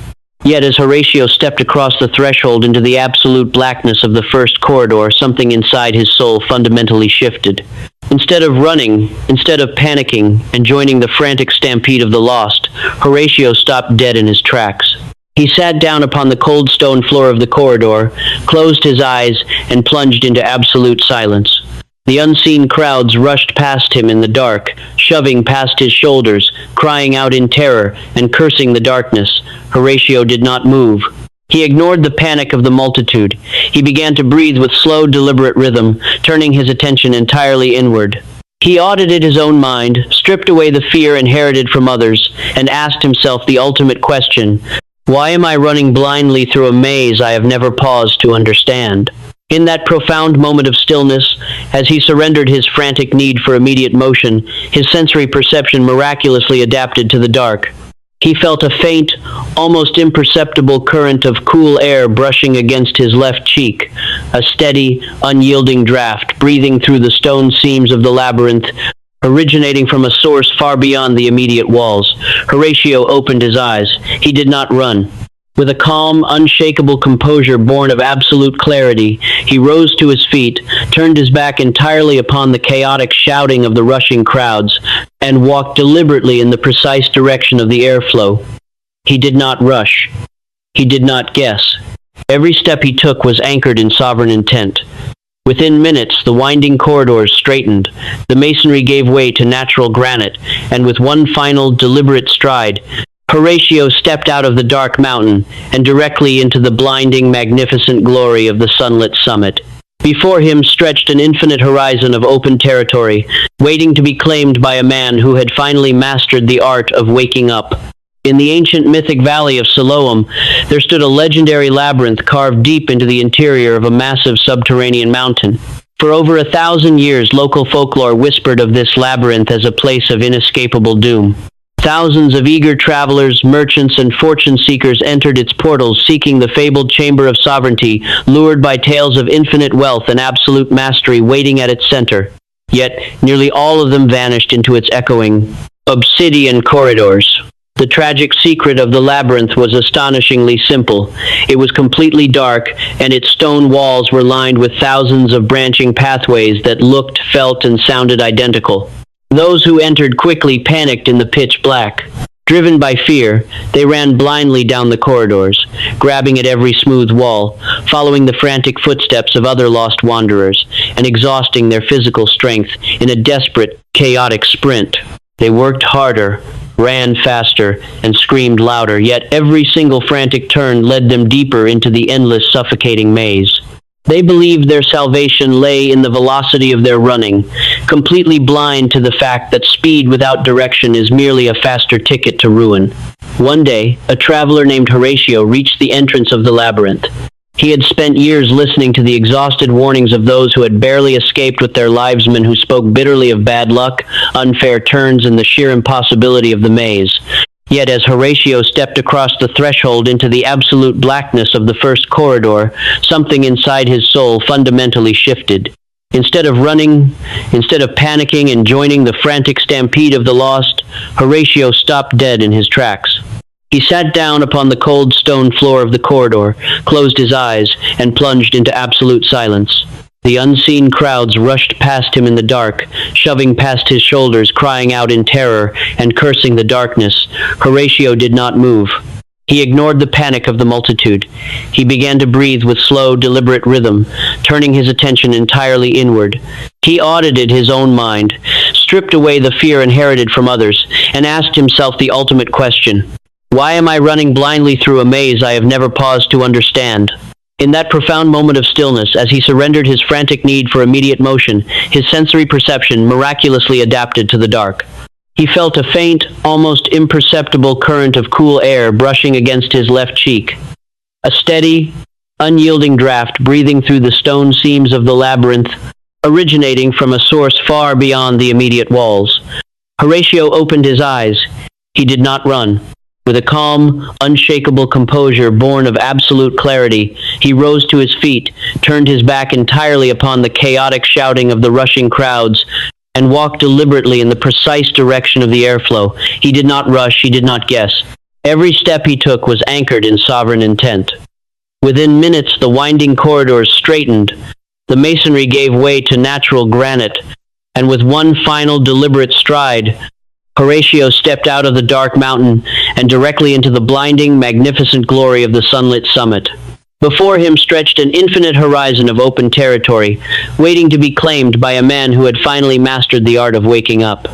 Yet as Horatio stepped across the threshold into the absolute blackness of the first corridor, something inside his soul fundamentally shifted. Instead of running, instead of panicking and joining the frantic stampede of the lost, Horatio stopped dead in his tracks. He sat down upon the cold stone floor of the corridor, closed his eyes, and plunged into absolute silence. The unseen crowds rushed past him in the dark, shoving past his shoulders, crying out in terror, and cursing the darkness. Horatio did not move. He ignored the panic of the multitude. He began to breathe with slow, deliberate rhythm, turning his attention entirely inward. He audited his own mind, stripped away the fear inherited from others, and asked himself the ultimate question: why am I running blindly through a maze I have never paused to understand? In that profound moment of stillness, as he surrendered his frantic need for immediate motion, his sensory perception miraculously adapted to the dark. He felt a faint, almost imperceptible current of cool air brushing against his left cheek, a steady, unyielding draft breathing through the stone seams of the labyrinth, originating from a source far beyond the immediate walls. Horatio opened his eyes. He did not run. With a calm, unshakable composure born of absolute clarity, he rose to his feet, turned his back entirely upon the chaotic shouting of the rushing crowds, and walked deliberately in the precise direction of the airflow. He did not rush. He did not guess. Every step he took was anchored in sovereign intent. Within minutes, the winding corridors straightened, the masonry gave way to natural granite, and with one final, deliberate stride, Horatio stepped out of the dark mountain and directly into the blinding, magnificent glory of the sunlit summit. Before him stretched an infinite horizon of open territory, waiting to be claimed by a man who had finally mastered the art of waking up. In the ancient mythic valley of Siloam, there stood a legendary labyrinth carved deep into the interior of a massive subterranean mountain. For over 1,000 years, local folklore whispered of this labyrinth as a place of inescapable doom. Thousands of eager travelers, merchants, and fortune-seekers entered its portals seeking the fabled Chamber of Sovereignty, lured by tales of infinite wealth and absolute mastery waiting at its center. Yet, nearly all of them vanished into its echoing, obsidian corridors. The tragic secret of the labyrinth was astonishingly simple. It was completely dark, and its stone walls were lined with thousands of branching pathways that looked, felt, and sounded identical. Those who entered quickly panicked in the pitch black. Driven by fear, they ran blindly down the corridors, grabbing at every smooth wall, following the frantic footsteps of other lost wanderers, and exhausting their physical strength in a desperate, chaotic sprint. They worked harder, ran faster, and screamed louder, yet every single frantic turn led them deeper into the endless, suffocating maze. They believed their salvation lay in the velocity of their running, completely blind to the fact that speed without direction is merely a faster ticket to ruin. One day, a traveler named Horatio reached the entrance of the labyrinth. He had spent years listening to the exhausted warnings of those who had barely escaped with their lives, men who spoke bitterly of bad luck, unfair turns, and the sheer impossibility of the maze. Yet as Horatio stepped across the threshold into the absolute blackness of the first corridor, something inside his soul fundamentally shifted. Instead of running, instead of panicking and joining the frantic stampede of the lost, Horatio stopped dead in his tracks. He sat down upon the cold stone floor of the corridor, closed his eyes, and plunged into absolute silence. The unseen crowds rushed past him in the dark, shoving past his shoulders, crying out in terror and cursing the darkness. Horatio did not move. He ignored the panic of the multitude. He began to breathe with slow, deliberate rhythm, turning his attention entirely inward. He audited his own mind, stripped away the fear inherited from others, and asked himself the ultimate question: why am I running blindly through a maze I have never paused to understand? In that profound moment of stillness, as he surrendered his frantic need for immediate motion, his sensory perception miraculously adapted to the dark. He felt a faint, almost imperceptible current of cool air brushing against his left cheek, a steady, unyielding draft breathing through the stone seams of the labyrinth, originating from a source far beyond the immediate walls. Horatio opened his eyes. He did not run. With a calm, unshakable composure born of absolute clarity, he rose to his feet, turned his back entirely upon the chaotic shouting of the rushing crowds, and walked deliberately in the precise direction of the airflow. He did not rush, he did not guess. Every step he took was anchored in sovereign intent. Within minutes, the winding corridors straightened, the masonry gave way to natural granite, and with one final deliberate stride, Horatio stepped out of the dark mountain and directly into the blinding, magnificent glory of the sunlit summit. Before him stretched an infinite horizon of open territory, waiting to be claimed by a man who had finally mastered the art of waking up.